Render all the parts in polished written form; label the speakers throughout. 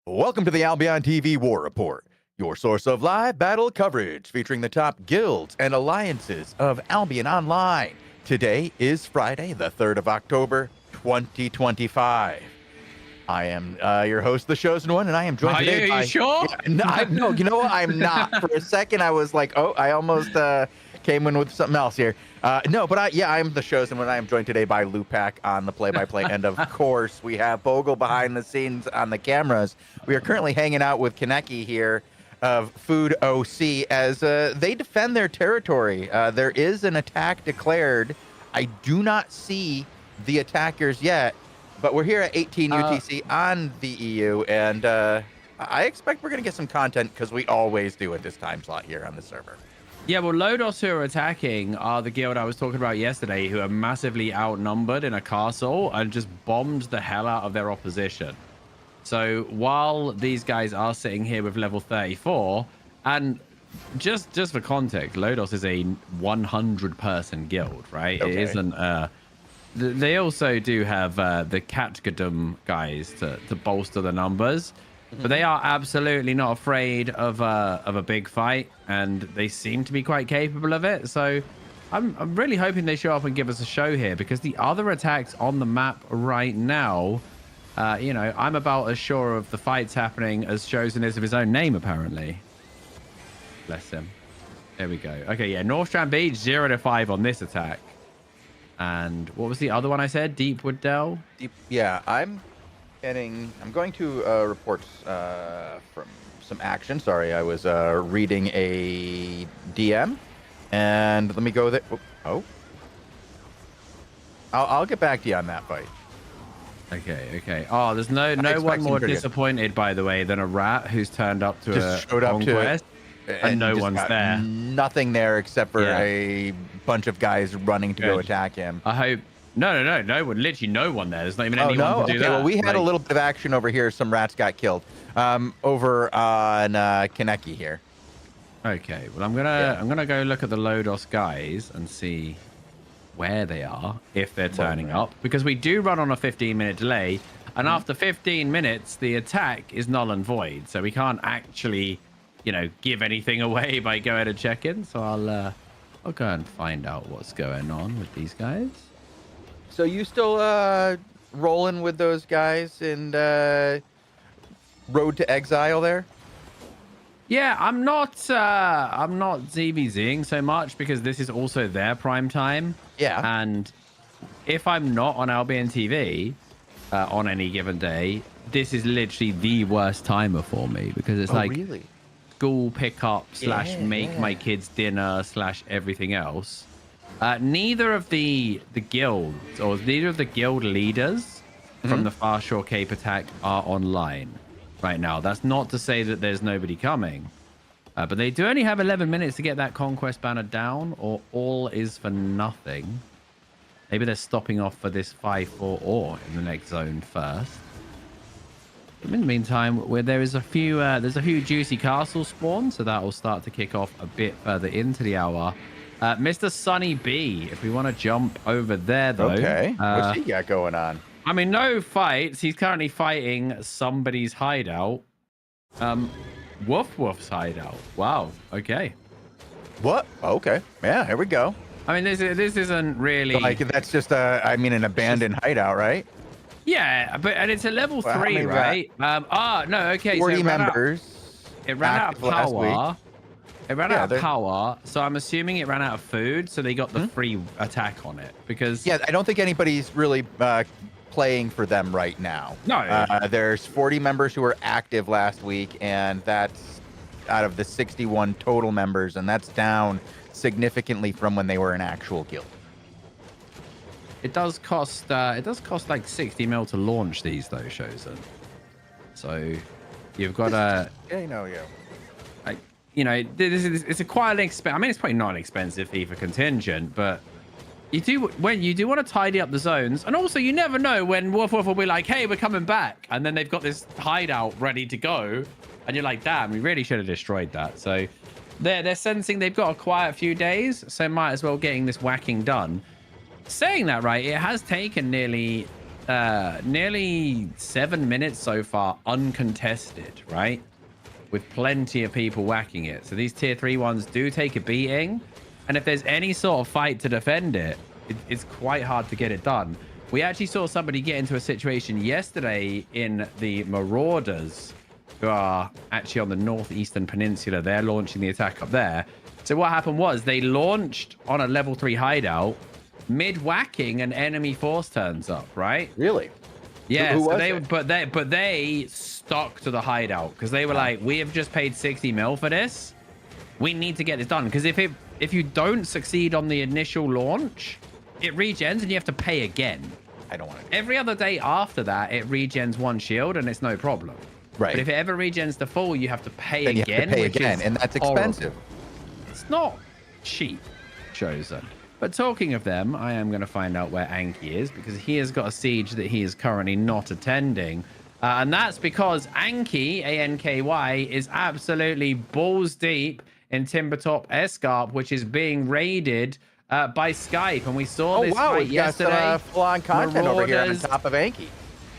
Speaker 1: Welcome to the Albion TV War Report, your source of live battle coverage featuring the top guilds and alliances of Albion Online. Today is Friday, the 3rd of October, 2025. I am your host, The Chosen One, and I am joined today by...
Speaker 2: Are you sure?
Speaker 1: Yeah, no, you know what? I'm not. For a second, I was like, oh, I almost came in with something else here. No, but I'm The Chosen One. I am joined today by Lupac on the play-by-play, and of course, we have Bogle behind the scenes on the cameras. We are currently hanging out with Kaneki here of Food OC as they defend their territory. There is an attack declared. I do not see the attackers yet, but we're here at 18 UTC on the EU, and I expect we're going to get some content because we always do at this time slot here on the server.
Speaker 2: Yeah, well, Lodos, who are attacking, are the guild I was talking about yesterday, who are massively outnumbered in a castle and just bombed the hell out of their opposition. So while these guys are sitting here with level 34, and just for context, Lodos is a 100-person guild, right? Okay. It isn't... they also do have the Catgadum guys to bolster the numbers. But they are absolutely not afraid of a big fight, and they seem to be quite capable of it. So I'm really hoping they show up and give us a show here, because the other attacks on the map right now, you know, I'm about as sure of the fights happening as Chosen is of his own name, apparently. Bless him. There we go. Okay, yeah, Northstrand Beach, 0 to 5 on this attack. And what was the other one I said? Deepwood Dell?
Speaker 1: Yeah, I'm going to report from some action. Sorry, I was reading a DM, and let me go there. Oh, I'll get back to you on that fight.
Speaker 2: Okay. Oh, there's no one more disappointed, by the way, than a rat who's turned up to
Speaker 1: just showed up
Speaker 2: conquest, and no one's there.
Speaker 1: Nothing there except for a bunch of guys running to go attack him.
Speaker 2: I hope. No one. Literally no one there. There's not even anyone to do that.
Speaker 1: Well, we had a little bit of action over here. Some rats got killed. Over on Kaneki here.
Speaker 2: Okay. Well, I'm gonna go look at the Lodos guys and see where they are, if they're turning up, because we do run on a 15-minute delay, and after 15 minutes, the attack is null and void. So we can't actually, you know, give anything away by going to check in. So I'll go and find out what's going on with these guys.
Speaker 1: So you still rolling with those guys in Road to Exile there?
Speaker 2: Yeah, I'm not ZVZing so much, because this is also their prime time.
Speaker 1: Yeah.
Speaker 2: And if I'm not on AlbionTV on any given day, this is literally the worst timer for me, because it's
Speaker 1: really?
Speaker 2: School pickup / make my kids dinner / everything else. Neither of the guilds, or neither of the guild leaders from the Far Shore Cape attack are online right now. That's not to say that there's nobody coming, but they do only have 11 minutes to get that conquest banner down, or all is for nothing. Maybe they're stopping off for this 5-4 or in the next zone first. In the meantime, where there's a few juicy castle spawns, so that will start to kick off a bit further into the hour. Mr. Sunny B, if we want to jump over there, though.
Speaker 1: Okay. What's he got going on?
Speaker 2: I mean, no fights. He's currently fighting somebody's hideout. Woof Woof's hideout. Wow. Okay.
Speaker 1: What? Okay. Yeah, here we go.
Speaker 2: I mean, this isn't really...
Speaker 1: So, like, that's just, an abandoned hideout, right?
Speaker 2: Yeah, and it's a level 3, right? No, okay.
Speaker 1: 40 so members.
Speaker 2: It ran out of power. It ran out of power, so I'm assuming it ran out of food, so they got the free attack on it. Because
Speaker 1: I don't think anybody's really playing for them right now.
Speaker 2: No.
Speaker 1: There's 40 members who were active last week, and that's out of the 61 total members, and that's down significantly from when they were an actual guild.
Speaker 2: It does cost like 60 mil to launch these, though, Chosen. So you've got a... You know, it's a quite expensive. I mean, it's probably not an expensive fee for contingent, but you do want to tidy up the zones, and also you never know when Woof will be like, "Hey, we're coming back," and then they've got this hideout ready to go, and you're like, "Damn, we really should have destroyed that." So they're sensing they've got a quiet few days, so might as well getting this whacking done. Saying that, right, it has taken nearly nearly 7 minutes so far uncontested, right? With plenty of people whacking it. So these tier 3 ones do take a beating. And if there's any sort of fight to defend it, it's quite hard to get it done. We actually saw somebody get into a situation yesterday in the Marauders, who are actually on the northeastern peninsula. They're launching the attack up there. So what happened was they launched on a level 3 hideout. Mid-whacking, an enemy force turns up, right?
Speaker 1: Really?
Speaker 2: Yeah,
Speaker 1: Who
Speaker 2: so
Speaker 1: was
Speaker 2: they
Speaker 1: it?
Speaker 2: but they stuck to the hideout because they were like, we have just paid 60 mil for this. We need to get this done, because if you don't succeed on the initial launch, it regens and you have to pay again.
Speaker 1: I don't want to.
Speaker 2: Every other day after that, it regens 1 shield and it's no problem.
Speaker 1: Right.
Speaker 2: But if it ever regens the full, you have to pay
Speaker 1: Then you
Speaker 2: again.
Speaker 1: have to pay again, and that's expensive.
Speaker 2: Horrible. It's not cheap, Chosen. But talking of them, I am going to find out where Anki is, because he has got a siege that he is currently not attending. And that's because Anki, A-N-K-Y, is absolutely balls deep in Timbertop Escarp, which is being raided by Skype. And we saw this fight yesterday.
Speaker 1: Got full-on content over here on top of Anki.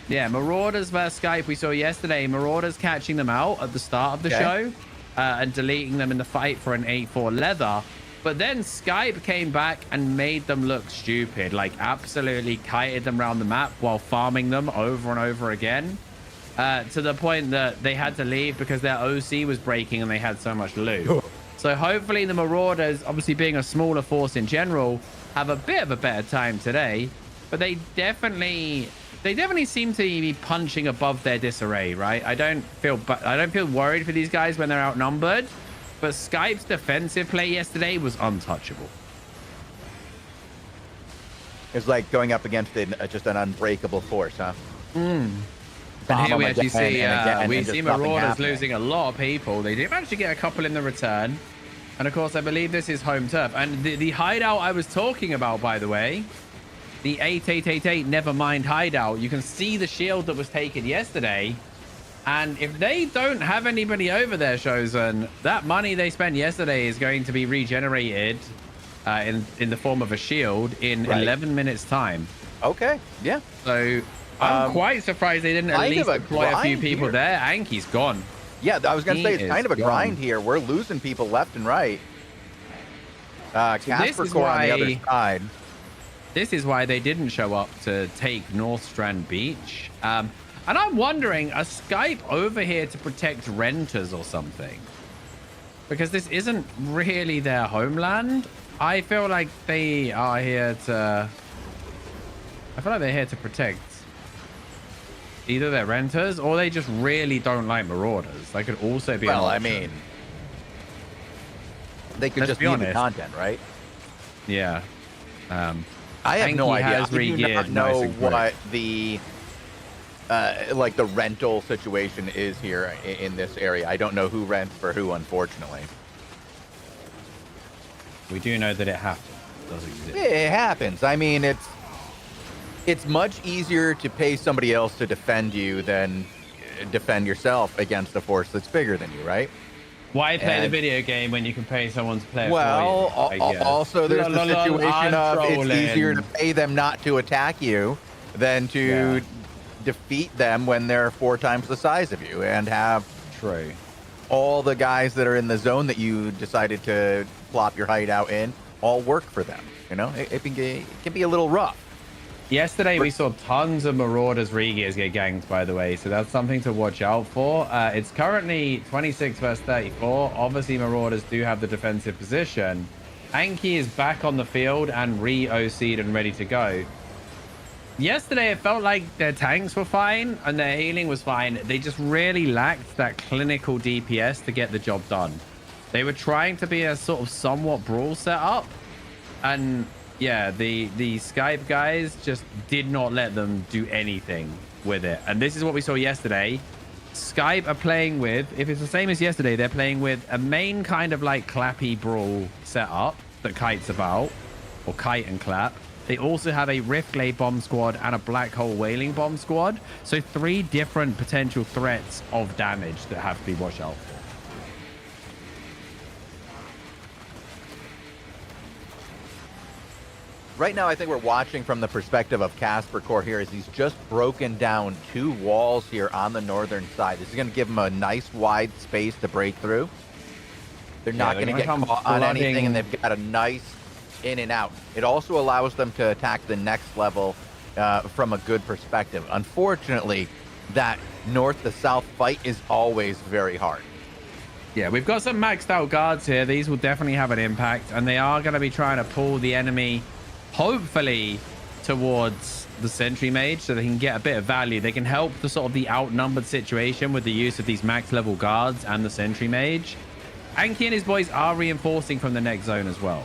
Speaker 2: Yeah, Marauders versus Skype. We saw yesterday Marauders catching them out at the start of the show and deleting them in the fight for an 8-4 leather. But then Skype came back and made them look stupid, like absolutely kited them around the map while farming them over and over again, to the point that they had to leave because their OC was breaking and they had so much loot. So hopefully the Marauders, obviously being a smaller force in general, have a bit of a better time today. But they definitely seem to be punching above their disarray, right? I don't feel worried for these guys when they're outnumbered. But Skype's defensive play yesterday was untouchable.
Speaker 1: It's like going up against just an unbreakable force, huh?
Speaker 2: And here we actually see Marauders losing a lot of people. They did actually get a couple in the return. And of course, I believe this is home turf. And the hideout I was talking about, by the way, the 8888 Nevermind hideout, you can see the shield that was taken yesterday. And if they don't have anybody over there, Chosen, that money they spent yesterday is going to be regenerated in the form of a shield in 11 minutes time.
Speaker 1: Okay, yeah.
Speaker 2: So I'm quite surprised they didn't at least deploy a few people there. Anki's gone.
Speaker 1: Yeah, I was going to say it's kind of a grind here. We're losing people left and right. Casper Core on the other side.
Speaker 2: This is why they didn't show up to take North Strand Beach. And I'm wondering, are Skype over here to protect renters or something? Because this isn't really their homeland. I feel like they are here to... I feel like they're here to protect either their renters or they just really don't like Marauders. They could also be...
Speaker 1: Well, I mean... They could just be the content, right?
Speaker 2: Yeah.
Speaker 1: I have no idea. I do not know what the... like the rental situation is here in this area. I don't know who rents for who, unfortunately.
Speaker 2: We do know that it happens. It does exist.
Speaker 1: It happens. I mean, it's much easier to pay somebody else to defend you than defend yourself against a force that's bigger than you, right?
Speaker 2: Why play the video game when you can pay someone to play it
Speaker 1: for
Speaker 2: you?
Speaker 1: Also, there's the situation of it's easier to pay them not to attack you than to defeat them when they're 4 times the size of you and have all the guys that are in the zone that you decided to plop your hideout in all work for them. You know, it can be a little rough.
Speaker 2: Yesterday we saw tons of Marauders Regears get ganked, by the way, so that's something to watch out for. It's currently 26 versus 34. Obviously Marauders do have the defensive position. Anki is back on the field and re-OC'd and ready to go. Yesterday, it felt like their tanks were fine and their healing was fine. They just really lacked that clinical DPS to get the job done. They were trying to be a sort of somewhat brawl setup. And yeah, the Skype guys just did not let them do anything with it. And this is what we saw yesterday. Skype are playing with, if it's the same as yesterday, they're playing with a main kind of like clappy brawl setup that Kite's about, or Kite and Clap. They also have a Riftglade bomb squad and a Black Hole Whaling bomb squad. So 3 different potential threats of damage that have to be watched out for.
Speaker 1: Right now, I think we're watching from the perspective of Casper Core here as he's just broken down 2 walls here on the northern side. This is going to give him a nice wide space to break through. They're not going to get caught on anything, and they've got a nice in and out. It also allows them to attack the next level from a good perspective. Unfortunately, that north to south fight is always very hard.
Speaker 2: Yeah, we've got some maxed out guards here. These will definitely have an impact, and they are going to be trying to pull the enemy, hopefully, towards the sentry mage so they can get a bit of value. They can help the sort of the outnumbered situation with the use of these max level guards and the sentry mage. Anki and his boys are reinforcing from the next zone as well.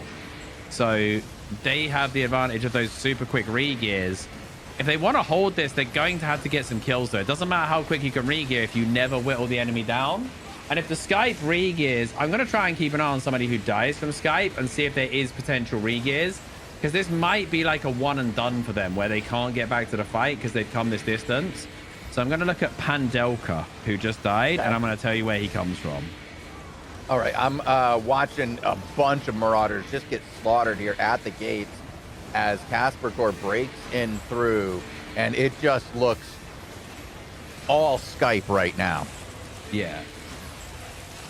Speaker 2: So they have the advantage of those super quick re-gears. If they want to hold this, they're going to have to get some kills though. It doesn't matter how quick you can re-gear if you never whittle the enemy down. And if the Skype re-gears, I'm going to try and keep an eye on somebody who dies from Skype and see if there is potential re-gears. Because this might be like a one and done for them where they can't get back to the fight because they've come this distance. So I'm going to look at Pandelka, who just died, and I'm going to tell you where he comes from.
Speaker 1: All right, I'm watching a bunch of Marauders just get slaughtered here at the gates as Casper Core breaks in through, and it just looks all Skype right now.
Speaker 2: Yeah.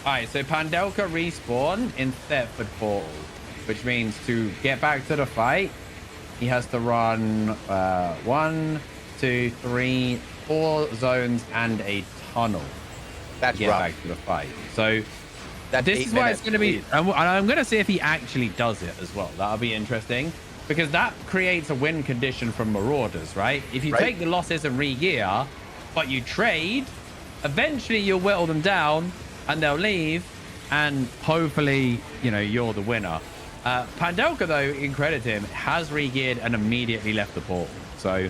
Speaker 2: All right, so Pandelka respawn in Thetford Portal, which means to get back to the fight, he has to run 1, 2, 3, 4 zones and a tunnel
Speaker 1: That's
Speaker 2: to get
Speaker 1: rough.
Speaker 2: back to the fight. So
Speaker 1: That's
Speaker 2: this is why it's going to be, and I'm going to see if he actually does it as well. That'll be interesting because that creates a win condition from Marauders, right? If you take the losses and re-gear, but you trade, eventually you'll whittle them down and they'll leave, and hopefully, you know, you're the winner. Pandelka, though, in credit to him, has re-geared and immediately left the portal. So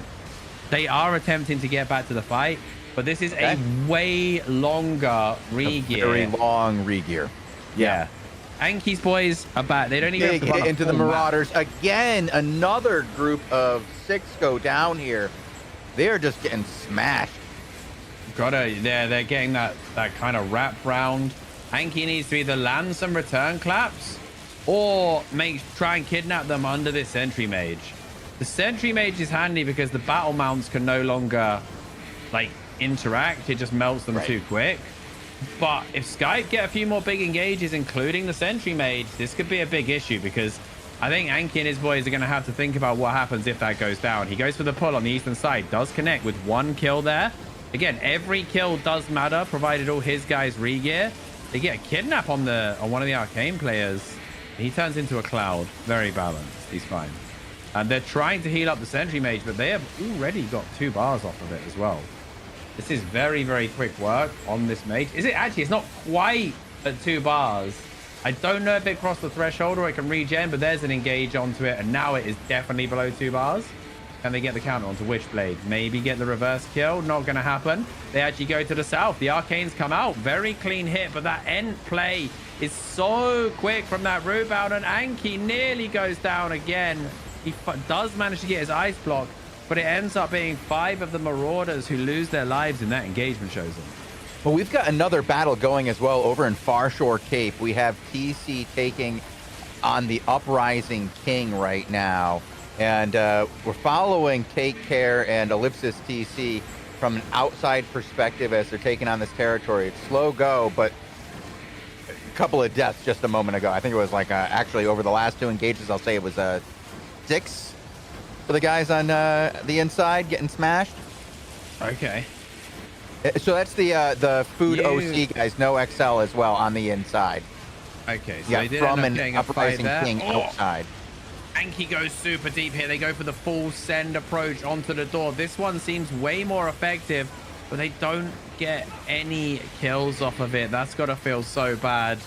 Speaker 2: they are attempting to get back to the fight, but this is a way longer re-gear.
Speaker 1: Very long re-gear.
Speaker 2: Yeah. Anki's boys are back. They don't even have to run
Speaker 1: into the Marauders. Again, another group of 6 go down here. They're just getting smashed.
Speaker 2: They're getting that kind of wrap round. Anki needs to either land some return claps or try and kidnap them under this sentry mage. The sentry mage is handy because the battle mounts can no longer like interact. It just melts them too quick. But if Skype get a few more big engages, including the sentry mage, this could be a big issue because I think Anki and his boys are going to have to think about what happens if that goes down. He goes for the pull on the eastern side, does connect with 1 kill there. Again, every kill does matter, provided all his guys re-gear. They get a kidnap on one of the arcane players. He turns into a cloud. Very balanced. He's fine. And they're trying to heal up the sentry mage, but they have already got 2 bars off of it as well. This is very, very quick work on this mage. Is it actually? It's not quite at 2 bars. I don't know if it crossed the threshold or it can regen, but there's an engage onto it, and now it is definitely below 2 bars. Can they get the counter onto Witchblade? Maybe get the reverse kill. Not going to happen. They actually go to the south. The arcanes come out. Very clean hit, but that end play is so quick from that root bound, and Anki nearly goes down again. He does manage to get his ice block, but it ends up being 5 of the Marauders who lose their lives in that engagement, Chosen.
Speaker 1: Well, we've got another battle going as well over in Far Shore Cape. We have TC taking on the Uprising King right now. And we're following Take Care and Ellipsis TC from an outside perspective as they're taking on this territory. It's slow go, but a couple of deaths just a moment ago. I think it was like actually over the last 2 engages, I'll say it was 6 for the guys on the inside getting smashed.
Speaker 2: Okay.
Speaker 1: So that's the food OC guys, no XL as well on the inside.
Speaker 2: Okay, so
Speaker 1: yeah,
Speaker 2: they did
Speaker 1: from
Speaker 2: end up
Speaker 1: an
Speaker 2: getting a fight
Speaker 1: Uprising
Speaker 2: there.
Speaker 1: King outside.
Speaker 2: Anki goes super deep here. They go for the full send approach onto the door. This one seems way more effective, but they don't get any kills off of it. That's got to feel so bad.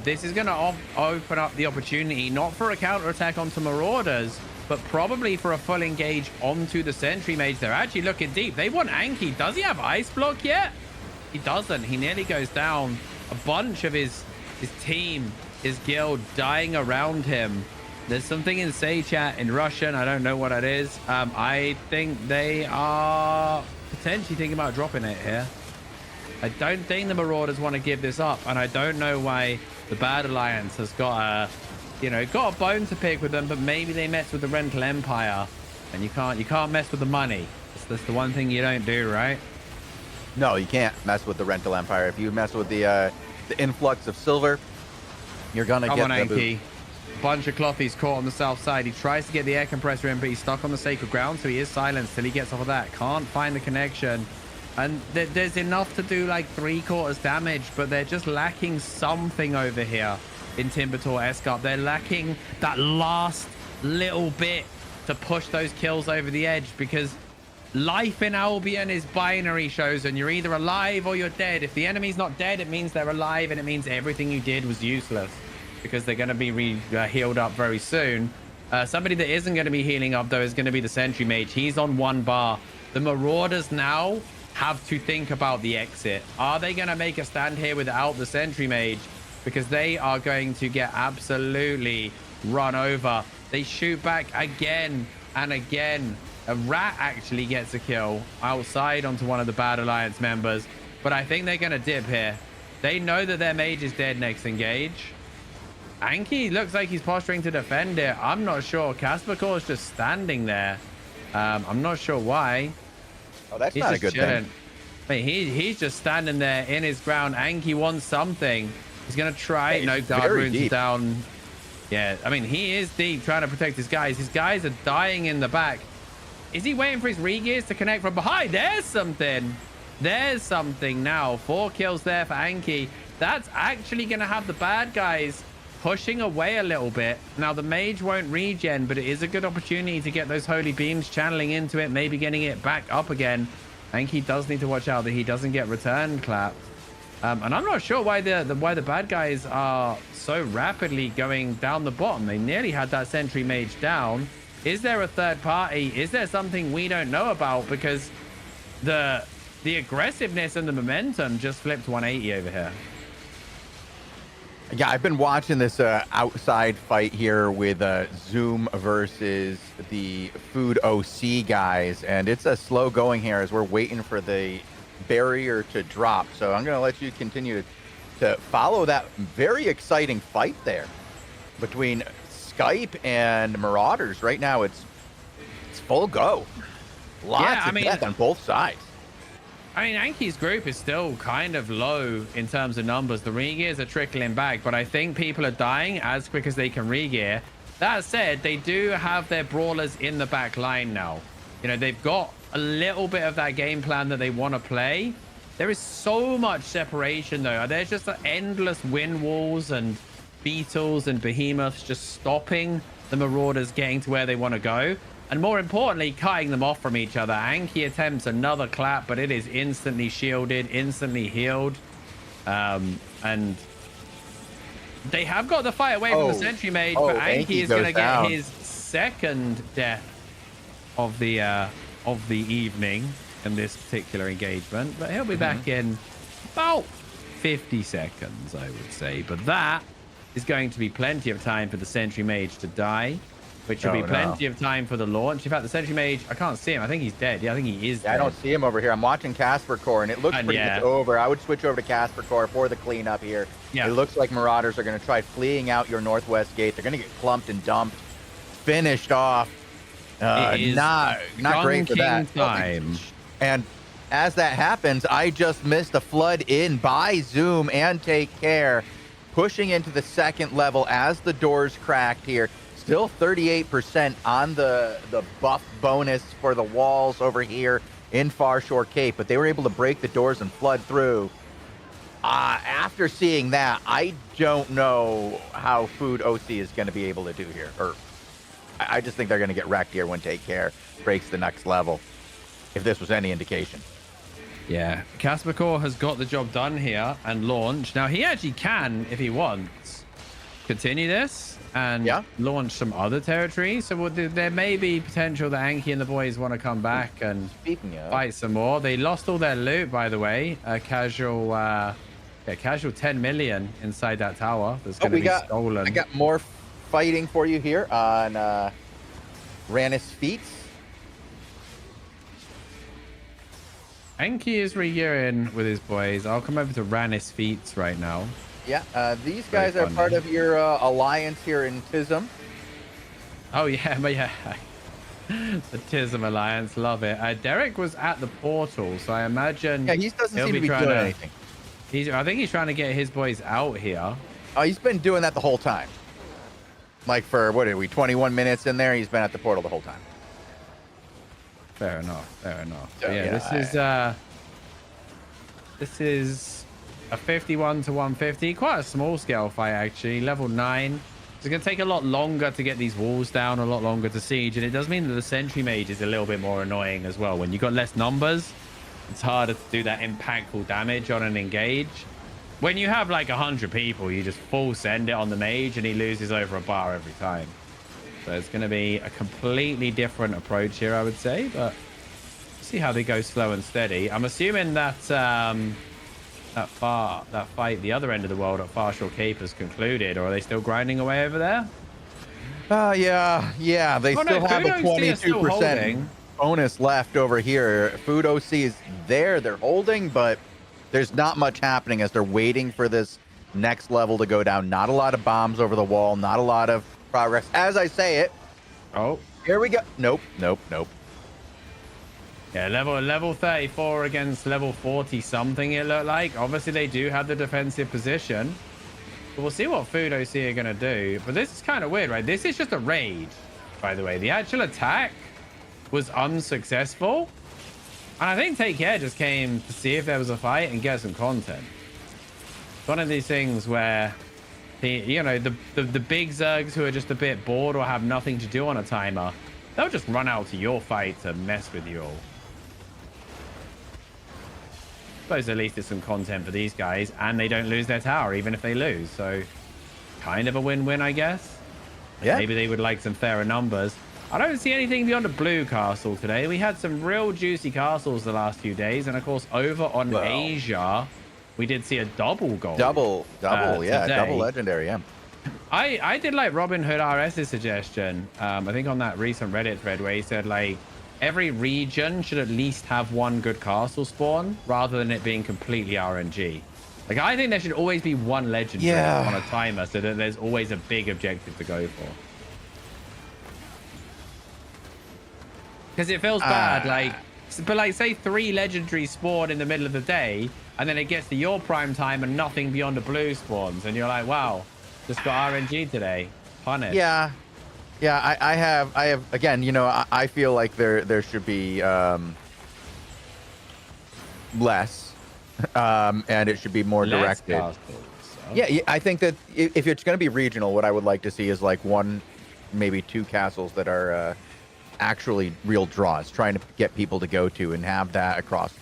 Speaker 2: This is going to open up the opportunity, not for a counterattack onto Marauders, but probably for a full engage onto the sentry mage. They're actually looking deep. They want Anki. Does he have ice block yet? He doesn't. He nearly goes down. A bunch of his team, his guild dying around him. There's something in Say Chat in Russian. I don't know what it is. I think they are potentially thinking about dropping it here. I don't think the Marauders want to give this up, and I don't know why the Bad Alliance has got you know, got a bone to pick with them, but maybe they mess with the rental empire, and you can't mess with the money. That's the one thing you don't do, right?
Speaker 1: No, you can't mess with the rental empire. If you mess with the influx of silver, you're gonna
Speaker 2: Come
Speaker 1: get
Speaker 2: on,
Speaker 1: the boot.
Speaker 2: Anki. Bunch of clothies caught on the south side. He tries to get the air compressor in, but he's stuck on the sacred ground, so he is silenced till he gets off of that. Can't find the connection. And there's enough to do like 3/4 damage, but they're just lacking something over here in Timbertor Escarp. They're lacking that last little bit to push those kills over the edge, because life in Albion is binary, shows, and you're either alive or you're dead. If the enemy's not dead, it means they're alive, and it means everything you did was useless, because they're going to be healed up very soon. Somebody that isn't going to be healing up, though, is going to be the Sentry Mage. He's on 1 bar. The Marauders now have to think about the exit. Are they going to make a stand here without the Sentry Mage? Because they are going to get absolutely run over. They shoot back again and again. A rat actually gets a kill outside onto one of the Bad Alliance members, but I think they're going to dip here. They know that their mage is dead next engage. Anki looks like he's posturing to defend it. I'm not sure. Caspercore is just standing there. I'm not sure why.
Speaker 1: Oh, that's
Speaker 2: He's
Speaker 1: not a
Speaker 2: just
Speaker 1: good
Speaker 2: chilling.
Speaker 1: thing.
Speaker 2: Wait, he's just standing there in his ground. Anki wants something. He's going to try.
Speaker 1: Yeah,
Speaker 2: no,
Speaker 1: he's
Speaker 2: guard
Speaker 1: very
Speaker 2: runes
Speaker 1: deep.
Speaker 2: down. Yeah, I mean, he is deep trying to protect his guys. His guys are dying in the back. Is he waiting for his re-gears to connect from behind? There's something. There's something now. 4 kills there for Anki. That's actually going to have the bad guys pushing away a little bit. Now, the mage won't regen, but it is a good opportunity to get those holy beams channeling into it, maybe getting it back up again. Anki does need to watch out that he doesn't get return clapped. And I'm not sure why the bad guys are so rapidly going down the bottom. They nearly had that Sentry Mage down. Is there a third party? Is there something we don't know about? Because the aggressiveness and the momentum just flipped 180 over here.
Speaker 1: Yeah, I've been watching this outside fight here with Zoom versus the Food OC guys, and it's a slow going here as we're waiting for the barrier to drop. So I'm going to let you continue to follow that very exciting fight there between Skype and Marauders. Right now, it's full go. Lots of death on both sides.
Speaker 2: I mean, Anki's group is still kind of low in terms of numbers. The re-gears are trickling back, but I think people are dying as quick as they can re-gear. That said, they do have their brawlers in the back line now. You know, they've got a little bit of that game plan that they want to play. There is so much separation, though. There's just endless wind walls and beetles and behemoths just stopping the Marauders getting to where they want to go. And more importantly, cutting them off from each other. Anki attempts another clap, but it is instantly shielded, instantly healed. And they have got the fight away from the Sentry Mage, but Anki is going to get his second death of the evening in this particular engagement. But he'll be back in about 50 seconds, I would say. But that is going to be plenty of time for the Sentry Mage to die, which will be plenty of time for the launch. In fact, the Sentry Mage, I can't see him. I think he's dead. Yeah, I think he is dead.
Speaker 1: I don't see him over here. I'm watching Caspercore, and it looks pretty much over. I would switch over to Caspercore for the cleanup here. Yeah. It looks like Marauders are going to try fleeing out your northwest gate. They're going to get clumped and dumped, finished off. Not great for that.
Speaker 2: Time.
Speaker 1: And as that happens, I just missed a flood in by Zoom and Take Care, pushing into the second level as the doors cracked here. Still 38% on the buff bonus for the walls over here in Far Shore Cape, but they were able to break the doors and flood through. After seeing that, I don't know how Food OC is going to be able to do here. Or I just think they're going to get wrecked here when Take Care breaks the next level, if this was any indication.
Speaker 2: Yeah, Caspercore has got the job done here and launch. Now, he actually can, if he wants, continue this and launch some other territory. So there may be potential that Anki and the boys want to come back and fight some more. They lost all their loot, by the way. Casual 10 million inside that tower that's going to be stolen.
Speaker 1: I got more fighting for you here on Rannis Feats.
Speaker 2: Anki is re-gearing with his boys. I'll come over to Rannis Feats right now.
Speaker 1: Yeah, these
Speaker 2: Very
Speaker 1: guys are
Speaker 2: fun
Speaker 1: part
Speaker 2: name.
Speaker 1: of your alliance here in Tism.
Speaker 2: Oh yeah, but yeah. The Tism Alliance, love it. Derek was at the portal, so I imagine
Speaker 1: Yeah, he doesn't
Speaker 2: he'll
Speaker 1: seem to
Speaker 2: be
Speaker 1: be
Speaker 2: trying
Speaker 1: doing
Speaker 2: to.
Speaker 1: anything.
Speaker 2: I think he's trying to get his boys out here.
Speaker 1: Oh, he's been doing that the whole time. Like for what are we? 21 minutes in there. He's been at the portal the whole time.
Speaker 2: Fair enough. Fair enough.
Speaker 1: So,
Speaker 2: But yeah, this is a 51 to 150. Quite a small scale fight actually. Level 9. It's going to take a lot longer to get these walls down, a lot longer to siege, and it does mean that the sentry mage is a little bit more annoying as well. When you've got less numbers, it's harder to do that impactful damage on an engage. When you have like 100 people, you just full send it on the mage and he loses over a bar every time. So it's going to be a completely different approach here, I would say, but see how they go slow and steady. I'm assuming that that fight, the other end of the world at Farshall Cape has concluded, or are they still grinding away over there?
Speaker 1: Yeah. They still have a 22% bonus left over here. Food OC is there. They're holding, but there's not much happening as they're waiting for this next level to go down. Not a lot of bombs over the wall. Not a lot of progress. As I say it.
Speaker 2: Oh,
Speaker 1: here we go. Nope.
Speaker 2: Yeah, level 34 against level 40 something it looked like. Obviously, they do have the defensive position. But we'll see what Food OC are going to do. But this is kind of weird, right? This is just a raid, by the way. The actual attack was unsuccessful. And I think Take Care just came to see if there was a fight and get some content. It's one of these things where, the big Zergs who are just a bit bored or have nothing to do on a timer, they'll just run out to your fight to mess with you all. Suppose at least it's some content for these guys, and they don't lose their tower even if they lose. So kind of a win-win, I guess.
Speaker 1: Yeah.
Speaker 2: Maybe they would like some fairer numbers. I don't see anything beyond a blue castle today. We had some real juicy castles the last few days, and of course over on Asia, we did see a double gold.
Speaker 1: Double, yeah,
Speaker 2: today.
Speaker 1: double legendary, yeah.
Speaker 2: I did like Robin Hood RS's suggestion. I think on that recent Reddit thread where he said like every region should at least have one good castle spawn rather than it being completely RNG. Like I think there should always be one legendary on a timer so that there's always a big objective to go for. Because it feels bad, but say 3 legendaries spawn in the middle of the day, and then it gets to your prime time and nothing beyond a blue spawns, and you're like, wow, just got RNG today. Punish.
Speaker 1: Yeah, I have again, I feel like there should be less, and it should be more directed. Yeah, I think that if it's going to be regional, what I would like to see is like 1, maybe 2 castles that are actually real draws, trying to get people to go to and have that across,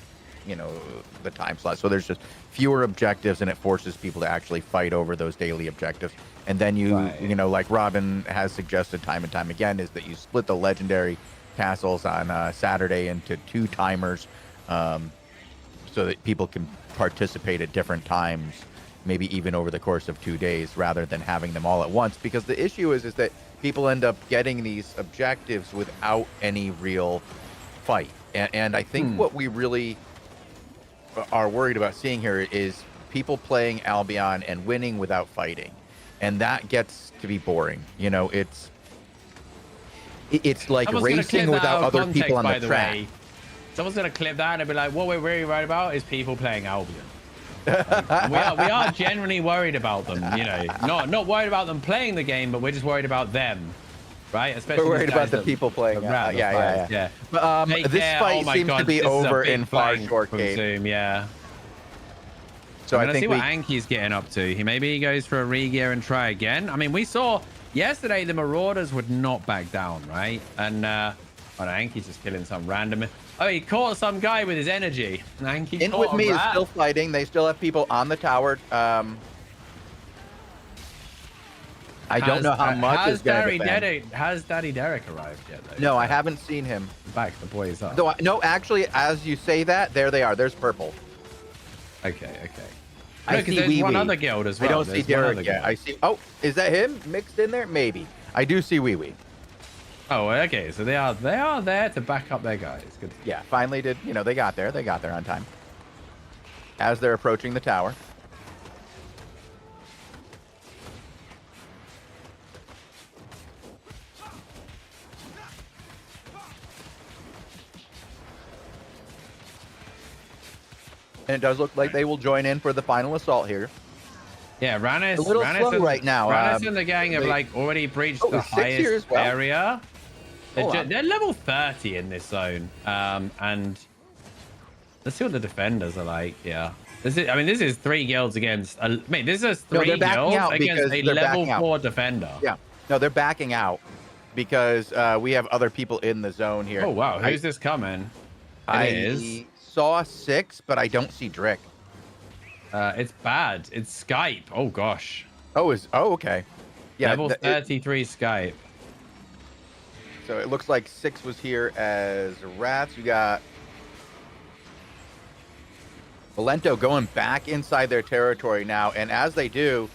Speaker 1: the time slot. So there's just fewer objectives and it forces people to actually fight over those daily objectives. And then like Robin has suggested time and time again, is that you split the legendary castles on Saturday into 2 timers, so that people can participate at different times, maybe even over the course of 2 days, rather than having them all at once. Because the issue is that people end up getting these objectives without any real fight. And I think what we really are worried about seeing here is people playing Albion and winning without fighting. And that gets to be boring. It's like racing without other people on the track.
Speaker 2: Someone's going to clip that and be like, what we're really worried about is people playing Albion. we are genuinely worried about them, not worried about them playing the game, but we're just worried about them, right? Especially
Speaker 1: we're worried about the people playing. Yeah. But this fight seems to be over in Farshall Cape.
Speaker 2: Zoom, yeah.
Speaker 1: So
Speaker 2: I think see what Anki's getting up to. Maybe he goes for a regear and try again. I mean, we saw yesterday the Marauders would not back down, right? And Anki's just killing some random. Oh, he caught some guy with his energy. Anki
Speaker 1: In with me is still fighting. They still have people on the tower. I don't know how much is going to defend.
Speaker 2: Has Daddy Derek arrived yet, though?
Speaker 1: No, I haven't seen him.
Speaker 2: Back the boys up.
Speaker 1: No, actually, as you say that, there they are. There's purple.
Speaker 2: Okay.
Speaker 1: I see
Speaker 2: there's one other guild as well.
Speaker 1: I don't see Derek yet. I see. Oh, is that him mixed in there? Maybe. I do see Wee Wee.
Speaker 2: Oh, okay. So they are there to back up their guys. Good.
Speaker 1: Yeah, finally did. They got there. They got there on time. As they're approaching the tower. And it does look like they will join in for the final assault here.
Speaker 2: Yeah, Ranis.
Speaker 1: A little slow
Speaker 2: and,
Speaker 1: right now.
Speaker 2: Ranis and the gang have like already breached the highest area. They're level 30 in this zone. And let's see what the defenders are like. Yeah. This is 3 guilds against. This is 3 guilds against a level 4 defender.
Speaker 1: Yeah. No, they're backing out because we have other people in the zone here.
Speaker 2: Oh wow, who's this coming?
Speaker 1: I saw 6, but I don't see Drick.
Speaker 2: It's bad. It's Skype. Oh gosh.
Speaker 1: Oh, okay. Yeah.
Speaker 2: Level 33 Skype.
Speaker 1: So it looks like 6 was here as rats. You got Valento going back inside their territory now, and as they do,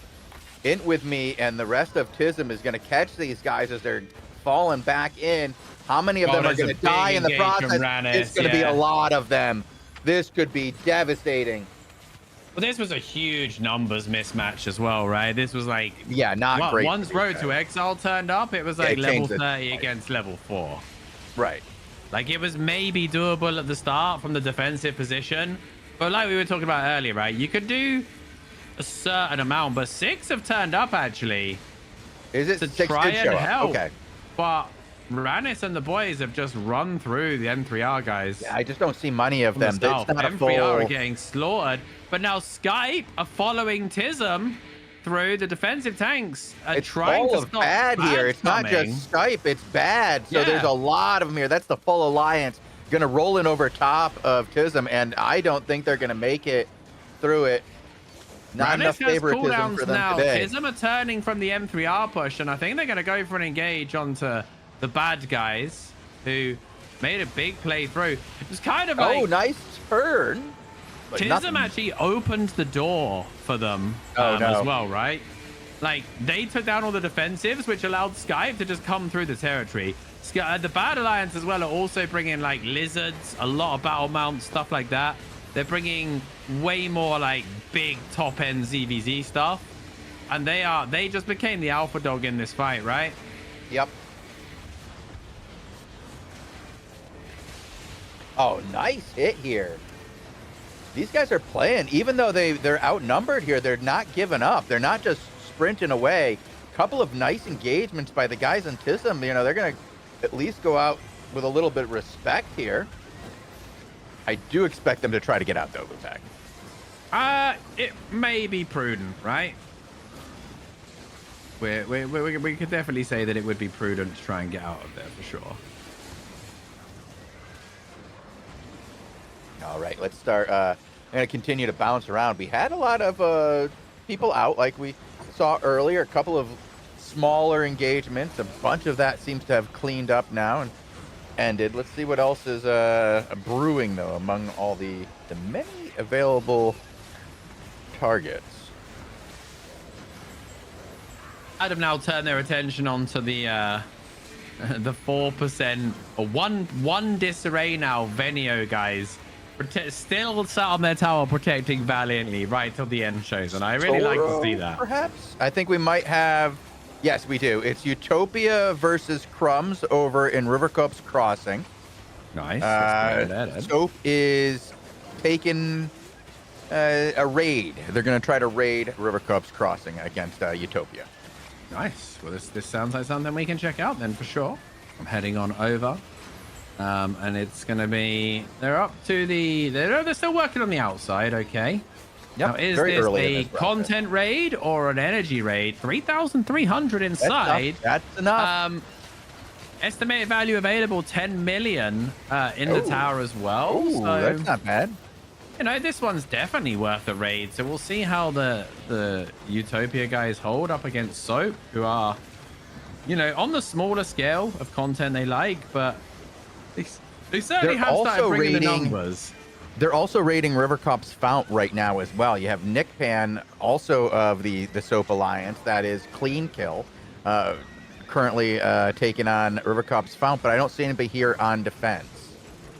Speaker 1: Int with me and the rest of Tism is going to catch these guys as they're falling back in. How many of them are going to die in the process? It's going to be a lot of them. This could be devastating.
Speaker 2: Well, this was a huge numbers mismatch as well, right? This was like...
Speaker 1: Yeah, not great.
Speaker 2: Once Road to Exile turned up, it was like level 30 against level 4.
Speaker 1: Right.
Speaker 2: Like, it was maybe doable at the start from the defensive position. But like we were talking about earlier, right? You could do a certain amount, but 6 have turned up, actually.
Speaker 1: Is it?
Speaker 2: To
Speaker 1: 6
Speaker 2: try and help.
Speaker 1: Okay.
Speaker 2: But Ranis and the boys have just run through the M3R guys.
Speaker 1: Yeah, I just don't see money of them. It's not a full...
Speaker 2: M3R are getting slaughtered. But now Skype are following Tism through the defensive tanks.
Speaker 1: It's trying to stop bad here. It's not just Skype. It's bad. So there's a lot of them here. That's the full alliance. Going to roll in over top of Tism, and I don't think they're going to make it through it. Not enough favoritism for them today.
Speaker 2: Tism are turning from the M3R push, and I think they're going to go for an engage onto the bad guys who made a big play through. It was kind of like...
Speaker 1: Oh, nice turn.
Speaker 2: Tism actually opened the door for them as well, right? Like, they took down all the defensives, which allowed Skype to just come through the territory. The Bad Alliance as well are also bringing, like, lizards, a lot of battle mounts, stuff like that. They're bringing way more, like, big top-end ZVZ stuff. And they just became the alpha dog in this fight, right?
Speaker 1: Yep. Oh, nice hit here. These guys are playing. Even though they're outnumbered here, they're not giving up. They're not just sprinting away. A couple of nice engagements by the guys in Tism. You know, they're going to at least go out with a little bit of respect here. I do expect them to try to get out, though, Lupac.
Speaker 2: It may be prudent, right? We could definitely say that it would be prudent to try and get out of there for sure.
Speaker 1: All right, let's start. I'm going to continue to bounce around. We had a lot of people out, like we saw earlier. A couple of smaller engagements. A bunch of that seems to have cleaned up now and ended. Let's see what else is brewing, though, among all the many available targets.
Speaker 2: I'd have now turned their attention onto the 4% or one disarray now. Venio guys still sat on their tower protecting valiantly right till the end shows, and I really like to see that.
Speaker 1: Perhaps I think we might have. Yes, we do. It's Utopia versus Crumbs over in Rivercup's Crossing.
Speaker 2: Nice.
Speaker 1: Soap is taking a raid. They're going to try to raid Rivercup's Crossing against Utopia.
Speaker 2: Nice. Well, this sounds like something we can check out then for sure. I'm heading on over. And it's going to be... They're up to the... They're still working on the outside, okay.
Speaker 1: Yep,
Speaker 2: now, is this a content raid or an energy raid? 3,300 inside.
Speaker 1: That's enough.
Speaker 2: Estimated value available, 10 million in the tower as well.
Speaker 1: Oh,
Speaker 2: so,
Speaker 1: that's not bad.
Speaker 2: You know, this one's definitely worth a raid. So we'll see how the Utopia guys hold up against Soap, who are, you know, on the smaller scale of content they like, but they certainly have started bringing the numbers.
Speaker 1: They're also raiding Rivercup's Fount right now as well. You have Nick Pan, also of the Soap Alliance, that is Clean Kill, currently taking on Rivercup's Fount, but I don't see anybody here on defense.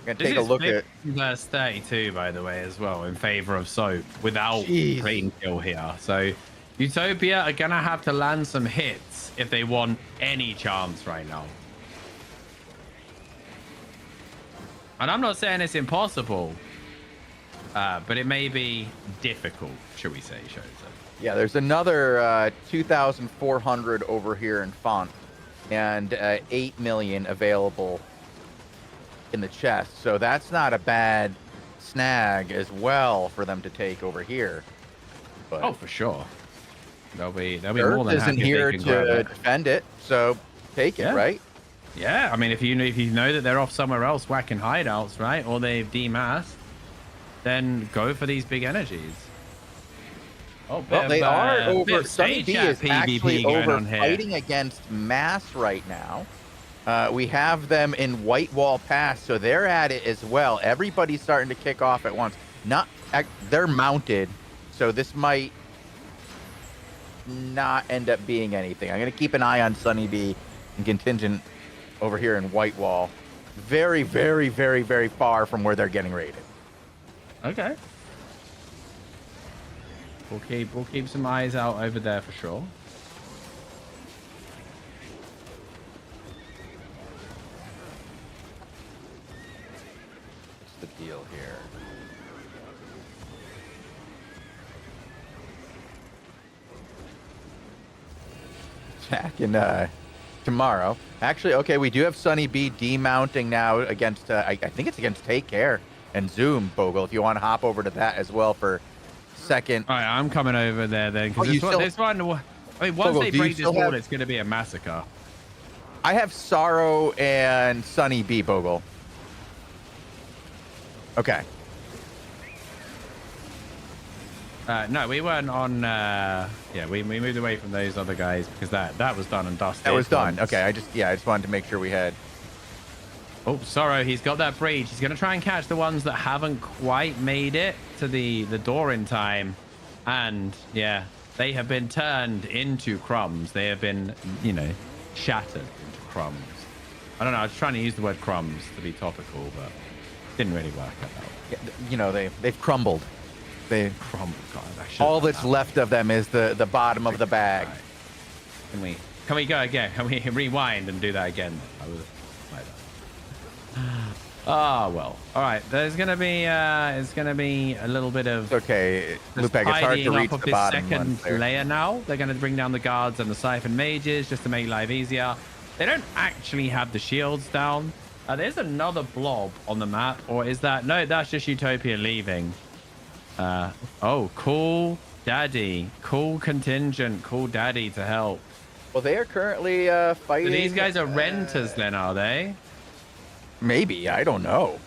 Speaker 1: I'm gonna take a look at
Speaker 2: verse 32, by the way, as well, in favor of Soap without Clean Kill here. So Utopia are gonna have to land some hits if they want any chance right now. And I'm not saying it's impossible, But it may be difficult, should we say, Shows.
Speaker 1: Yeah, there's another 2,400 over here in font, and 8 million available in the chest. So that's not a bad snag as well for them to take over here. But
Speaker 2: Oh, for sure. They'll be more
Speaker 1: Earth
Speaker 2: than
Speaker 1: isn't
Speaker 2: happy if
Speaker 1: here
Speaker 2: they can grab
Speaker 1: to
Speaker 2: it.
Speaker 1: defend it, so take it,
Speaker 2: Yeah.
Speaker 1: right?
Speaker 2: Yeah, I mean, if you know that they're off somewhere else whacking hideouts, right, or they've demasked, then go for these big energies. Oh,
Speaker 1: Well, they are over.
Speaker 2: Sunny
Speaker 1: Sunny B is actually
Speaker 2: going
Speaker 1: over
Speaker 2: on here.
Speaker 1: fighting against Mass right now. We have them in White Wall Pass, so they're at it as well. Everybody's starting to kick off at once. They're mounted, so this might not end up being anything. I'm going to keep an eye on Sunny B and Contingent over here in White Wall. Very, very, very, very far from where they're getting raided.
Speaker 2: Okay. We'll keep some eyes out over there for sure.
Speaker 1: What's the deal here? Back in tomorrow. Actually, okay, we do have Sunny B demounting now against, I think it's against Take Care and Zoom, Bogle, if you want to hop over to that as well for second.
Speaker 2: All right, I'm coming over there then. Because this one, I mean, once
Speaker 1: Bogle,
Speaker 2: they
Speaker 1: do you
Speaker 2: break this
Speaker 1: still
Speaker 2: wall,
Speaker 1: have-
Speaker 2: it's going to be a massacre.
Speaker 1: I have Sorrow and Sunny B, Bogle. Okay.
Speaker 2: No, we weren't on. Yeah, we moved away from those other guys because that was done and dusted.
Speaker 1: That was done.
Speaker 2: once.
Speaker 1: Okay, I just wanted to make sure we had.
Speaker 2: Oh, Sorrow, he's got that breach. He's going to try and catch the ones that haven't quite made it to the door in time. And, yeah, they have been turned into crumbs. They have been, shattered into crumbs. I don't know. I was trying to use the word crumbs to be topical, but it didn't really work out.
Speaker 1: They've crumbled. They
Speaker 2: Crumbled. God,
Speaker 1: all that's left of them is the bottom of the bag.
Speaker 2: Right. Can we go again? Can we rewind and do that again? Oh, well. All right. There's going to be it's going to be a little bit of
Speaker 1: It's okay,
Speaker 2: just
Speaker 1: Lupek, it's hard to
Speaker 2: tidying
Speaker 1: reach
Speaker 2: up of
Speaker 1: the
Speaker 2: this
Speaker 1: bottom
Speaker 2: second
Speaker 1: ones there.
Speaker 2: layer now. They're going to bring down the guards and the siphon mages just to make life easier. They don't actually have the shields down. There's another blob on the map, or is that... No, that's just Utopia leaving. Oh, cool daddy. Cool contingent. Cool daddy to help.
Speaker 1: Well, they are currently fighting.
Speaker 2: So these guys are renters then, are they?
Speaker 1: Maybe, I don't know.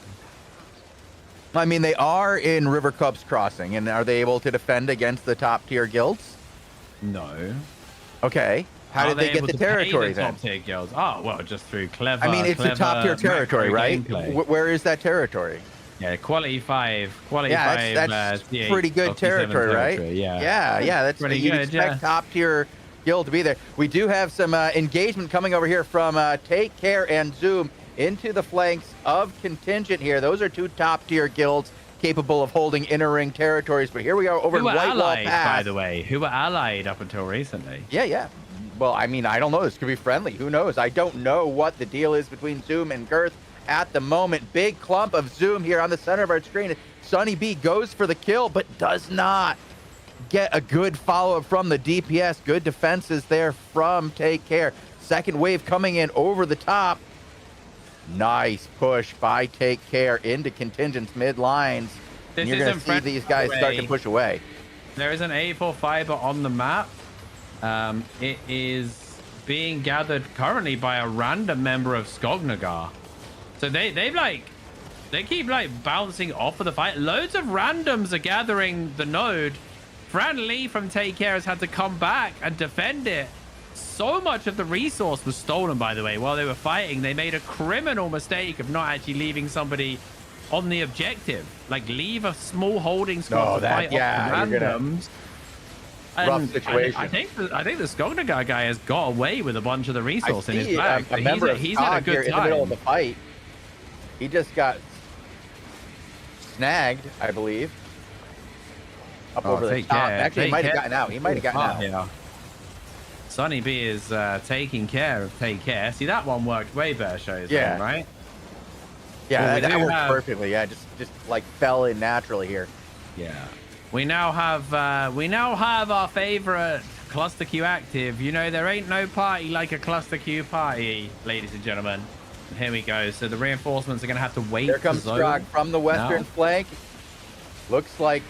Speaker 1: I mean, they are in River Cubs Crossing, and are they able to defend against the top tier guilds?
Speaker 2: No.
Speaker 1: Okay. How did they get
Speaker 2: able
Speaker 1: the
Speaker 2: to pay
Speaker 1: territory
Speaker 2: the
Speaker 1: then?
Speaker 2: top tier guilds? Oh, well, just through clever.
Speaker 1: I mean, it's the top tier territory, right? Where is that territory?
Speaker 2: Yeah, quality 5. Quality
Speaker 1: Yeah,
Speaker 2: 5.
Speaker 1: that's
Speaker 2: C8
Speaker 1: pretty good
Speaker 2: of C7
Speaker 1: territory, right?
Speaker 2: Yeah.
Speaker 1: Yeah, that's
Speaker 2: Pretty
Speaker 1: you'd
Speaker 2: good,
Speaker 1: expect
Speaker 2: yeah.
Speaker 1: top tier guild to be there. We do have some engagement coming over here from Take Care and Zoom into the flanks of Contingent here. Those are two top tier guilds capable of holding inner ring territories. But here we are over in
Speaker 2: Who were
Speaker 1: White Wall
Speaker 2: allied,
Speaker 1: Pass.
Speaker 2: by the way? Who were allied up until recently?
Speaker 1: Yeah. Well, I mean, I don't know. This could be friendly. Who knows? I don't know what the deal is between Zoom and Girth at the moment. Big clump of Zoom here on the center of our screen. Sunny B goes for the kill, but does not get a good follow-up from the DPS. Good defenses there from Take Care. Second wave coming in over the top. Nice push by Take Care into Contingent's mid lines. And you're going to see these guys start to push away.
Speaker 2: There is an A4 fiber on the map. It is being gathered currently by a random member of Skognagar. So they keep bouncing off of the fight. Loads of randoms are gathering the node. Fran Lee from Take Care has had to come back and defend it. So much of the resource was stolen, by the way, while they were fighting. They made a criminal mistake of not actually leaving somebody on the objective. Like, leave a small holding squad to fight off the randoms.
Speaker 1: Rough situation.
Speaker 2: I think the Skognagar guy has got away with a bunch of the resource in his bag.
Speaker 1: A member of
Speaker 2: he's had a good
Speaker 1: here
Speaker 2: time.
Speaker 1: in the middle of the fight. He just got snagged, I believe. Up over the top. Actually, he might have gotten out. He might have gotten out.
Speaker 2: Yeah. Sunny B is taking care of Take Care. See, that one worked way better, shows
Speaker 1: Yeah.
Speaker 2: right?
Speaker 1: Yeah,
Speaker 2: we
Speaker 1: that
Speaker 2: do
Speaker 1: worked
Speaker 2: have-
Speaker 1: perfectly. Yeah, just like fell in naturally here.
Speaker 2: Yeah. We now have our favorite cluster queue active. You know, there ain't no party like a cluster queue party, ladies and gentlemen. And here we go. So the reinforcements are going to have to wait.
Speaker 1: Here comes Strog from the western flank. Looks like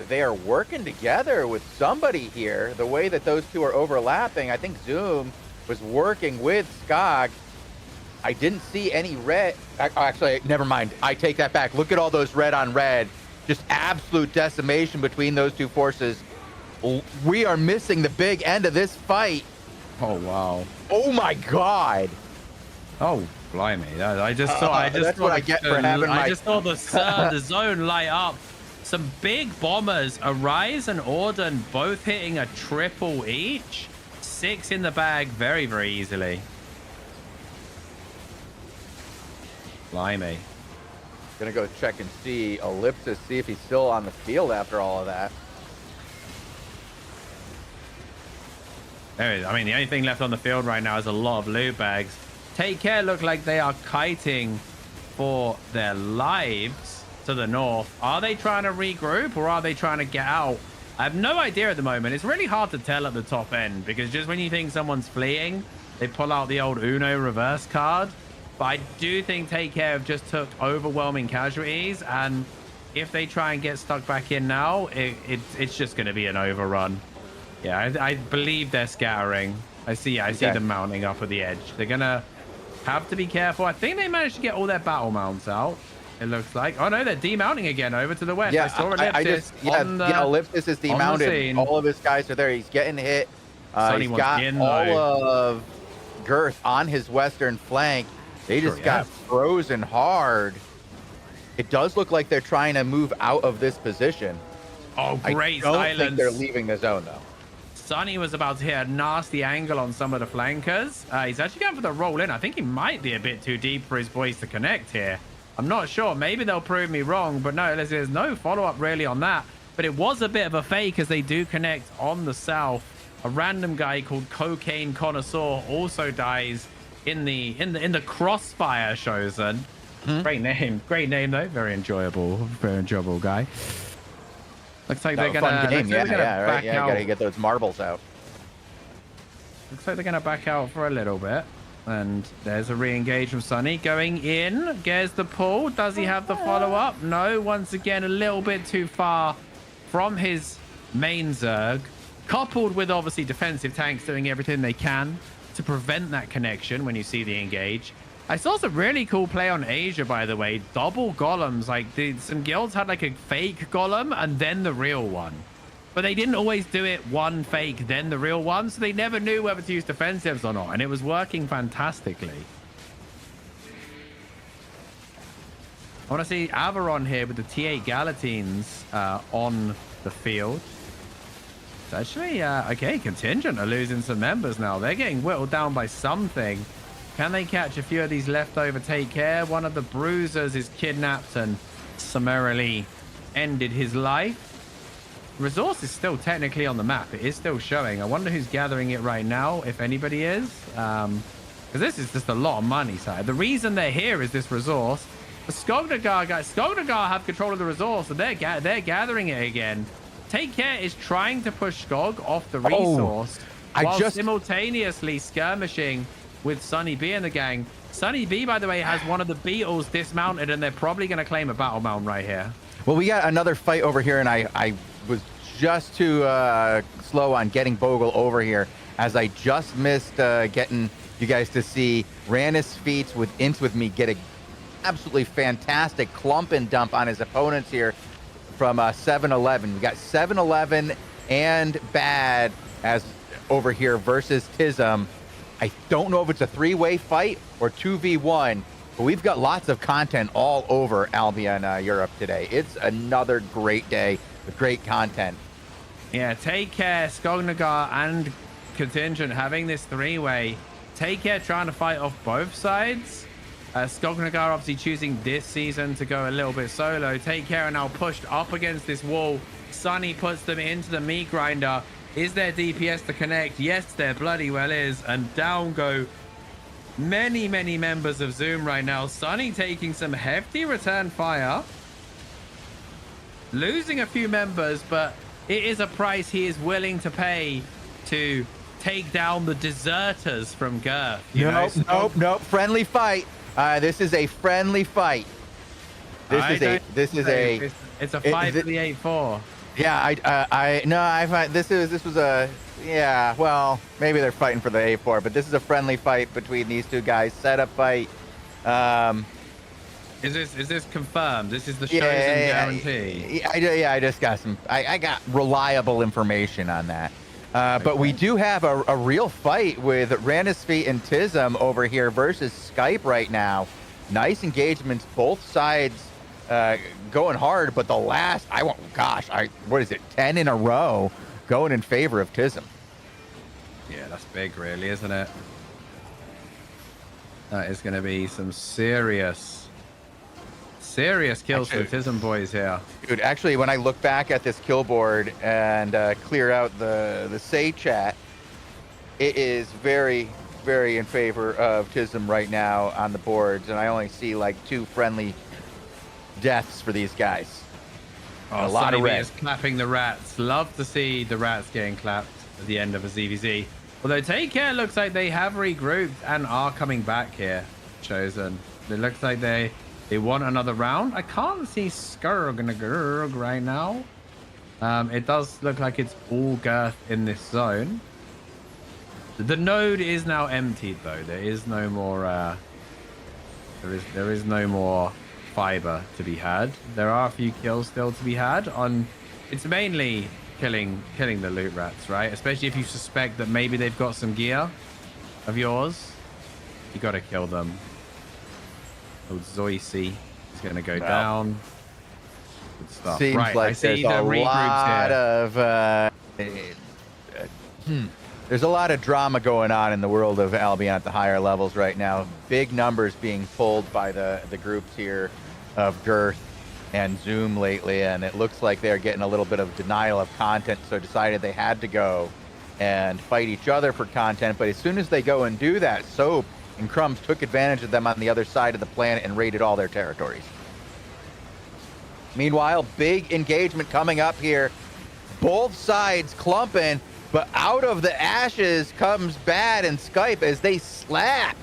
Speaker 1: they are working together with somebody here. The way that those two are overlapping, I think Zoom was working with Skog. I didn't see any red. Actually, never mind. I take that back. Look at all those red on red. Just absolute decimation between those two forces. We are missing the big end of this fight.
Speaker 2: Oh, wow.
Speaker 1: Oh, my God.
Speaker 2: Oh, blimey. I just saw.
Speaker 1: That's what I get for having
Speaker 2: I just saw the zone light up. Some big bombers, Arise and Orden, both hitting a triple each. 6 in the bag very, very easily. Blimey.
Speaker 1: Gonna go check and see Ellipsis, see if he's still on the field after all of that.
Speaker 2: I mean, the only thing left on the field right now is a lot of loot bags. Take Care look like they are kiting for their lives to the north. Are they trying to regroup or are they trying to get out? I have no idea at the moment. It's really hard to tell at the top end because just when you think someone's fleeing, they pull out the old Uno reverse card. But I do think Take Care have just took overwhelming casualties, and if they try and get stuck back in now, it's just going to be an overrun. Yeah, I believe they're scattering. I see them mounting up at the edge. They're going to have to be careful. I think they managed to get all their battle mounts out. It looks like. Oh no, they're demounting again over to the west.
Speaker 1: Yeah,
Speaker 2: I saw Ellipsis.
Speaker 1: Ellipsis is demounted. All of his guys are there. He's getting hit. He's got all of Girth on his western flank. They just got frozen hard. It does look like they're trying to move out of this position.
Speaker 2: Oh, great silence.
Speaker 1: I don't think they're leaving the zone, though.
Speaker 2: Sonny was about to hit a nasty angle on some of the flankers. He's actually going for the roll in. I think he might be a bit too deep for his boys to connect here. I'm not sure. Maybe they'll prove me wrong, but no, there's no follow-up really on that. But it was a bit of a fake as they do connect on the south. A random guy called Cocaine Connoisseur also dies in the crossfire, Chosen. Great name though. Very enjoyable guy. Looks like they're gonna back out.
Speaker 1: Gotta get those marbles out.
Speaker 2: Looks like they're gonna back out for a little bit. And there's a re-engage from Sonny going in. Gets the pull. Does he have the follow-up? No. Once again, a little bit too far from his main Zerg, coupled with obviously defensive tanks doing everything they can to prevent that connection when you see the engage. I saw some really cool play on Asia, by the way. Double golems. Like some guilds had like a fake golem and then the real one. But they didn't always do it one fake, then the real one. So they never knew whether to use defensives or not. And it was working fantastically. I want to see Averon here with the T8 Galatines on the field. It's actually, okay, Contingent are losing some members now. They're getting whittled down by something. Can they catch a few of these leftover? Take Care. One of the bruisers is kidnapped and summarily ended his life. Resource is still technically on the map. It is still showing. I wonder who's gathering it right now, if anybody is. Because this is just a lot of money, side. The reason they're here is this resource. The Skognagar guys, Skognagar have control of the resource, and they're gathering it again. Take Care is trying to push Skog off the resource while simultaneously skirmishing with Sunny B and the gang. Sunny B, by the way, has one of the Beetles dismounted, and they're probably going to claim a battle mount right here.
Speaker 1: Well, we got another fight over here, and I was just too slow on getting Bogle over here, as I just missed getting you guys to see Rannis Feats with Ints with me get a absolutely fantastic clump and dump on his opponents here from 7-11. We got 7-11 and Bad as over here versus Tism. I don't know if it's a 3-way fight or 2v1, but we've got lots of content all over Albion Europe today. It's another great day with great content.
Speaker 2: Yeah, Take Care, Skognagar, and Contingent having this 3-way. Take Care trying to fight off both sides. Skognagar obviously choosing this season to go a little bit solo. Take Care are now pushed up against this wall. Sunny puts them into the meat grinder. Is there DPS to connect? Yes, there bloody well is. And down go many members of Zoom right now. Sunny taking some hefty return fire, losing a few members, but it is a price he is willing to pay to take down the deserters from Girth.
Speaker 1: Nope. Friendly fight. This is a friendly fight. It's
Speaker 2: a fight for the 8-4.
Speaker 1: Yeah, I find this was a, yeah, well, maybe they're fighting for the A4, but this is a friendly fight between these two guys. Setup fight.
Speaker 2: Is this confirmed? This is the chosen guarantee.
Speaker 1: I just got I got reliable information on that. But we do have a real fight with Ranisfeet and Tism over here versus Skype right now. Nice engagements, both sides going hard, but the last, what is it, 10 in a row going in favor of Tism.
Speaker 2: Yeah, that's big, really, isn't it? That is going to be some serious kills for the Tism boys here.
Speaker 1: Dude, actually, when I look back at this kill board and clear out the say chat, it is very, very in favor of Tism right now on the boards, and I only see like 2 friendly deaths for these guys.
Speaker 2: A lot of red. Is clapping the rats. Love to see the rats getting clapped at the end of a ZVZ. Although Take Care looks like they have regrouped and are coming back here. Chosen. It looks like they want another round. I can't see Skurg right now. It does look like it's all Girth in this zone. The node is now emptied though. There is no more. There is no more fiber to be had. There are a few kills still to be had. It's mainly killing the loot rats, right? Especially if you suspect that maybe they've got some gear of yours. You got to kill them. Old Zoyce is going to go down. Good stuff.
Speaker 1: Seems
Speaker 2: right,
Speaker 1: like
Speaker 2: I see
Speaker 1: there's
Speaker 2: the
Speaker 1: a lot
Speaker 2: here.
Speaker 1: of there's a lot of drama going on in the world of Albion at the higher levels right now. Big numbers being pulled by the groups here of Girth and Zoom lately, and it looks like they're getting a little bit of denial of content, so decided they had to go and fight each other for content. But as soon as they go and do that, Soap and Crumbs took advantage of them on the other side of the planet and raided all their territories. Meanwhile, big engagement coming up here. Both sides clumping, but out of the ashes comes Bad and Skype as they slap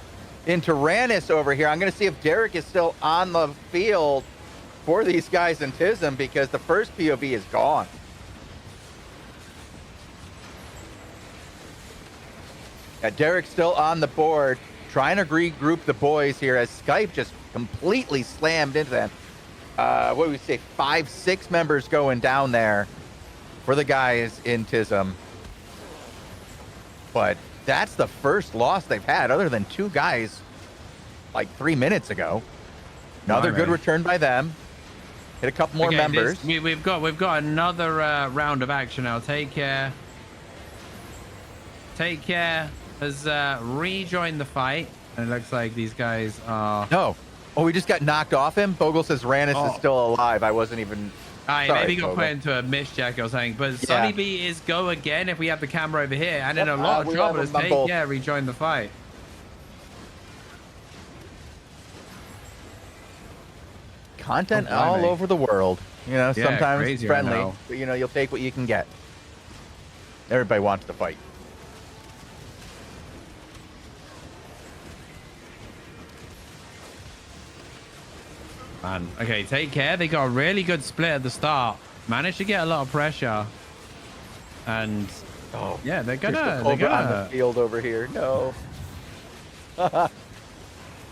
Speaker 1: into Ranis over here. I'm going to see if Derek is still on the field for these guys in Tism, because the first POV is gone. Derek's still on the board, trying to regroup the boys here as Skype just completely slammed into them. What do we say? 5-6 members going down there for the guys in Tism. But that's the first loss they've had, other than 2 guys like 3 minutes ago. Another good return by them. Hit a couple more members.
Speaker 2: We've got another round of action now. Take Care. Take Care has rejoined the fight, and it looks like these guys are.
Speaker 1: No. Oh, we just got knocked off him. Bogle says Ranis is still alive. I wasn't even.
Speaker 2: Sorry, maybe got put into a misjack or something. But Sunny B is go again if we have the camera over here, and in a lot of trouble as Take Care rejoined the fight.
Speaker 1: Content all over the world. You know, sometimes it's friendly, but you know, you'll take what you can get. Everybody wants to fight.
Speaker 2: Man. Okay, Take Care. They got a really good split at the start. Managed to get a lot of pressure. And yeah, they're gonna
Speaker 1: on the field over here. No.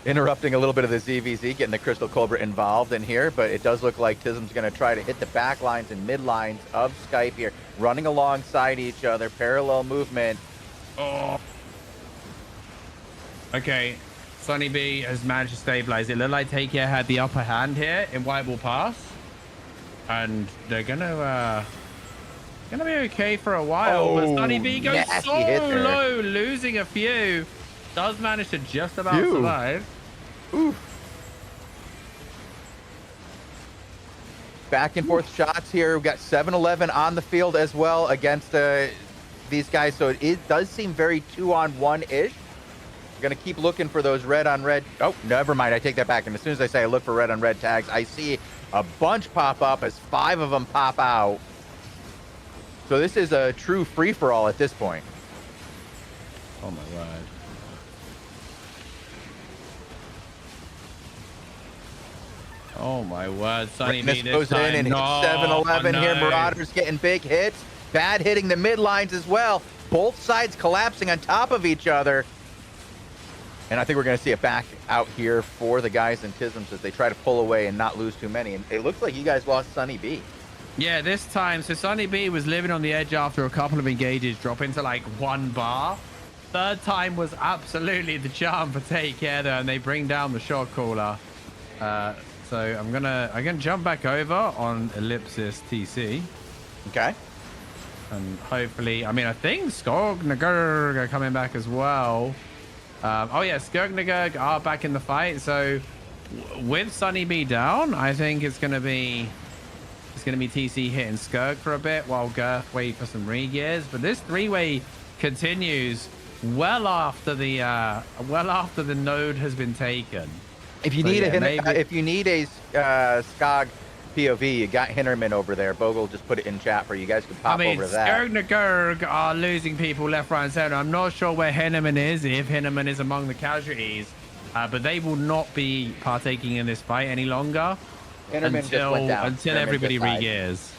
Speaker 1: Interrupting a little bit of the ZVZ, getting the Crystal Cobra involved in here, but it does look like Tism's going to try to hit the back lines and mid lines of Skype here, running alongside each other, parallel movement.
Speaker 2: Oh. Okay, Sunny B has managed to stabilize. It looked like Take Care had the upper hand here in White Wall Pass, and they're gonna be okay for a while. But Sunny B goes so low, losing a few. Does manage to just about survive.
Speaker 1: Oof. Back and forth shots here. We've got 7-11 on the field as well against these guys. So it does seem very 2-on-1-ish. We're going to keep looking for those red on red. Oh, never mind. I take that back. And as soon as I say I look for red on red tags, I see a bunch pop up as 5 of them pop out. So this is a true free-for-all at this point.
Speaker 2: Oh, my word. Oh, my word. Sunny B this
Speaker 1: goes
Speaker 2: time.
Speaker 1: in and hits 7-11 here. Marauders getting big hits. Bad hitting the mid lines as well. Both sides collapsing on top of each other. And I think we're going to see it back out here for the guys in Tisms as they try to pull away and not lose too many. And it looks like you guys lost Sunny B.
Speaker 2: Yeah, this time. So Sunny B was living on the edge after a couple of engages, dropping to like 1 bar. Third time was absolutely the charm for Take Care there, and they bring down the shot caller. So I'm gonna jump back over on Ellipsis TC.
Speaker 1: Okay.
Speaker 2: And hopefully, I mean, I think Skognagerg are coming back as well. Oh yeah, Skognagerg are back in the fight. So with Sunny B down, I think it's gonna be TC hitting Skirg for a bit while Girth wait for some re-gears. But this 3-way continues well after the node has been taken.
Speaker 1: If you need a Skog POV, you got Hinterman over there. Bogle just put it in chat for you guys can pop over to that.
Speaker 2: Skognagerg are losing people left, right, and center. I'm not sure where Hinterman is, if Hinterman is among the casualties, but they will not be partaking in this fight any longer until everybody re-gears.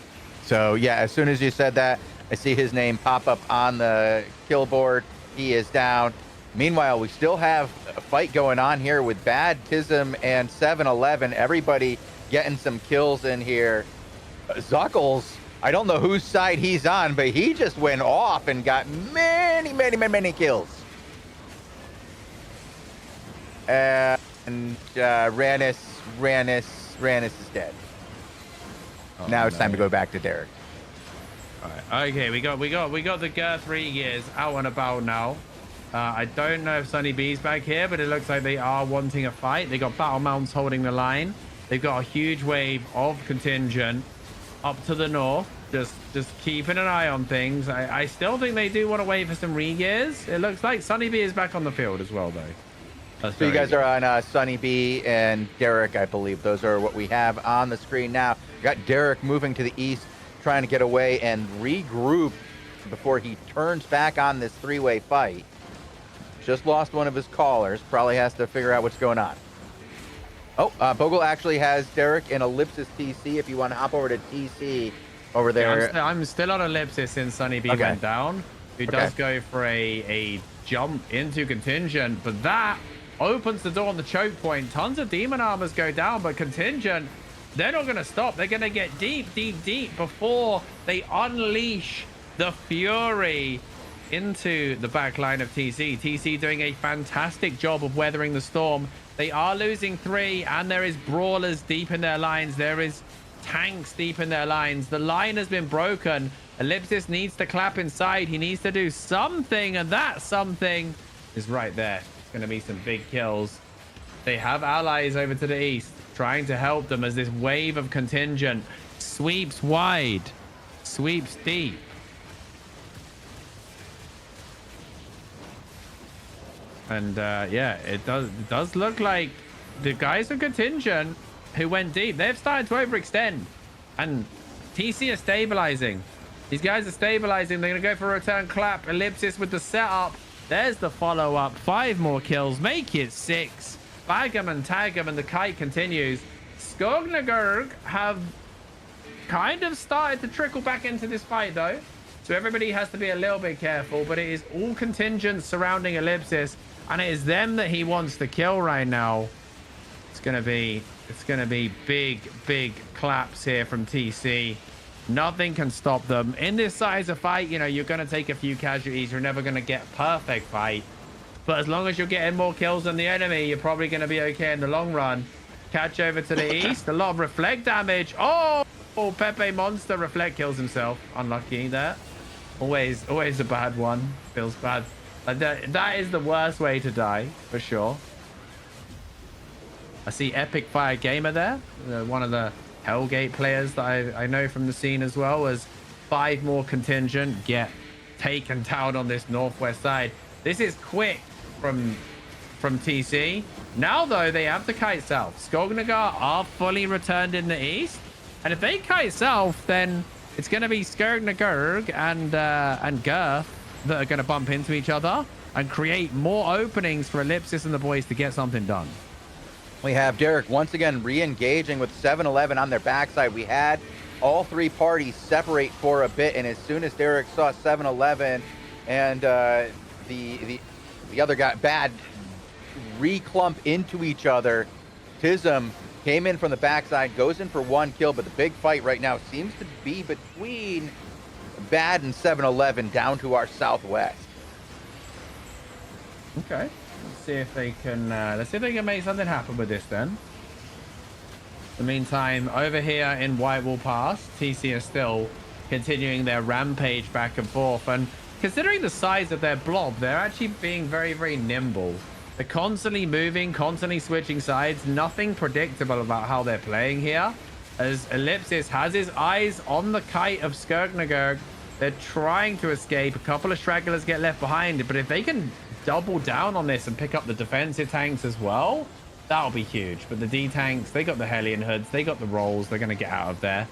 Speaker 1: So yeah, as soon as you said that, I see his name pop up on the kill board. He is down. Meanwhile, we still have a fight going on here with Bad, Tism, and 7-11. Everybody getting some kills in here. Zuckles, I don't know whose side he's on, but he just went off and got many kills. And Ranis is dead.
Speaker 2: Oh,
Speaker 1: now it's time to go back to Derek.
Speaker 2: All right. Okay, we got the Girth re-gears out and about now. I don't know if Sunny B's back here, but it looks like they are wanting a fight. They got battle mounts holding the line. They've got a huge wave of contingent up to the north, just keeping an eye on things. I still think they do want to wait for some re-gears. It looks like Sunny B is back on the field as well, though.
Speaker 1: So you guys are on Sunny B and Derek, I believe. Those are what we have on the screen now. We got Derek moving to the east, trying to get away and regroup before he turns back on this 3-way fight. Just lost one of his callers. Probably has to figure out what's going on. Oh, Bogle actually has Derek in Ellipsis TC. If you want to hop over to TC over there.
Speaker 2: Yeah, I'm still on Ellipsis since Sunny B went down. Who does go for a jump into contingent, but that opens the door on the choke point. Tons of demon armors go down, but contingent, they're not going to stop. They're going to get deep before they unleash the fury into the back line of TC. TC doing a fantastic job of weathering the storm. They are losing 3, and there is brawlers deep in their lines. There is tanks deep in their lines. The line has been broken. Ellipsis needs to clap inside. He needs to do something, and that something is right there. It's going to be some big kills. They have allies over to the east trying to help them as this wave of contingent sweeps wide, sweeps deep. And yeah, it does look like the guys of contingent who went deep, they've started to overextend, and TC are stabilizing. These guys are stabilizing. They're gonna go for a return clap. Ellipsis with the setup. There's the follow-up. 5 more kills, make it 6. Bag them and tag them, and the kite continues. Skognagerg have kind of started to trickle back into this fight though, so everybody has to be a little bit careful, but it is all contingents surrounding Ellipsis, and it is them that he wants to kill right now. It's gonna be big claps here from TC. Nothing can stop them in this size of fight. You know, you're gonna take a few casualties. You're never gonna get a perfect fight, but as long as you're getting more kills than the enemy, you're probably gonna be okay in the long run. Catch over to the east. A lot of reflect damage. Oh, Pepe Monster reflect kills himself. Unlucky there. Always a bad one. Feels bad. That is the worst way to die, for sure. I see Epic Fire Gamer there, one of the Hellgate players that I know from the scene as well, as 5 more contingent get taken down on this northwest side. This is quick from from TC. Now, though, they have the kite south. Skognagar are fully returned in the east. And if they kite south, then it's going to be Skognagar and Girth that are going to bump into each other and create more openings for Ellipsis and the boys to get something done.
Speaker 1: We have Derek once again re-engaging with 7-Eleven on their backside. We had all three parties separate for a bit, and as soon as Derek saw 7-Eleven and the other guy bad reclump into each other, Tism came in from the backside, goes in for one kill, but the big fight right now seems to be between Bad and 7-Eleven down to our southwest.
Speaker 2: Okay, let's see if they can make something happen with this then. In the meantime, over here in Whitewall Pass, TC are still continuing their rampage back and forth, and considering the size of their blob, they're actually being very, very nimble. They're constantly moving, constantly switching sides. Nothing predictable about how they're playing here. As Ellipsis has his eyes on the kite of Skirknagerg, they're trying to escape. A couple of stragglers get left behind, but if they can double down on this and pick up the defensive tanks as well, that'll be huge. But the D tanks, they got the Hellion hoods, they got the rolls, they're going to get out of there.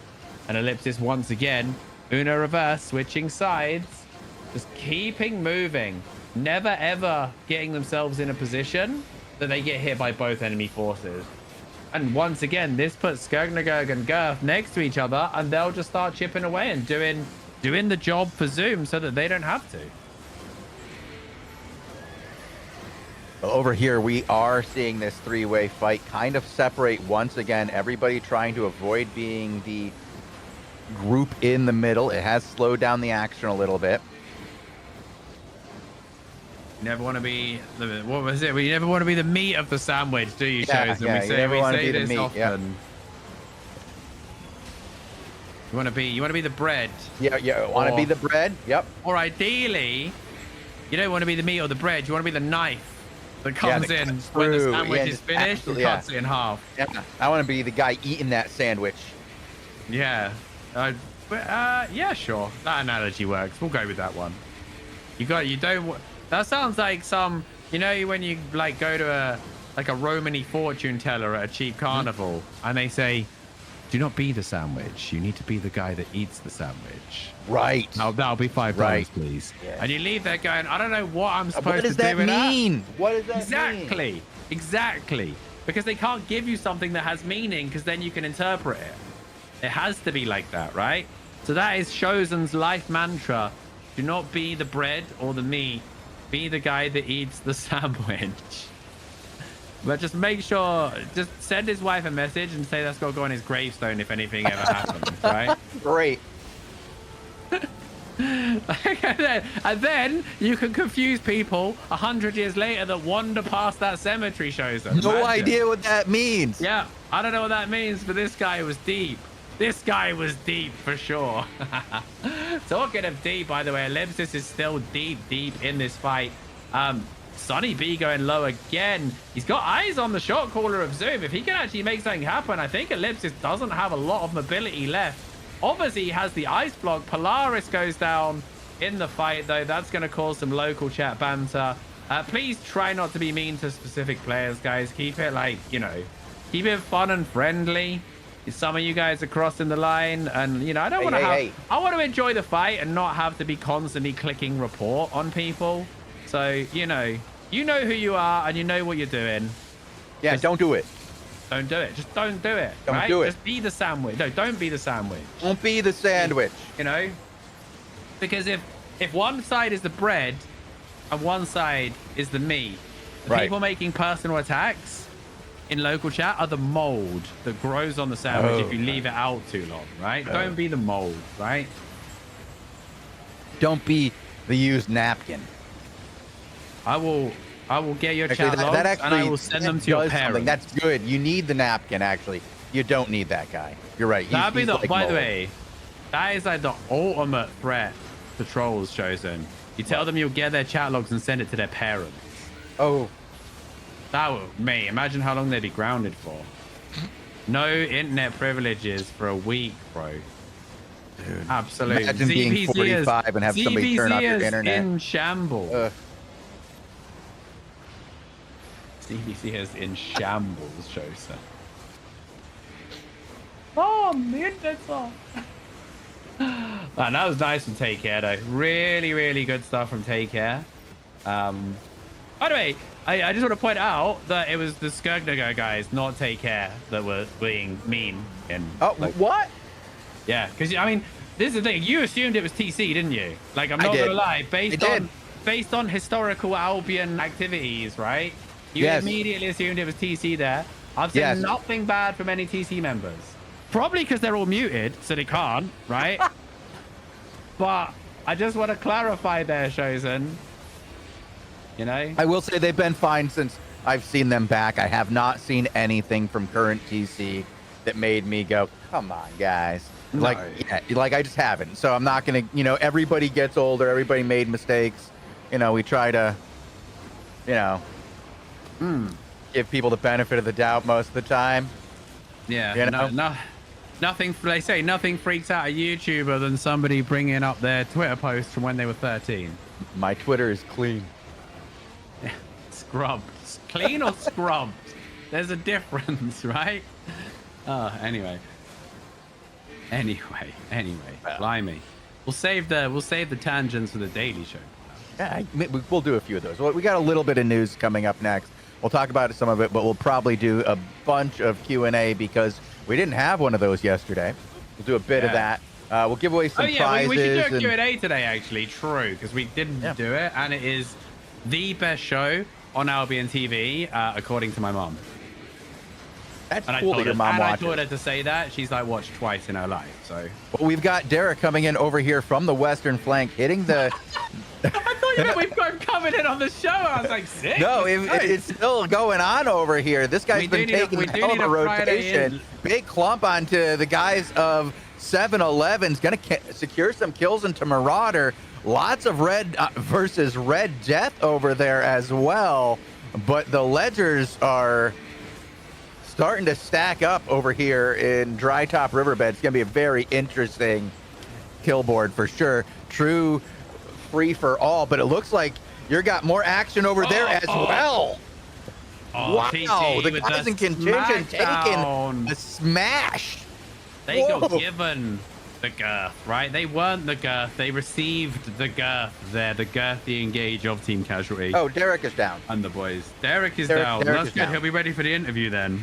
Speaker 2: And Ellipsis once again, Uno reverse, switching sides, just keeping moving, never ever getting themselves in a position that they get hit by both enemy forces. And once again, this puts Skirknagerg and Girth next to each other, and they'll just start chipping away and doing the job for Zoom so that they don't have to.
Speaker 1: Over here, we are seeing this three-way fight kind of separate once again. Everybody trying to avoid being the group in the middle. It has slowed down the action a little bit.
Speaker 2: You never want to be the, what was it? Well, you never want to be the meat of the sandwich, do you, Chosen?
Speaker 1: Yeah,
Speaker 2: we say this
Speaker 1: meat,
Speaker 2: often.
Speaker 1: yeah.
Speaker 2: You want to be the bread.
Speaker 1: Yeah, want to be the bread. Yep.
Speaker 2: Or ideally, you don't want to be the meat or the bread. You want to be the knife that comes in when the sandwich is finished and cuts it in half.
Speaker 1: Yeah, I want to be the guy eating that sandwich.
Speaker 2: Yeah. Yeah, sure. That analogy works. We'll go with that one. That sounds like some, you know, when you like go to a Romany fortune teller at a cheap carnival and they say, do not be the sandwich. You need to be the guy that eats the sandwich.
Speaker 1: Right.
Speaker 2: That'll be $5, please. Yeah. And you leave there going, I don't know what I'm supposed to do with that.
Speaker 1: What does that mean?
Speaker 2: Exactly. Because they can't give you something that has meaning, because then you can interpret it. It has to be like that, right? So that is Chosen's life mantra. Do not be the bread or the meat. Be the guy that eats the sandwich. But just make sure, just send his wife a message and say that's got to go on his gravestone if anything ever happens, right?
Speaker 1: Great.
Speaker 2: And then you can confuse people 100 years later that wander past that cemetery, shows them.
Speaker 1: No idea what that means.
Speaker 2: Yeah, I don't know what that means, but this guy was deep. This guy was deep for sure. Talking of deep, by the way, Ellipsis is still deep in this fight. Sonny B going low again. He's got eyes on the shot caller of Zoom. If he can actually make something happen, I think Ellipsis doesn't have a lot of mobility left. Obviously, he has the ice block. Polaris goes down in the fight, though. That's going to cause some local chat banter. Please try not to be mean to specific players, guys. Keep it like, you know, keep it fun and friendly. Some of you guys are crossing the line, and you know, I don't want to I want to enjoy the fight and not have to be constantly clicking report on people. So you know who you are and you know what you're doing.
Speaker 1: Yeah, just don't do it.
Speaker 2: Don't do it. Just don't do it.
Speaker 1: Don't do it.
Speaker 2: Just be the sandwich. No, don't be the sandwich.
Speaker 1: Don't be the sandwich.
Speaker 2: You know, because if one side is the bread and one side is the meat, the people making personal attacks in local chat are the mold that grows on the sandwich if you leave it out too long, right? Don't be the mold, right?
Speaker 1: Don't be the used napkin.
Speaker 2: I will get your chat logs and I will send them to your parents.
Speaker 1: That's good. You need the napkin, actually. You don't need that guy. You're right.
Speaker 2: That'd be the, by the way, that is like the ultimate threat to trolls, Chosen. You tell them you'll get their chat logs and send it to their parents.
Speaker 1: Oh.
Speaker 2: That would, mate, imagine how long they'd be grounded for. No internet privileges for a week, bro. Dude, absolutely.
Speaker 1: Imagine being 45 and have somebody turn off your internet.
Speaker 2: In shambles. CBC is in shambles, Chosen. Oh, man, that's all. Man, that was nice from Take Care, though. Really, really good stuff from Take Care. By the way, I just want to point out that it was the Skirgnager guys, not Take Care, that were being mean. And
Speaker 1: what?
Speaker 2: Yeah, because I mean, this is the thing. You assumed it was TC, didn't you? Like, I'm not gonna lie. Based on historical Albion activities, right? You immediately assumed it was TC there. I've seen nothing bad from any TC members. Probably because they're all muted, so they can't, right? But I just want to clarify there, Chosen. You know?
Speaker 1: I will say they've been fine since I've seen them back. I have not seen anything from current TC that made me go, come on, guys.
Speaker 2: No.
Speaker 1: Like I just haven't. So I'm not going to, everybody gets older. Everybody made mistakes. We try to, give people the benefit of the doubt most of the time.
Speaker 2: Yeah. Nothing, they say nothing freaks out a YouTuber than somebody bringing up their Twitter post from when they were 13.
Speaker 1: My Twitter is clean.
Speaker 2: Scrubbed. Clean or scrubbed? There's a difference, right? Anyway. Blimey. We'll save the tangents for the daily show.
Speaker 1: Yeah, we'll do a few of those. We got a little bit of news coming up next. We'll talk about some of it, but we'll probably do a bunch of Q&A because we didn't have one of those yesterday. We'll do a bit of that. We'll give away some prizes.
Speaker 2: We should do a Q&A today, actually. True, because we didn't do it, and it is the best show on Albion TV, according to my mom.
Speaker 1: That's cool that your mom watches.
Speaker 2: I told her to say that. She's like watched twice in her life. So.
Speaker 1: Well, we've got Derek coming in over here from the western flank, hitting the.
Speaker 2: I thought you meant we've got him coming in on the show. I was like, sick.
Speaker 1: No, it's still going on over here. This guy's been taking a hell of a rotation. Big clump onto the guys of 7-Eleven's. Going to secure some kills into Marauder. Lots of red versus red death over there as well. But the ledgers are starting to stack up over here in Dry Top Riverbed. It's going to be a very interesting kill board for sure. True free for all, but it looks like you got more action over there as well. Wow, the guys in contingent taking a smash.
Speaker 2: They got given the girth, right? They weren't the girth. They received the girth there, the girthy engage of Team Casualty.
Speaker 1: Oh, Derek is down.
Speaker 2: And the boys. Derek is down. That's good. He'll be ready for the interview then.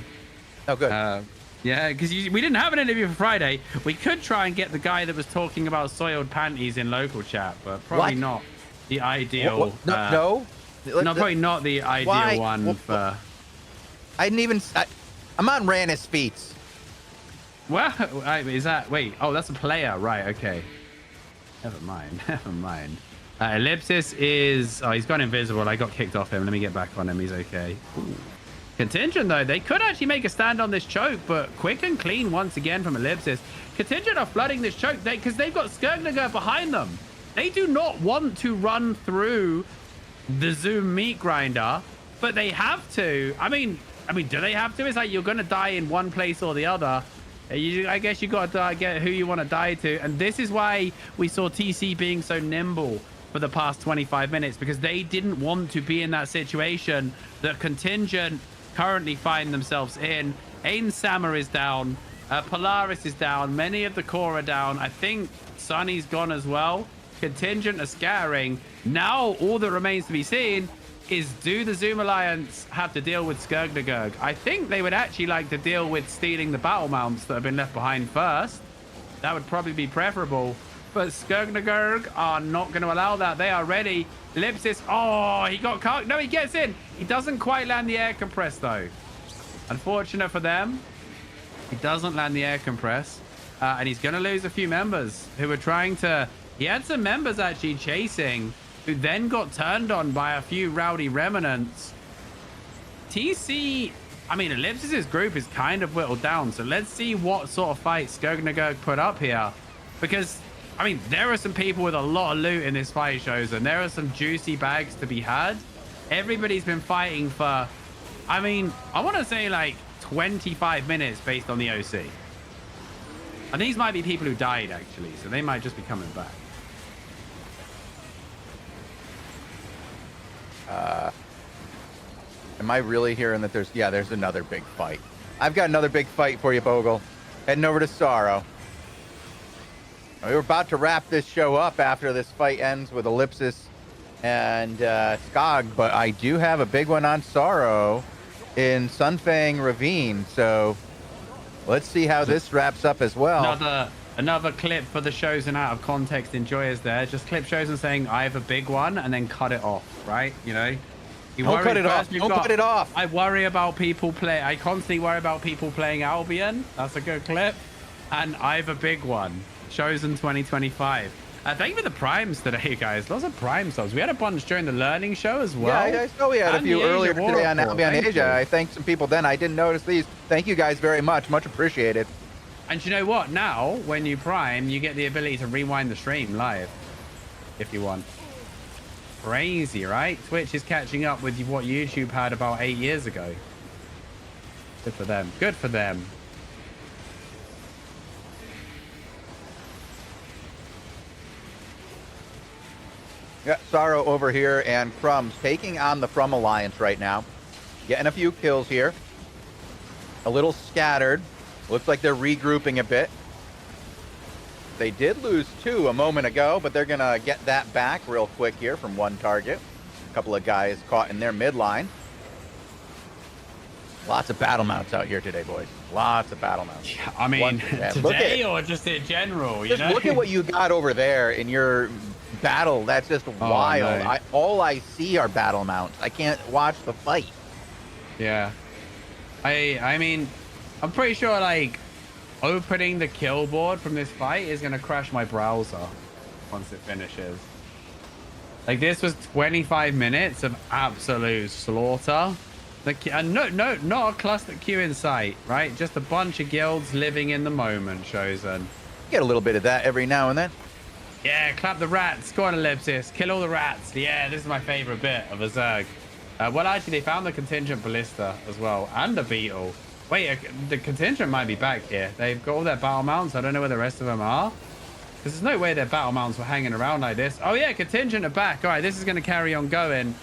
Speaker 1: Oh, good.
Speaker 2: Yeah, because we didn't have an interview for Friday. We could try and get the guy that was talking about soiled panties in local chat, but probably not the ideal. Probably not the ideal one for.
Speaker 1: I didn't even. I'm on Rannis Feats.
Speaker 2: Well, is that? Wait. Oh, that's a player, right? Okay. Never mind. Ellipsis is. Oh, he's gone invisible. I got kicked off him. Let me get back on him. He's okay. Ooh. Contingent, though, they could actually make a stand on this choke, but quick and clean once again from Ellipsis. Contingent are flooding this choke because they've got Skirgnager behind them. They do not want to run through the Zoom meat grinder, but they have to. I mean, do they have to? It's like you're going to die in one place or the other. I guess you got to get who you want to die to. And this is why we saw TC being so nimble for the past 25 minutes, because they didn't want to be in that situation that Contingent currently find themselves in. Ain Sammer is down. Polaris is down. Many of the core are down. I think Sunny's gone as well. Contingent are scattering. Now all that remains to be seen is, do the Zoom Alliance have to deal with Skirgnager? I think they would actually like to deal with stealing the battle mounts that have been left behind first. That would probably be preferable. But Skirgnager are not going to allow that. They are ready. Ellipsis. Oh, he got caught. No, he gets in. He doesn't quite land the air compress, though. Unfortunate for them. He doesn't land the air compress. And he's going to lose a few members who were trying to... He had some members actually chasing, who then got turned on by a few rowdy remnants. TC... I mean, Ellipsis' group is kind of whittled down. So let's see what sort of fight Skirgnager put up here. Because... I mean, there are some people with a lot of loot in this fight, shows, and there are some juicy bags to be had. Everybody's been fighting for, I mean, I want to say like 25 minutes based on the OC. And these might be people who died, actually, so they might just be coming back.
Speaker 1: Am I really hearing that there's another big fight? I've got another big fight for you, Bogle. Heading over to Sorrow. We were about to wrap this show up after this fight ends with Ellipsis and Skog, but I do have a big one on Sorrow in Sunfang Ravine. So let's see how this wraps up as well.
Speaker 2: Another clip for the Chosen out of context enjoyers there. Just clip Chosen saying, I have a big one, and then cut it off, right? You know?
Speaker 1: Don't cut it off. Don't cut it off.
Speaker 2: I constantly worry about people playing Albion. That's a good clip. And I have a big one. Chosen 2025. Thank you for the primes today, guys. Lots of prime subs. We had a bunch during the learning show as well.
Speaker 1: Yeah, I saw we had a few earlier today on Albion Asia. I thanked some people then. I didn't notice these. Thank you guys very much. Much appreciated.
Speaker 2: And you know what? Now, when you prime, you get the ability to rewind the stream live if you want. Crazy, right? Twitch is catching up with what YouTube had about 8 years ago. Good for them. Good for them.
Speaker 1: Yeah, Sorrow over here and Crumbs taking on the From Alliance right now. Getting a few kills here. A little scattered. Looks like they're regrouping a bit. They did lose 2 a moment ago, but they're going to get that back real quick here from one target. A couple of guys caught in their midline. Lots of battle mounts out here today, boys. Lots of battle mounts.
Speaker 2: Yeah, I mean, today or just in general, you know?
Speaker 1: Look at what you got over there in your battle. That's just wild.
Speaker 2: No.
Speaker 1: All I see are battle mounts. I can't watch the fight.
Speaker 2: Yeah. I mean, I'm pretty sure, like, opening the kill board from this fight is going to crash my browser once it finishes. Like, this was 25 minutes of absolute slaughter. And no, not a cluster queue in sight, right? Just a bunch of guilds living in the moment, Chosen.
Speaker 1: Get a little bit of that every now and then.
Speaker 2: Yeah, clap the rats. Go on, Ellipsis. Kill all the rats. Yeah, this is my favorite bit of a Zerg. Well, actually, they found the contingent ballista as well, and a beetle. Wait, the contingent might be back here. They've got all their battle mounts. I don't know where the rest of them are. Because there's no way their battle mounts were hanging around like this. Oh, yeah, contingent are back. All right, this is going to carry on going.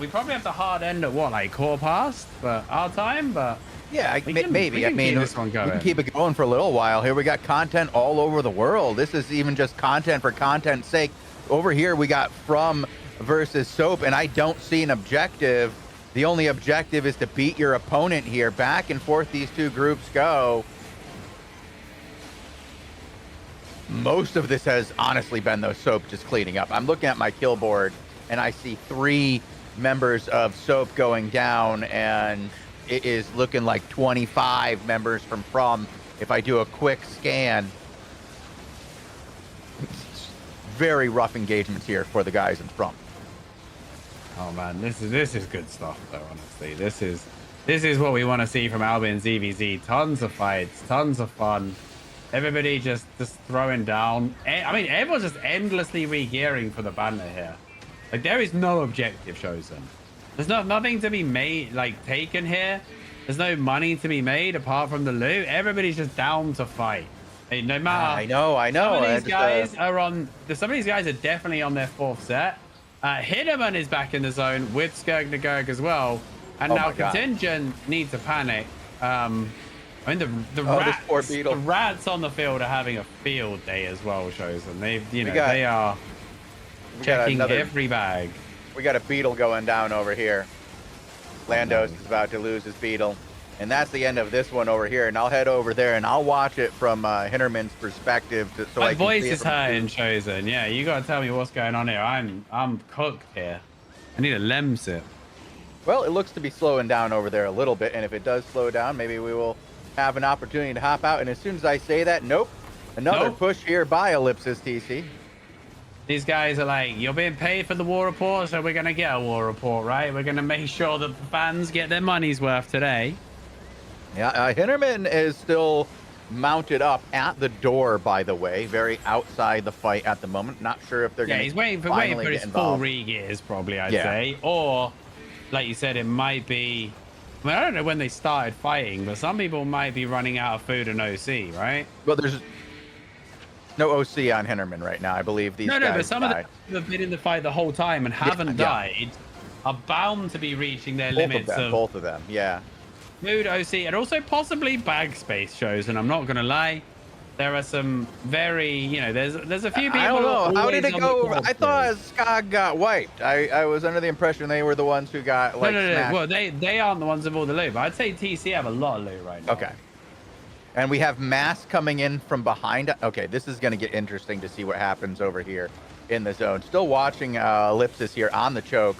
Speaker 2: We probably have to hard end at what, like core past? But our time, but...
Speaker 1: Yeah, maybe. I mean, we can keep it going for a little while. Here we got content all over the world. This is even just content for content's sake. Over here, we got From versus Soap, and I don't see an objective. The only objective is to beat your opponent here. Back and forth these two groups go. Most of this has honestly been those Soap just cleaning up. I'm looking at my kill board, and I see 3 members of Soap going down, and it is looking like 25 members from if I do a quick scan. Very rough engagements here for the guys in From.
Speaker 2: Oh man, this is good stuff though, honestly. This is what we want to see from Albion ZVZ. Tons of fights, tons of fun. Everybody just throwing down. I mean, everyone's just endlessly re-gearing for the banner here. Like, there is no objective chosen. There's nothing to be made, like, taken here. There's no money to be made apart from the loot. Everybody's just down to fight. Hey, no matter.
Speaker 1: I know.
Speaker 2: Some of these guys are on. Some of these guys are definitely on their 4th set. Hinnerman is back in the zone with Skirg as well, and now Contingent needs to panic. I mean, the rats on the field are having a field day as well. Chosen. They are checking every bag.
Speaker 1: We got a beetle going down over here. Landos is about to lose his beetle. And that's the end of this one over here. And I'll head over there and I'll watch it from Hinnerman's perspective.
Speaker 2: My voice is hurting, Chosen. Yeah, you got to tell me what's going on here. I'm cooked here. I need a Lemsip.
Speaker 1: Well, it looks to be slowing down over there a little bit. And if it does slow down, maybe we will have an opportunity to hop out. And as soon as I say that, another push here by Ellipsis TC.
Speaker 2: These guys are like, you're being paid for the war report, so we're going to get a war report, right? We're going to make sure that the fans get their money's worth today.
Speaker 1: Yeah, Hinnerman is still mounted up at the door, by the way, very outside the fight at the moment. Not sure if they're going to
Speaker 2: he's waiting for his full re-gears, probably, I'd say. Or, like you said, it might be... I mean, I don't know when they started fighting, but some people might be running out of food and OC, right?
Speaker 1: Well, there's no OC on Hinnerman right now. I believe these guys
Speaker 2: but some of them have been in the fight the whole time and haven't died. are bound to be reaching their
Speaker 1: Both
Speaker 2: limits
Speaker 1: of them. Both of them. Yeah.
Speaker 2: mood, OC, and also possibly bag space shows. And I'm not gonna lie, there are some very, you know, there's a few people.
Speaker 1: I don't know. How did it go? I thought
Speaker 2: here.
Speaker 1: Skog got wiped. I was under the impression they were the ones who got like
Speaker 2: No.
Speaker 1: smashed.
Speaker 2: Well, they aren't the ones with all the loot, but I'd say TC have a lot of loot right now.
Speaker 1: Okay. And we have mass coming in from behind. Okay, this is going to get interesting to see what happens over here in the zone. Still watching Ellipsis here on the choke.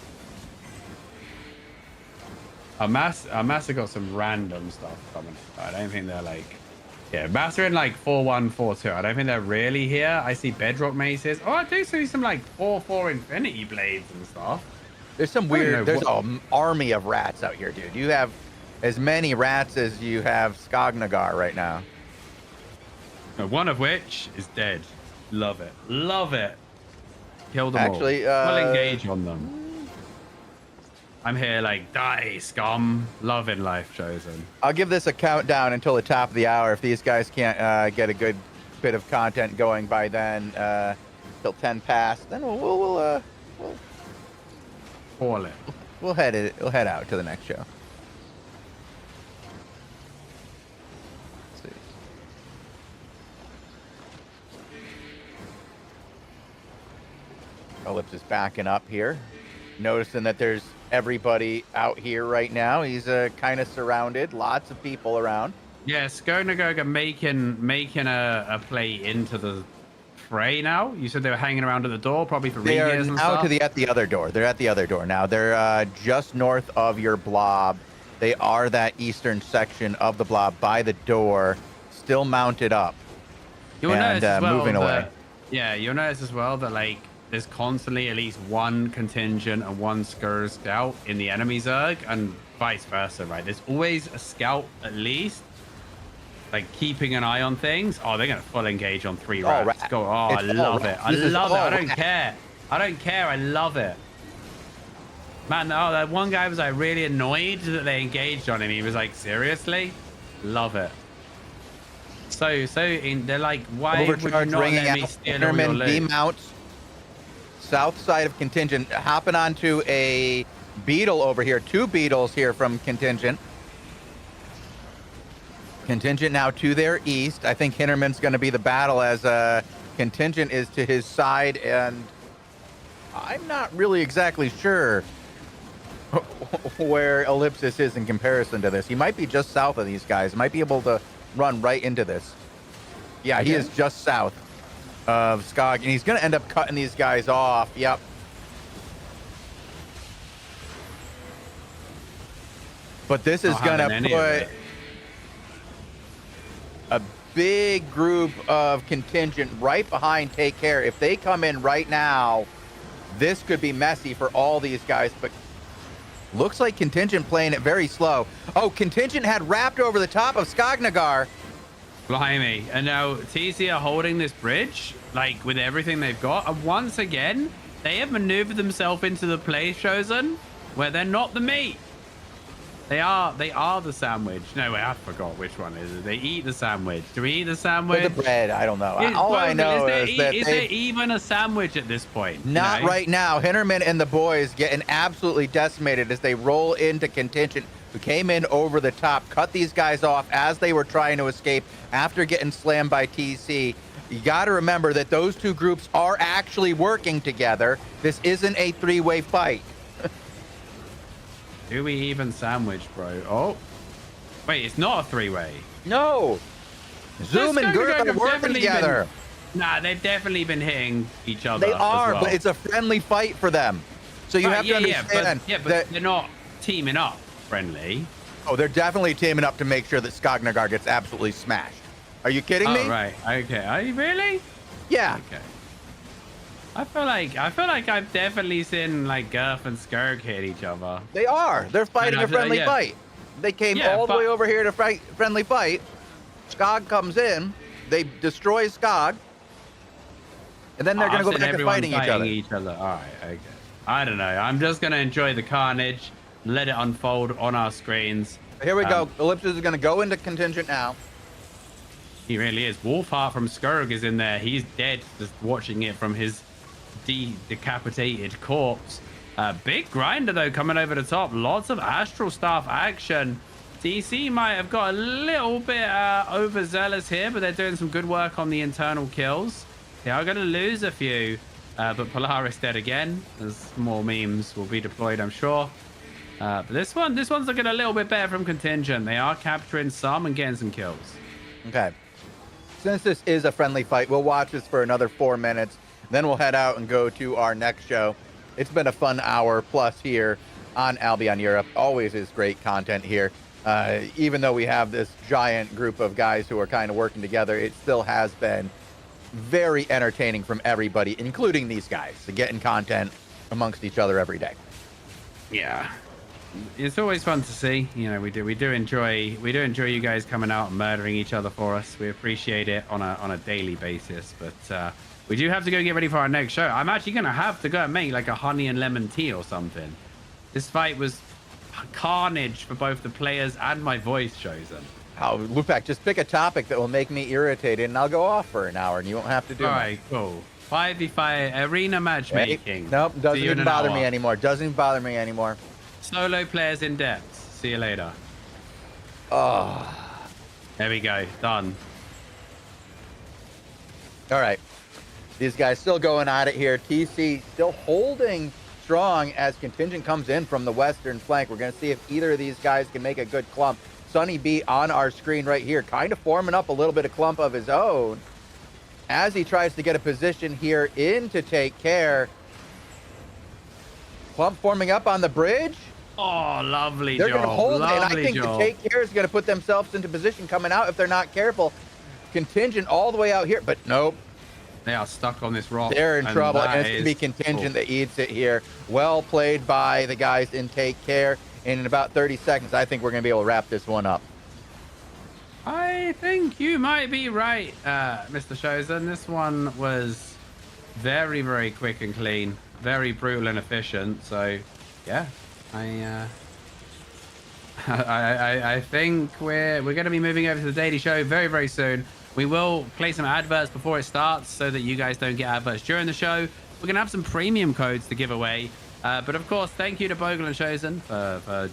Speaker 2: Mass have got some random stuff coming. I don't think they're like, yeah, Mass are in like 4-1, 4-2. I don't think they're really here. I see Bedrock Maces. Oh, I do see some like 4-4 Infinity Blades and stuff.
Speaker 1: There's some weird, there's an army of rats out here, dude. You have as many rats as you have Skognagar right now.
Speaker 2: One of which is dead. Love it. Love it. Kill them
Speaker 1: Actually,
Speaker 2: all. We'll engage on them. I'm here like, die, scum. Loving life, Chosen.
Speaker 1: I'll give this a countdown until the top of the hour. If these guys can't get a good bit of content going by then, till 10 past, then we'll
Speaker 2: Call it.
Speaker 1: We'll head out to the next show. Let's see. Ellipsis backing up here, noticing that there's everybody out here right now. He's kind of surrounded, lots of people around.
Speaker 2: Yes, Gonagoga making a play into the fray now. You said they were hanging around at the door, probably for
Speaker 1: They are
Speaker 2: regears and
Speaker 1: now
Speaker 2: stuff.
Speaker 1: at the other door. They're at the other door now. They're just north of your blob. They are that eastern section of the blob by the door, still mounted up.
Speaker 2: You'll notice as well
Speaker 1: moving away.
Speaker 2: Yeah, you'll notice as well that like there's constantly at least one contingent and one Skur scout in the enemy Zerg, and vice versa, right? There's always a scout at least, like keeping an eye on things. Oh, they're gonna full engage on 3 rats.
Speaker 1: Rat.
Speaker 2: Go. Oh, I love it. I love it. I don't
Speaker 1: rat.
Speaker 2: care. I don't care. I love it. Man, oh, that one guy was like really annoyed that they engaged on him. He was like, seriously? Love it. They're like, why would you
Speaker 1: Overcharge
Speaker 2: not
Speaker 1: ringing
Speaker 2: let me
Speaker 1: out.
Speaker 2: steal all your
Speaker 1: Enderman
Speaker 2: loot?
Speaker 1: demounts. South side of contingent, hopping onto a beetle over here. 2 beetles here from contingent. Contingent now to their east. I think Hinterman's going to be the battle as contingent is to his side, and I'm not really exactly sure where Ellipsis is in comparison to this. He might be just south of these guys. Might be able to run right into this. Yeah, he is just south of Skog, and he's going to end up cutting these guys off. Yep. But this is going to put a big group of contingent right behind Take Care. If they come in right now, this could be messy for all these guys, but looks like contingent playing it very slow. Oh, contingent had wrapped over the top of Skognagar.
Speaker 2: Blimey. And now TC are holding this bridge, like with everything they've got. And once again, they have maneuvered themselves into the play chosen where they're not the meat. They are the sandwich. No, wait, I forgot which one is it. They eat the sandwich. Do we eat the sandwich?
Speaker 1: Or the bread, I don't know. All I know is that
Speaker 2: is there even a sandwich at this point?
Speaker 1: Not right now. Hinterman and the boys getting absolutely decimated as they roll into contingent, who came in over the top, cut these guys off as they were trying to escape after getting slammed by TC. You got to remember that those 2 groups are actually working together. This isn't a 3-way fight.
Speaker 2: Do we even sandwich, bro? Oh, wait, it's not a 3-way.
Speaker 1: No. Zoom and Gert are working together.
Speaker 2: Nah, they've definitely been hitting each other.
Speaker 1: They are,
Speaker 2: as well.
Speaker 1: but it's a friendly fight for them. So you have to understand
Speaker 2: but
Speaker 1: that
Speaker 2: they're not teaming up friendly.
Speaker 1: Oh, they're definitely teaming up to make sure that Skognagar gets absolutely smashed. Are you kidding me?
Speaker 2: Oh, right. Okay. Are you really?
Speaker 1: Yeah.
Speaker 2: Okay. I feel like I've definitely seen like Gurf and Skirk hit each other.
Speaker 1: They are. They're fighting a friendly fight. They came all the way over here to fight friendly fight. Skog comes in. They destroy Skog. And then they're going to go back to fighting each other.
Speaker 2: All right. Okay. I don't know. I'm just going to enjoy the carnage. Let it unfold on our screens.
Speaker 1: Here we go. Ellipsis is going to go into contingent now.
Speaker 2: He really is. Wolfheart from Skurg is in there. He's dead, just watching it from his decapitated corpse. Big grinder, though, coming over the top. Lots of Astral Staff action. DC might have got a little bit overzealous here, but they're doing some good work on the internal kills. They are going to lose a few, but Polaris dead again. There's more memes will be deployed, I'm sure. But this one's looking a little bit better from Contingent. They are capturing some and getting some kills.
Speaker 1: Okay. Since this is a friendly fight, we'll watch this for another 4 minutes. Then we'll head out and go to our next show. It's been a fun hour plus here on Albion Europe. Always is great content here. Even though we have this giant group of guys who are kind of working together, it still has been very entertaining from everybody, including these guys, getting content amongst each other every day.
Speaker 2: Yeah, it's always fun to see. You know, we do enjoy you guys coming out and murdering each other for us. We appreciate it on a daily basis. But we do have to go get ready for our next show. I'm actually gonna have to go and make like a honey and lemon tea or something. This fight was carnage for both the players and my voice, Chosen.
Speaker 1: Oh, Lupac, just pick a topic that will make me irritated, and I'll go off for an hour, and you won't have to do it.
Speaker 2: All right, cool. 5v5 arena matchmaking.
Speaker 1: Hey, nope, doesn't even bother me anymore. Doesn't even bother me anymore.
Speaker 2: Solo players in depth. See you later.
Speaker 1: Oh.
Speaker 2: There we go. Done.
Speaker 1: All right. These guys still going at it here. TC still holding strong as Contingent comes in from the western flank. We're going to see if either of these guys can make a good clump. Sunny B on our screen right here, kind of forming up a little bit of clump of his own as he tries to get a position here in to take care. Clump forming up on the bridge.
Speaker 2: Oh, lovely
Speaker 1: They're
Speaker 2: job.
Speaker 1: going to hold it, and I think
Speaker 2: job.
Speaker 1: the take care is going to put themselves into position coming out if they're not careful. Contingent all the way out here, but nope.
Speaker 2: They are stuck on this rock.
Speaker 1: They're in trouble, and it's going to be Contingent that eats it here. Well played by the guys in Take Care. And in about 30 seconds, I think we're going to be able to wrap this one up.
Speaker 2: I think you might be right, Mr. Chosen. This one was very, very quick and clean. Very brutal and efficient. So, yeah, I think we're going to be moving over to the daily show very, very soon. We will play some adverts before it starts so that you guys don't get adverts during the show. We're going to have some premium codes to give away. But of course, thank you to Bogle and Chosen for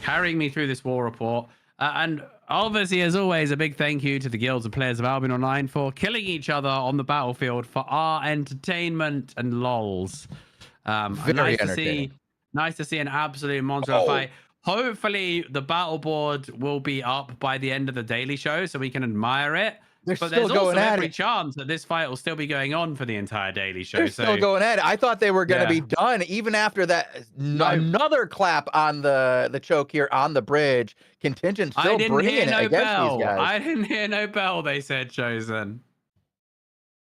Speaker 2: carrying me through this war report. And obviously, as always, a big thank you to the guilds and players of Albion Online for killing each other on the battlefield for our entertainment and lols. Nice to see an absolute monster fight. Hopefully, the battle board will be up by the end of the daily show so we can admire it. But there's also every chance that this fight will still be going on for the entire daily show.
Speaker 1: They're still going at it. I thought they were going to be done even after that. Another clap on the choke here on the bridge. Contingent still bringing it against these guys.
Speaker 2: I didn't hear no bell, they said, Chosen.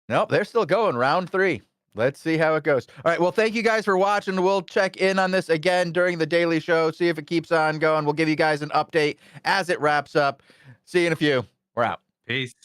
Speaker 1: Nope, they're still going. Round 3. Let's see how it goes. All right, well, thank you guys for watching. We'll check in on this again during the daily show, see if it keeps on going. We'll give you guys an update as it wraps up. See you in a few. We're out.
Speaker 2: Peace.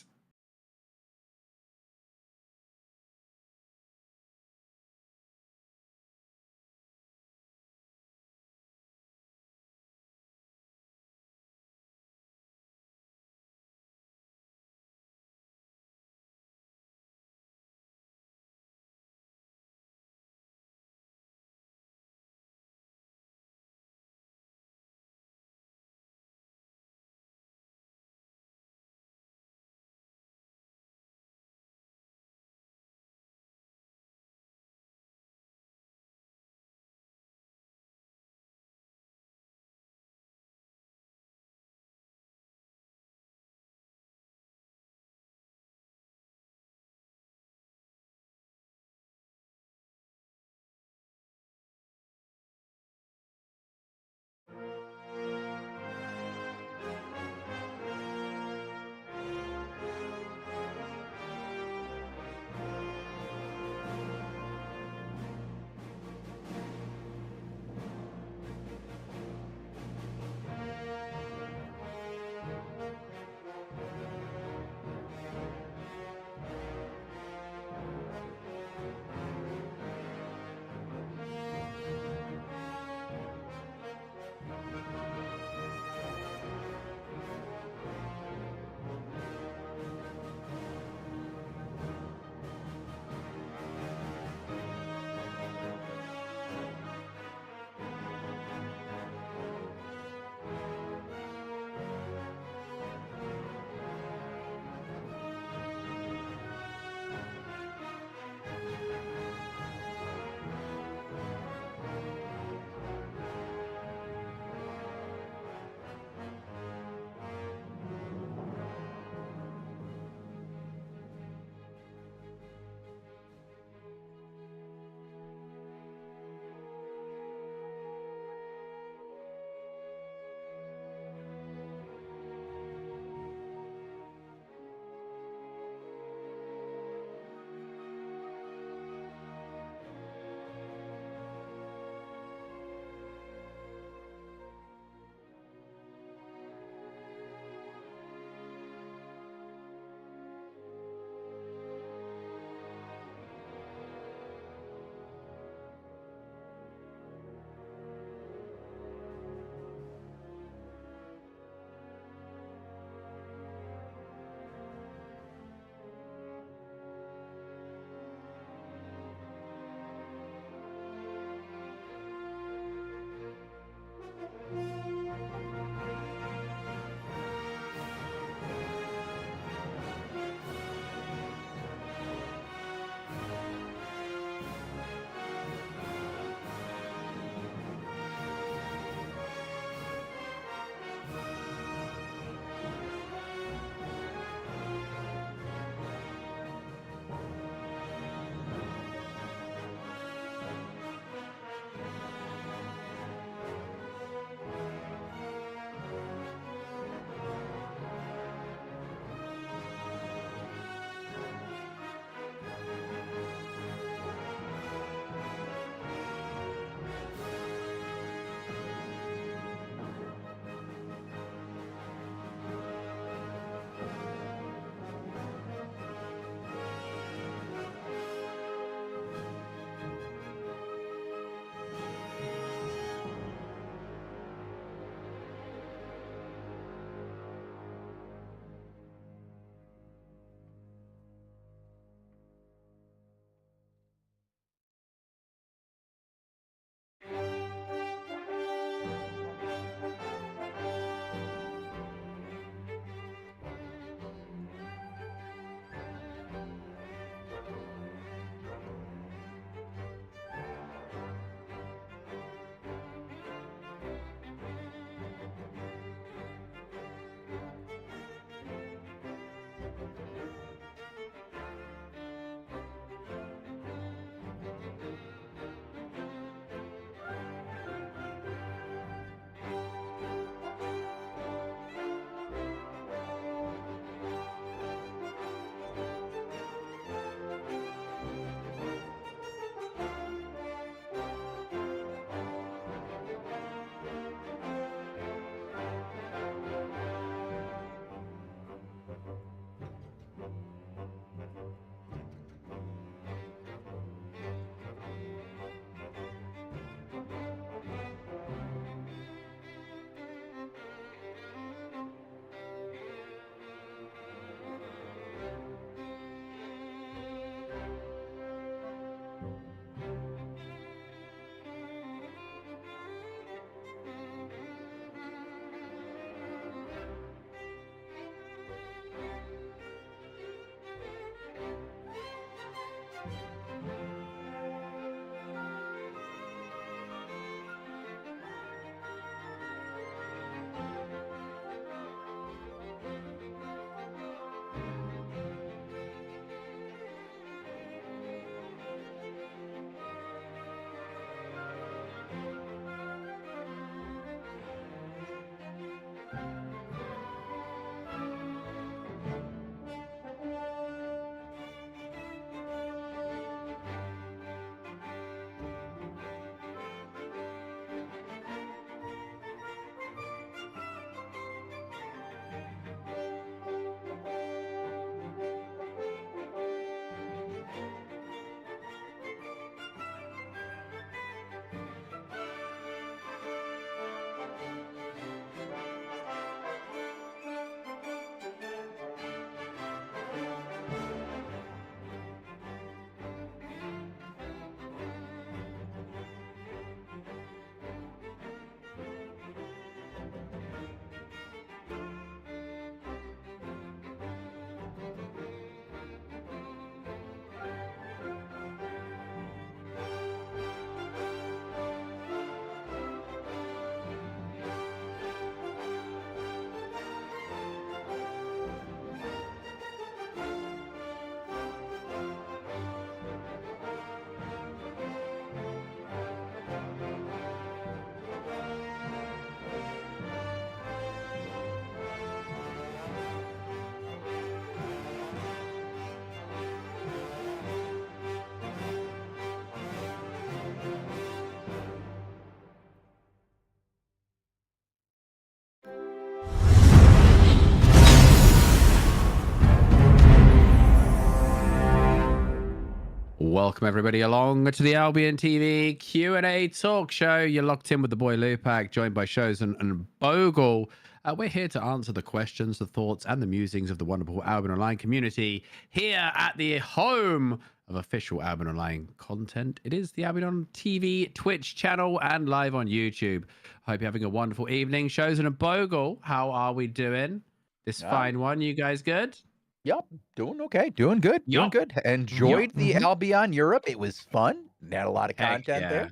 Speaker 2: Welcome everybody along to the Albion TV Q&A talk show. You're locked in with the boy Lupac, joined by Chosen and Bogle. We're here to answer the questions, the thoughts, and the musings of the wonderful Albion Online community here at the home of official Albion Online content. It is the Albion TV Twitch channel and live on YouTube. Hope you're having a wonderful evening. Chosen and Bogle, how are we doing? This fine one, you guys good?
Speaker 1: Yep, doing okay, doing good, doing good. Enjoyed the Albion Europe. It was fun. Had a lot of content there.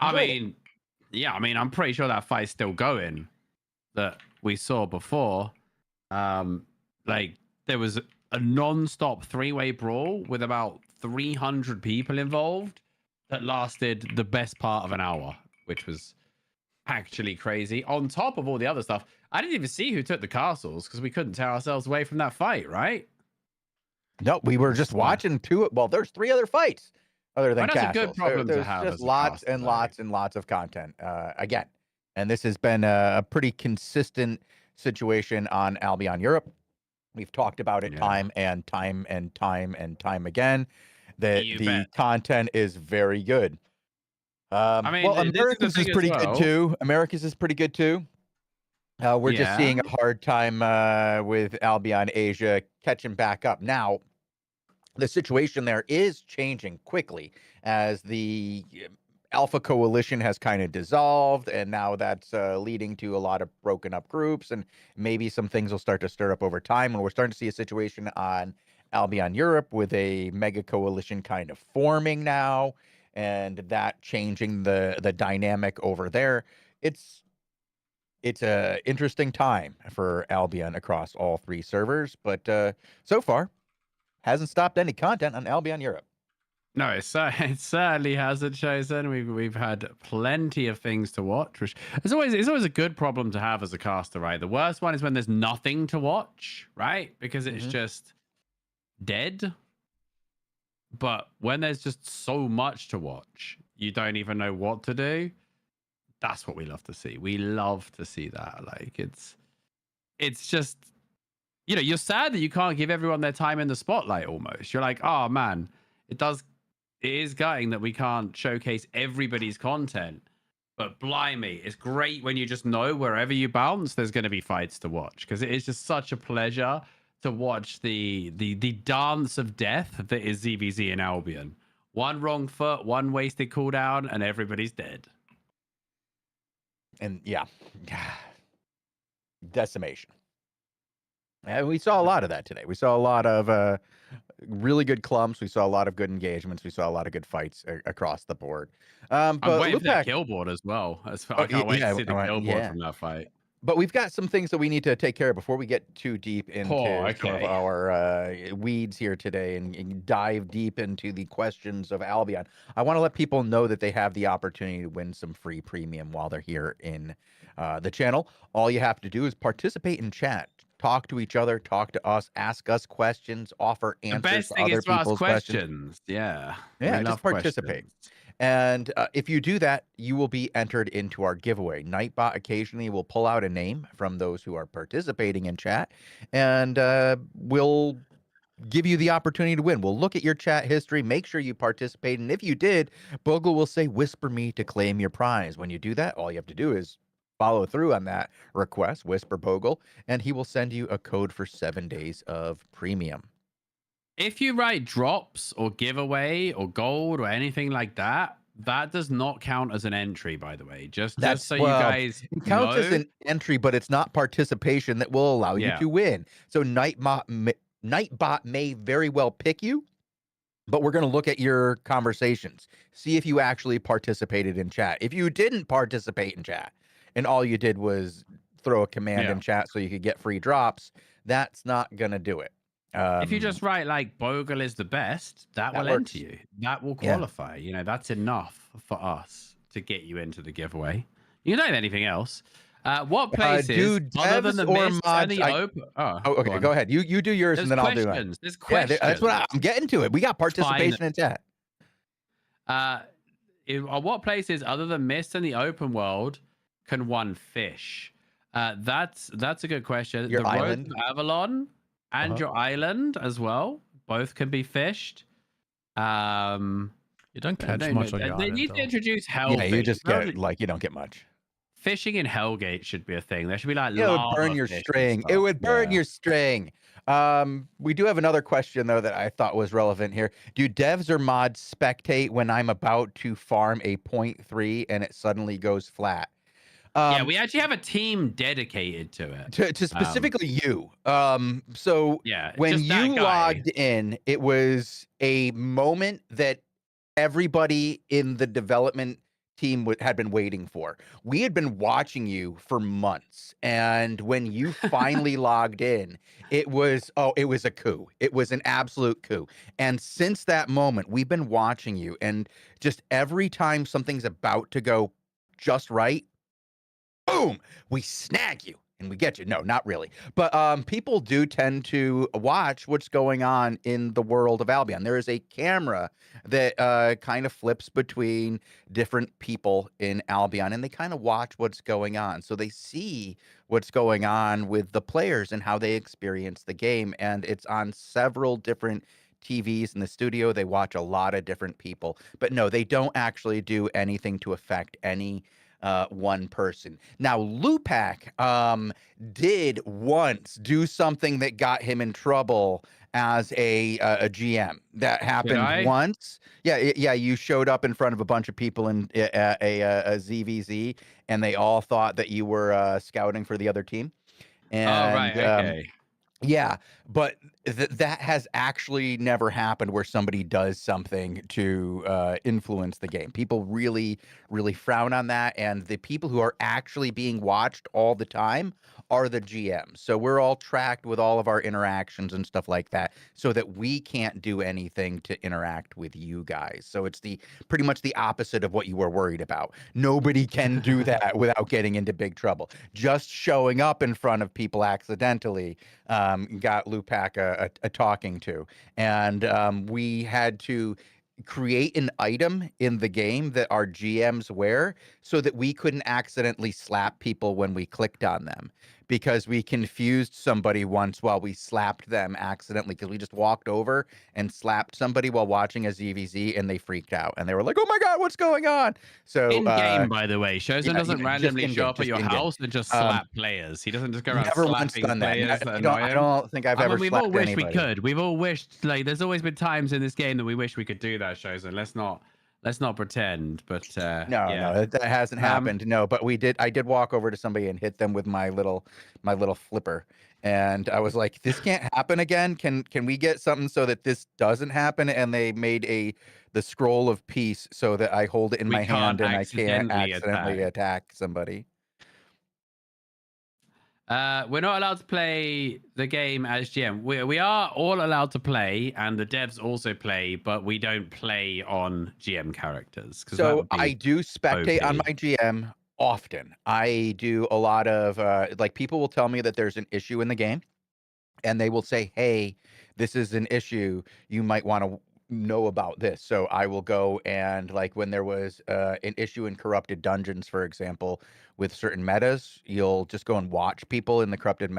Speaker 2: I mean, I'm pretty sure that fight's still going that we saw before. Like there was a non-stop three-way brawl with about 300 people involved that lasted the best part of an hour, which was actually crazy. On top of all the other stuff, I didn't even see who took the castles because we couldn't tear ourselves away from that fight, right?
Speaker 1: No, we were just watching two. Well, there's 3 other fights other than castles.
Speaker 2: That's a good problem to have.
Speaker 1: There's just lots and lots and lots of content again. And this has been a pretty consistent situation on Albion Europe. We've talked about it time and time again that the content is very good. I mean, well, America's is pretty good too. America's is pretty good too. We're just seeing a hard time with Albion Asia catching back up. Now, the situation there is changing quickly as the Alpha Coalition has kind of dissolved, and now that's leading to a lot of broken up groups, and maybe some things will start to stir up over time. And we're starting to see a situation on Albion Europe with a mega coalition kind of forming now, and that changing the dynamic over there. It's a interesting time for Albion across all 3 servers, but so far hasn't stopped any content on Albion Europe.
Speaker 2: No, it certainly hasn't, Chosen. We've had plenty of things to watch, which it's always a good problem to have as a caster, right? The worst one is when there's nothing to watch, right? Because it's just dead. But when there's just so much to watch, you don't even know what to do. That's what we love to see. We love to see that. Like it's just, you know, you're sad that you can't give everyone their time in the spotlight almost. You're like, oh man, it is gutting that we can't showcase everybody's content. But blimey, it's great when you just know wherever you bounce, there's going to be fights to watch, because it is just such a pleasure to watch the dance of death that is ZVZ and Albion. One wrong foot, one wasted cooldown, and everybody's dead.
Speaker 1: And decimation. And we saw a lot of that today. We saw a lot of really good clumps. We saw a lot of good engagements. We saw a lot of good fights across the board. But
Speaker 2: I'm waiting for that kill board as well. I can't wait to see the kill board from that fight.
Speaker 1: But we've got some things that we need to take care of before we get too deep into some of our weeds here today and dive deep into the questions of Albion. I want to let people know that they have the opportunity to win some free premium while they're here in the channel. All you have to do is participate in chat. Talk to each other, talk to us, ask us questions, offer answers to other people's questions.
Speaker 2: Yeah,
Speaker 1: just participate. And if you do that, you will be entered into our giveaway. Nightbot occasionally will pull out a name from those who are participating in chat, and we'll give you the opportunity to win. We'll look at your chat history, make sure you participate, and if you did, Bogle will say, whisper me to claim your prize. When you do that, all you have to do is follow through on that request, whisper Bogle, and he will send you a code for 7 days of premium.
Speaker 2: If you write drops or giveaway or gold or anything like that, that does not count as an entry, by the way. Just so you guys
Speaker 1: it counts as an entry, but it's not participation that will allow you to win. So Nightbot may very well pick you, but we're going to look at your conversations, see if you actually participated in chat. If you didn't participate in chat and all you did was throw a command in chat so you could get free drops, that's not going to do it.
Speaker 2: If you just write like Bogle is the best, that will enter you. That will qualify. You know, that's enough for us to get you into the giveaway. You don't have anything else. What places other than the mist and the open?
Speaker 1: Okay, go ahead. You do yours and then I'll do it.
Speaker 2: There's questions.
Speaker 1: That's what I'm getting to it. We got participation in chat.
Speaker 2: What places other than mist and the open world can one fish? That's a good question.
Speaker 1: Your
Speaker 2: the
Speaker 1: island,
Speaker 2: Road of Avalon. And your island as well. Both can be fished.
Speaker 3: You don't catch much on your
Speaker 2: They
Speaker 3: island,
Speaker 2: need to
Speaker 3: though.
Speaker 2: introduce
Speaker 1: Yeah, you
Speaker 2: hellfish.
Speaker 1: just get like you don't get much.
Speaker 2: Fishing in Hellgate should be a thing. There should be like
Speaker 1: It would burn
Speaker 2: lava
Speaker 1: your
Speaker 2: fish and
Speaker 1: string. It
Speaker 2: stuff.
Speaker 1: would burn your string. We do have another question though that I thought was relevant here. Do devs or mods spectate when I'm about to farm a 0.3 and it suddenly goes flat?
Speaker 2: Yeah, we actually have a team dedicated to it.
Speaker 1: To specifically you. So
Speaker 2: Yeah,
Speaker 1: when
Speaker 2: just that
Speaker 1: you
Speaker 2: guy.
Speaker 1: logged in, it was a moment that everybody in the development team had been waiting for. We had been watching you for months, and when you finally logged in, it was a coup. It was an absolute coup. And since that moment, we've been watching you, and just every time something's about to go just right, boom, we snag you and we get you. No, not really. But people do tend to watch what's going on in the world of Albion. There is a camera that kind of flips between different people in Albion, and they kind of watch what's going on. So they see what's going on with the players and how they experience the game. And it's on several different TVs in the studio. They watch a lot of different people. But no, they don't actually do anything to affect any one person. Now, Lupac did once do something that got him in trouble as a GM. That happened once. Yeah. You showed up in front of a bunch of people in a ZVZ, and they all thought that you were scouting for the other team. And,
Speaker 2: oh, right. Okay.
Speaker 1: Yeah, but that has actually never happened where somebody does something to influence the game. People really, really frown on that, and the people who are actually being watched all the time are the GMs. So we're all tracked with all of our interactions and stuff like that, so that we can't do anything to interact with you guys. So it's pretty much the opposite of what you were worried about. Nobody can do that without getting into big trouble. Just showing up in front of people accidentally got Lupac a talking to. And we had to create an item in the game that our GMs wear so that we couldn't accidentally slap people when we clicked on them, because we confused somebody once while we slapped them accidentally, because we just walked over and slapped somebody while watching a ZVZ, and they freaked out and they were like, "Oh my God, what's going on?" So
Speaker 2: in game, by the way, Shozen doesn't
Speaker 1: just
Speaker 2: randomly
Speaker 1: in-game,
Speaker 2: show up at
Speaker 1: just
Speaker 2: your
Speaker 1: in-game.
Speaker 2: house and just slap players. He doesn't just go around
Speaker 1: Never once
Speaker 2: slapping
Speaker 1: done that.
Speaker 2: players that
Speaker 1: I
Speaker 2: annoy him.
Speaker 1: don't think I've ever
Speaker 2: we've all
Speaker 1: slapped
Speaker 2: wished
Speaker 1: anybody.
Speaker 2: we could. We've all wished, like, there's always been times in this game that we wish we could do that, Shozen. Let's not pretend. But
Speaker 1: No,
Speaker 2: yeah.
Speaker 1: no, that hasn't happened. No, but I did walk over to somebody and hit them with my little flipper. And I was like, this can't happen again. Can we get something so that this doesn't happen? And they made the scroll of peace so that I hold it in my hand and I can't accidentally attack somebody.
Speaker 2: We're not allowed to play the game as GM. We are all allowed to play, and the devs also play, but we don't play on GM characters.
Speaker 1: So I do spectate on my GM often. I do a lot of like, people will tell me that there's an issue in the game, and they will say, "Hey, this is an issue. You might want to know about this." So I will go and, like, when there was an issue in corrupted dungeons, for example, with certain metas, you'll just go and watch people in the corrupted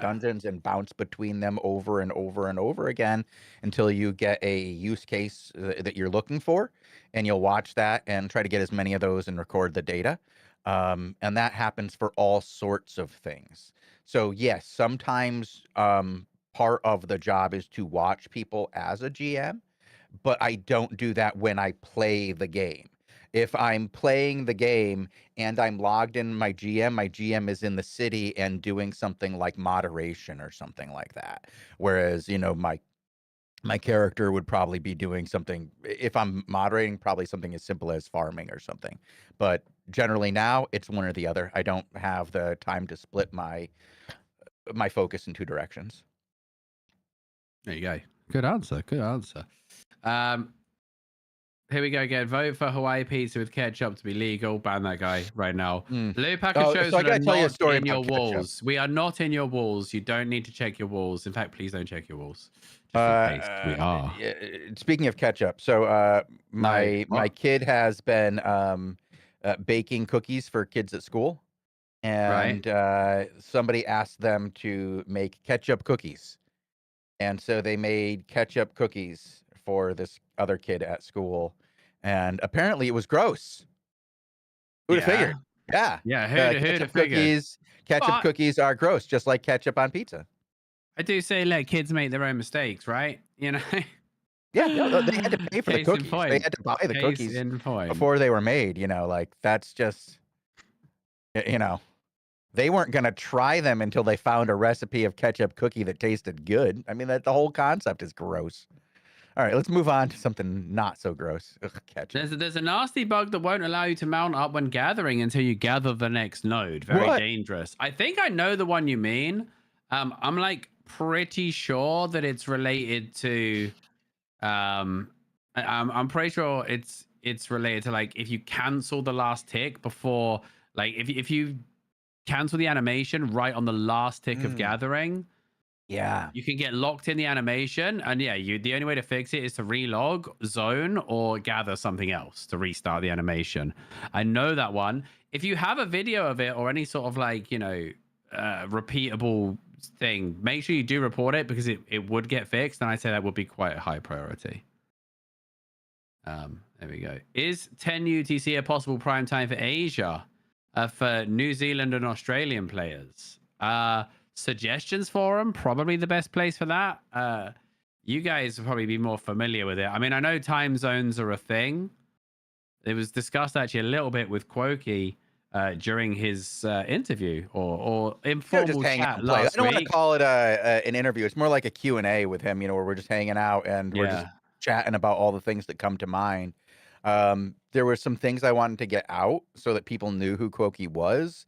Speaker 1: dungeons and bounce between them over and over and over again until you get a use case that you're looking for, and you'll watch that and try to get as many of those and record the data. And that happens for all sorts of things. So yes, sometimes part of the job is to watch people as a GM, but I don't do that when I play the game. If I'm playing the game and I'm logged in my GM is in the city and doing something like moderation or something like that. Whereas, my character would probably be doing something, if I'm moderating, probably something as simple as farming or something. But generally now it's one or the other. I don't have the time to split my focus in two directions.
Speaker 2: There you go. Good answer. Here we go again. Vote for Hawaii pizza with ketchup to be legal. Ban that guy right now. Lupac shows
Speaker 1: so I gotta tell you a story
Speaker 2: in your
Speaker 1: about ketchup.
Speaker 2: walls. We are not in your walls. You don't need to check your walls. In fact, please don't check your walls. Just in case we are.
Speaker 1: Speaking of ketchup, so my kid has been baking cookies for kids at school, and somebody asked them to make ketchup cookies, and so they made ketchup cookies for this other kid at school, and apparently it was gross. Who'd have
Speaker 2: Yeah.
Speaker 1: figured? Yeah.
Speaker 2: Yeah, who'd have figured?
Speaker 1: Ketchup
Speaker 2: But
Speaker 1: cookies are gross, just like ketchup on pizza.
Speaker 2: I do say let kids make their own mistakes, right?
Speaker 1: Yeah, no, they had to pay for the
Speaker 2: Case in
Speaker 1: cookies. They
Speaker 2: point.
Speaker 1: had to buy the
Speaker 2: Case
Speaker 1: cookies
Speaker 2: in point.
Speaker 1: before they were made, like, that's just you know, they weren't gonna try them until they found a recipe of ketchup cookie that tasted good. I mean, that the whole concept is gross. All right, let's move on to something not so gross. Ugh, ketchup.
Speaker 2: There's a nasty bug that won't allow you to mount up when gathering until you gather the next node. Very
Speaker 1: What?
Speaker 2: dangerous. I think I know the one you mean. I'm like pretty sure that it's related to I'm pretty sure it's related to like if you cancel the last tick before like if you cancel the animation right on the last tick of
Speaker 1: Mm,
Speaker 2: gathering,
Speaker 1: yeah.
Speaker 2: you can get locked in the animation, and yeah, the only way to fix it is to relog, zone, or gather something else to restart the animation. I know that one. If you have a video of it or any sort of like repeatable thing, make sure you do report it because it would get fixed, and I say that would be quite a high priority. There we go. Is 10 UTC a possible prime time for Asia, for New Zealand and Australian players? Suggestions for them, probably the best place for that. You guys will probably be more familiar with it. I mean, I know time zones are a thing. It was discussed actually a little bit with Quokey during his interview or
Speaker 1: Just
Speaker 2: informal
Speaker 1: hang out
Speaker 2: chat
Speaker 1: and play. I
Speaker 2: last
Speaker 1: don't want to
Speaker 2: week.
Speaker 1: call it an interview. It's more like a Q&A with him, where we're just hanging out and we're just
Speaker 2: Yeah.
Speaker 1: chatting about all the things that come to mind. There were some things I wanted to get out so that people knew who Quokey was.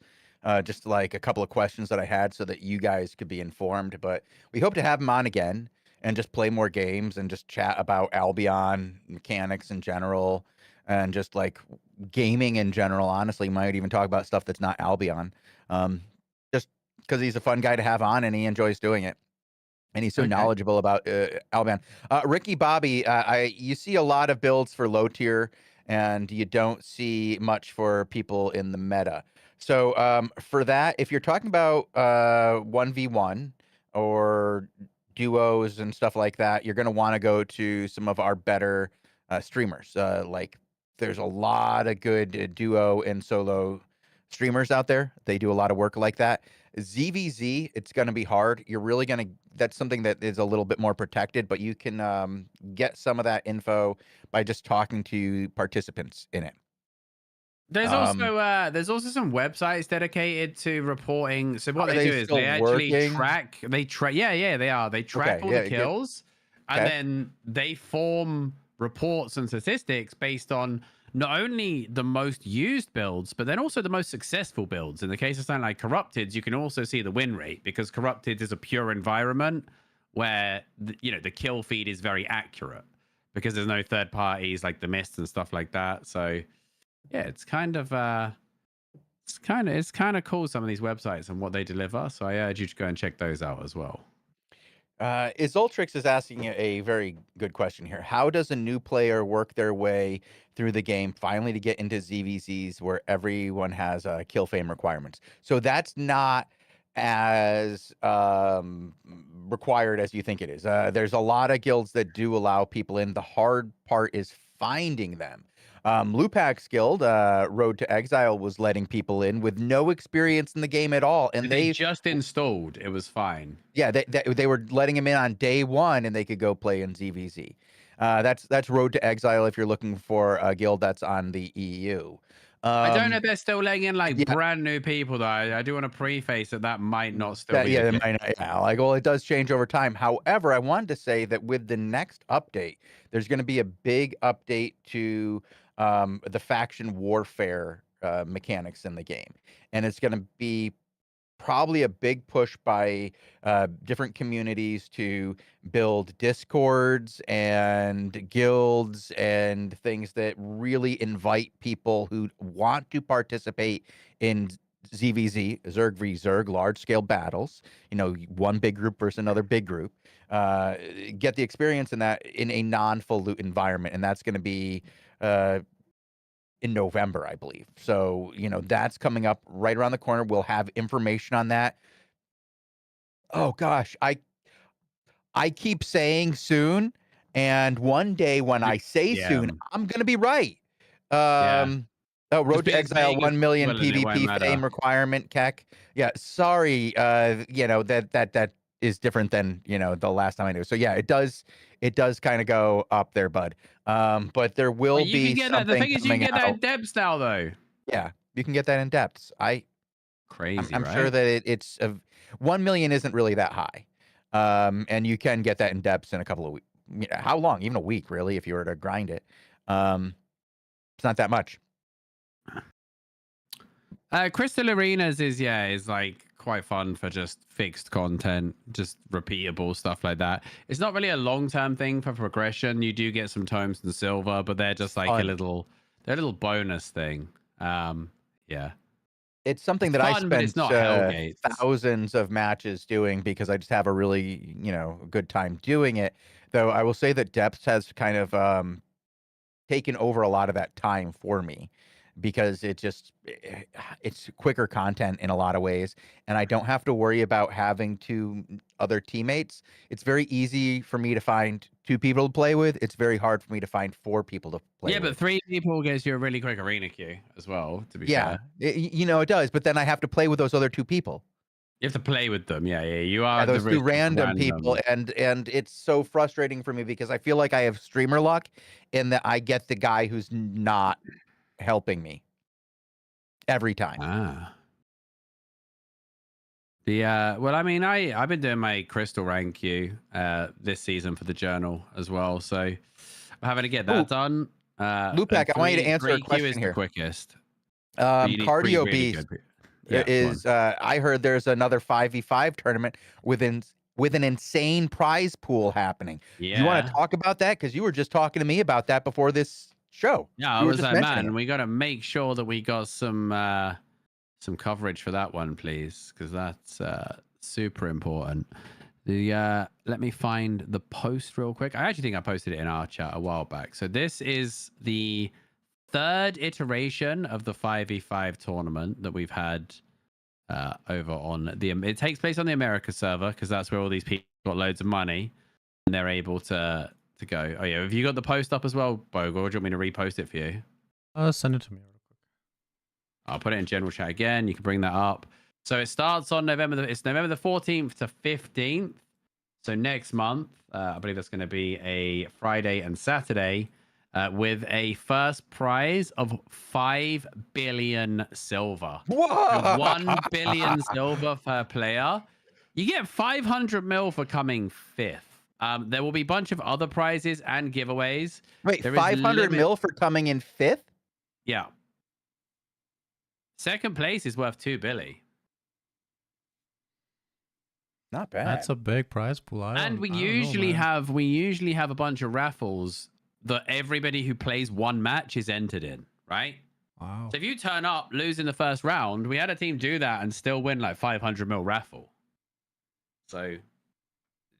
Speaker 1: Just like a couple of questions that I had so that you guys could be informed. But we hope to have him on again and just play more games and just chat about Albion mechanics in general and just like gaming in general. Honestly, might even talk about stuff that's not Albion. Um, just because he's a fun guy to have on and he enjoys doing it. And he's so
Speaker 2: Okay.
Speaker 1: knowledgeable about Albion. Ricky Bobby, you see a lot of builds for low tier, and you don't see much for people in the meta. So for that, if you're talking about 1v1 or duos and stuff like that, you're going to want to go to some of our better streamers. Like there's a lot of good duo and solo streamers out there. They do a lot of work like that. ZVZ, it's going to be hard. You're really going to, that's something that is a little bit more protected, but you can get some of that info by just talking to participants in it. Um,
Speaker 2: There's also some websites dedicated to reporting. So what
Speaker 1: are
Speaker 2: they
Speaker 1: they
Speaker 2: do is
Speaker 1: still
Speaker 2: they actually
Speaker 1: working?
Speaker 2: track yeah, they are. They track
Speaker 1: Okay,
Speaker 2: all the
Speaker 1: yeah, good.
Speaker 2: kills and
Speaker 1: Okay.
Speaker 2: then they form reports and statistics based on not only the most used builds, but then also the most successful builds. In the case of something like Corrupted, you can also see the win rate because Corrupted is a pure environment where the kill feed is very accurate because there's no third parties like the Mist and stuff like that. So yeah, it's kind of cool, some of these websites and what they deliver. So I urge you to go and check those out as well.
Speaker 1: Izultrix is asking a very good question here. How does a new player work their way through the game finally to get into ZVZs where everyone has kill fame requirements? So that's not as required as you think it is. There's a lot of guilds that do allow people in. The hard part is finding them. Lupak's guild, Road to Exile, was letting people in with no experience in the game at all, and
Speaker 2: They just installed. It was fine.
Speaker 1: yeah, they were letting him in on day one, and they could go play in ZVZ. That's Road to Exile if you're looking for a guild that's on the EU.
Speaker 2: I don't know if they're still letting in like
Speaker 1: Yeah,
Speaker 2: brand new people though. I do want to preface that might not still
Speaker 1: that
Speaker 2: be the
Speaker 1: yeah, it
Speaker 2: case.
Speaker 1: might not, yeah, like well, it does change over time. However, I wanted to say that with the next update, there's going to be a big update to the faction warfare mechanics in the game, and it's going to be probably a big push by different communities to build discords and guilds and things that really invite people who want to participate in ZVZ, Zerg v Zerg, large scale battles, one big group versus another big group, get the experience in that in a non-full loot environment. And that's going to be in November, I believe. So, that's coming up right around the corner. We'll have information on that. Oh gosh, I keep saying soon, And one day when I say
Speaker 2: Yeah.
Speaker 1: soon, I'm gonna be right.
Speaker 2: Yeah.
Speaker 1: Oh,
Speaker 2: Just
Speaker 1: Road
Speaker 2: be
Speaker 1: to
Speaker 2: as
Speaker 1: Exile
Speaker 2: vague as
Speaker 1: 1 million
Speaker 2: possible and it won't
Speaker 1: PvP fame
Speaker 2: matter.
Speaker 1: requirement, Keck. Yeah, sorry, that is different than, the last time I knew. So yeah, it does kind of go up there, bud. But there
Speaker 2: Well,
Speaker 1: will
Speaker 2: you can
Speaker 1: be
Speaker 2: get that. The
Speaker 1: something
Speaker 2: thing is, you can
Speaker 1: coming
Speaker 2: get that in
Speaker 1: out.
Speaker 2: depths now, though.
Speaker 1: Yeah, you can get that in depths. I'm,
Speaker 2: Crazy,
Speaker 1: I'm sure
Speaker 2: right?
Speaker 1: that it's 1 million isn't really that high. And you can get that in depths in a couple of weeks. How long? Even a week, really, if you were to grind it. It's not that much.
Speaker 2: Crystal Arenas is like quite fun for just fixed content, just repeatable stuff like that. It's not really a long-term thing for progression. You do get some tomes and silver, but they're just like
Speaker 1: Fun.
Speaker 2: they're a little bonus thing. Yeah.
Speaker 1: It's something
Speaker 2: It's
Speaker 1: that I
Speaker 2: fun, but it's
Speaker 1: spent
Speaker 2: not Hellgates.
Speaker 1: thousands of matches doing because I just have a really, good time doing it. Though I will say that depth has kind of taken over a lot of that time for me because it's quicker content in a lot of ways, and I don't have to worry about having other teammates. It's very easy for me to find 2 people to play with. It's very hard for me to find 4 people to play
Speaker 2: Yeah, but
Speaker 1: with.
Speaker 2: 3 people gives you a really quick arena queue as well, to be
Speaker 1: Yeah,
Speaker 2: fair.
Speaker 1: it does, but then I have to play with those other 2 people.
Speaker 2: You have to play with them. Yeah, yeah. You
Speaker 1: Yeah,
Speaker 2: are the
Speaker 1: those 2
Speaker 2: risk of
Speaker 1: random people,
Speaker 2: random.
Speaker 1: and it's so frustrating for me because I feel like I have streamer luck in that I get the guy who's not helping me every time.
Speaker 2: Ah. Well, I mean, I've been doing my crystal rank queue this season for the journal as well, so I'm having to get
Speaker 1: Ooh,
Speaker 2: that done. And
Speaker 1: Lupac, I want you to answer a
Speaker 2: 3Q is
Speaker 1: question
Speaker 2: the
Speaker 1: here.
Speaker 2: quickest, but you need 3
Speaker 1: Cardio
Speaker 2: really
Speaker 1: Beast
Speaker 2: good. Yeah, go on.
Speaker 1: is I heard there's another 5v5 tournament with an insane prize pool happening. Do you want to
Speaker 2: Yeah.
Speaker 1: talk about that? Because you were just talking to me about that before this show.
Speaker 2: Yeah, I
Speaker 1: You were
Speaker 2: was
Speaker 1: just
Speaker 2: like,
Speaker 1: mentioning
Speaker 2: man,
Speaker 1: it.
Speaker 2: we got to make sure that we got some coverage for that one, please, because that's super important. Let me find the post real quick. I actually think I posted it in our chat a while back. So this is the 3rd iteration of the 5v5 tournament that we've had over on it takes place on the America server because that's where all these people got loads of money and they're able to go. Oh yeah, have you got the post up as well, Bogle? Or do you want me to repost it for you?
Speaker 3: Send it to me real quick.
Speaker 2: I'll put it in general chat again. You can bring that up. So it starts on November the 14th to 15th. So next month, I believe that's going to be a Friday and Saturday with a first prize of 5 billion silver.
Speaker 1: Whoa!
Speaker 2: So 1 billion silver per player. You get 500 mil for coming 5th. There will be a bunch of other prizes and giveaways.
Speaker 1: Wait,
Speaker 2: There is
Speaker 1: 500 mil for coming in 5th?
Speaker 2: Yeah. Second place is worth 2 billy.
Speaker 1: Not bad.
Speaker 3: That's a big prize pool.
Speaker 2: And we usually have a bunch of raffles that everybody who plays one match is entered in, right?
Speaker 3: Wow.
Speaker 2: So if you turn up, lose in the first round, we had a team do that and still win like 500 mil raffle. So,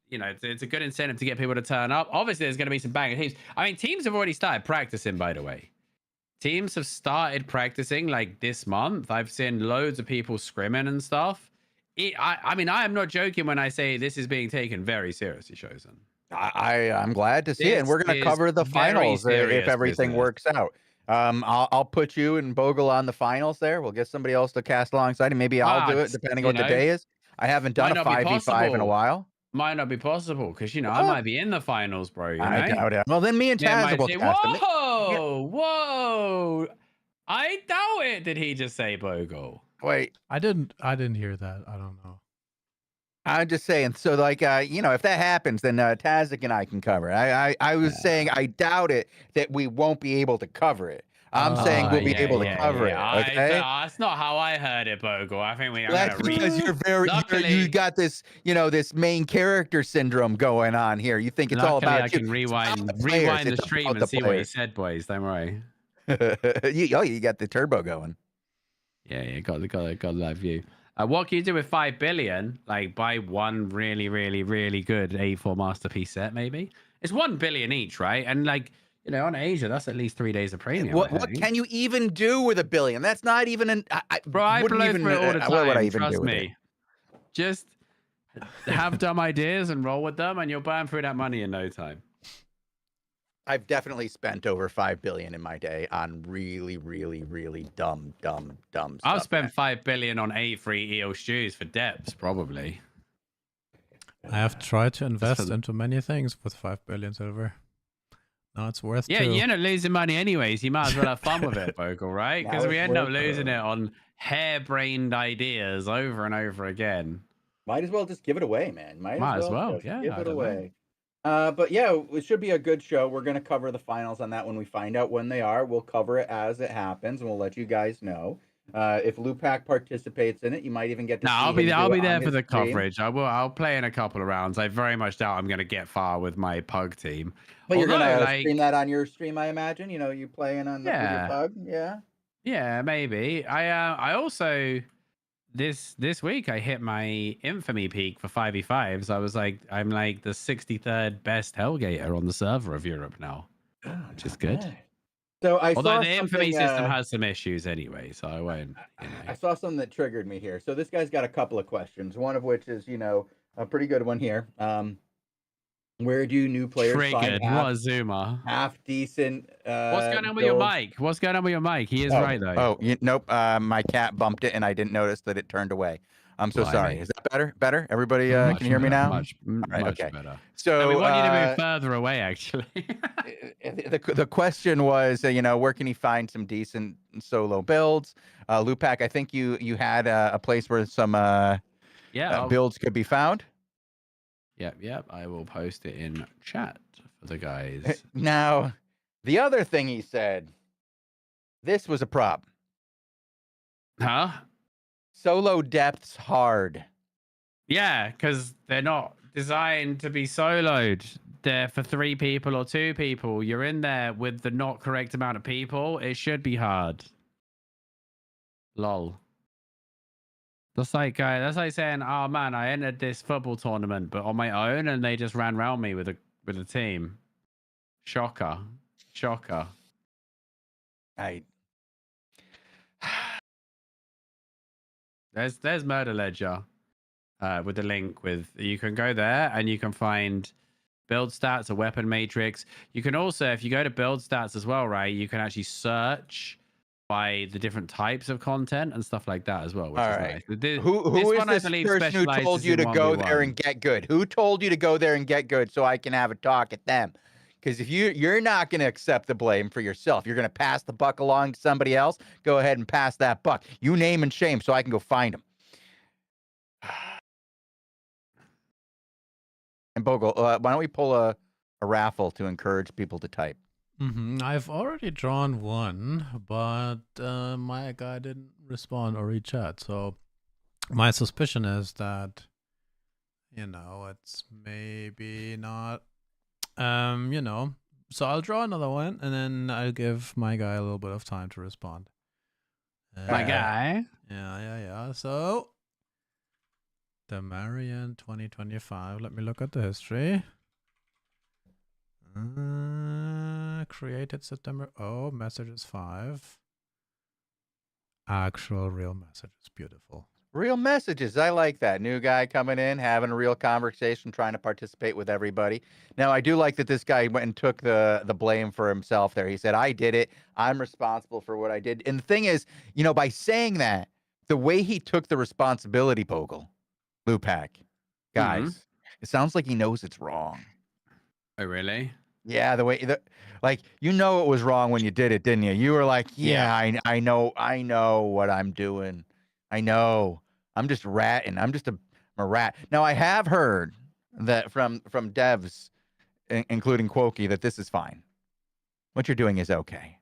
Speaker 2: it's a good incentive to get people to turn up. Obviously, there's going to be some banger teams. I mean, teams have already started practicing, by the way. Teams have started practicing like this month. I've seen loads of people scrimming and stuff. I mean, I am not joking when I say this is being taken very seriously, Chosen.
Speaker 1: I'm glad to see it, and we're going to cover the finals if everything works out. I'll put you and Bogle on the finals there. We'll get somebody else to cast alongside him. Maybe I'll do it depending on what the day is. I haven't done a 5v5 in a while.
Speaker 2: Might not be possible because I might be in the finals, bro.
Speaker 1: I doubt it. Well, then me and Taz will cast him.
Speaker 2: Whoa! I doubt it. Did he just say Bogle?
Speaker 1: Wait,
Speaker 3: I didn't hear that. I don't know.
Speaker 1: I'm just saying. So, like, if that happens, then Tazik and I can cover it. I was saying I doubt it that we won't be able to cover it. I'm saying we'll be able to cover it. Okay,
Speaker 2: that's not how I heard it, Bogle. I think
Speaker 1: that's because you got this, this main character syndrome going on here. You think it's all about
Speaker 2: I can rewind the stream and see what he said, boys. Don't worry.
Speaker 1: you got the turbo going.
Speaker 2: Yeah, got the live view. What can you do with 5 billion? Like buy one really, really, really good A4 masterpiece set, maybe. It's 1 billion each, right? And like, on Asia, that's at least 3 days of premium.
Speaker 1: What can you even do with $1 billion? That's not even
Speaker 2: bro, I blow through it all the time.
Speaker 1: What would I even
Speaker 2: Trust
Speaker 1: do with
Speaker 2: me.
Speaker 1: it?
Speaker 2: Just have dumb ideas and roll with them, and you'll burn through that money in no time.
Speaker 1: I've definitely spent over 5 billion in my day on really, really, really dumb stuff.
Speaker 2: I've spent
Speaker 1: man.
Speaker 2: 5 billion on A3 eel stews for depths, probably.
Speaker 3: I have tried to invest
Speaker 2: the-
Speaker 3: into many things with 5 billion silver. Now it's worth
Speaker 2: Yeah,
Speaker 3: two.
Speaker 2: you end up losing money anyways. You might as well have fun with it, Bogle, right?
Speaker 1: Now
Speaker 2: Because we
Speaker 1: it's
Speaker 2: end up
Speaker 1: worth
Speaker 2: losing it on harebrained ideas over and over again.
Speaker 1: Might as well just give it away, man.
Speaker 2: Might as well.
Speaker 1: Just
Speaker 2: Yeah,
Speaker 1: give
Speaker 2: I
Speaker 1: it
Speaker 2: don't know.
Speaker 1: away. But yeah, it should be a good show. We're gonna cover the finals on that when we find out when they are. We'll cover it as it happens, and we'll let you guys know. If Lupac participates in it, you might even get to
Speaker 2: No,
Speaker 1: see
Speaker 2: I'll
Speaker 1: him
Speaker 2: be
Speaker 1: do
Speaker 2: there. I'll
Speaker 1: it
Speaker 2: be
Speaker 1: on
Speaker 2: there for
Speaker 1: his
Speaker 2: the
Speaker 1: stream.
Speaker 2: coverage. I'll play in a couple of rounds. I very much doubt I'm going to get far with my pug team.
Speaker 1: But you're
Speaker 2: Although,
Speaker 1: gonna stream that on your stream, I imagine. You know, you playing on with your
Speaker 2: Yeah.
Speaker 1: pug, yeah.
Speaker 2: Yeah, maybe. I also this week I hit my infamy peak for 5v5s. I'm like the 63rd best Hellgater on the server of Europe now, which is good.
Speaker 1: Right. So I
Speaker 2: Although
Speaker 1: saw
Speaker 2: the infamy
Speaker 1: something,
Speaker 2: system has some issues anyway, so I won't.
Speaker 1: I saw something that triggered me here. So this guy's got a couple of questions. One of which is, a pretty good one here. Where do new players
Speaker 2: Triggered.
Speaker 1: find
Speaker 2: What a zoomer.
Speaker 1: half decent?
Speaker 2: What's going on with your mic? What's going on with your mic? He is right though.
Speaker 1: Nope. My cat bumped it, and I didn't notice that it turned away. I'm so sorry. Is that better? Better? Everybody can hear me now?
Speaker 2: Much
Speaker 1: okay.
Speaker 2: better.
Speaker 1: So
Speaker 2: we want you to move further away, actually.
Speaker 1: the question was, where can he find some decent solo builds? Lupac, I think you had a place where some builds could be found.
Speaker 2: Yep. I will post it in chat for the guys.
Speaker 1: Now, the other thing he said, this was a prop.
Speaker 2: Huh?
Speaker 1: Solo depth's hard.
Speaker 2: Yeah, because they're not designed to be soloed. They're for 3 people or 2 people. You're in there with the not correct amount of people. It should be hard. Lol. That's like saying, oh man, I entered this football tournament, but on my own, and they just ran around me with a team. Shocker. There's Murder Ledger, with the link. You can go there and you can find build stats, a weapon matrix. You can also, if you go to build stats as well, right, you can actually search by the different types of content and stuff like that as well. Which is nice.
Speaker 1: Who is this person who told you to go there and get good? Who told you to go there and get good so I can have a talk at them? Because if you're not going to accept the blame for yourself, you're going to pass the buck along to somebody else. Go ahead and pass that buck. You name and shame so I can go find them. And Bogle, why don't we pull a raffle to encourage people to type?
Speaker 3: I've already drawn one, but my guy didn't respond or reach out. So my suspicion is that, it's maybe not, So I'll draw another one, and then I'll give my guy a little bit of time to respond.
Speaker 2: My guy?
Speaker 3: Yeah. So, the Marian 2025. Let me look at the history. Created September. Oh, messages 5. Actual real messages. Beautiful.
Speaker 1: Real messages. I like that. New guy coming in, having a real conversation, trying to participate with everybody. Now, I do like that this guy went and took the blame for himself there. He said, I did it. I'm responsible for what I did. And the thing is, by saying that, the way he took the responsibility, Bogle, Lupac, guys, it sounds like he knows it's wrong.
Speaker 2: Oh, really?
Speaker 1: Yeah, the way it was wrong when you did it, didn't you? You were like, I know what I'm doing. I know. I'm just ratting. I'm just a rat. Now, I have heard that from devs, including Quokey, that this is fine. What you're doing is okay.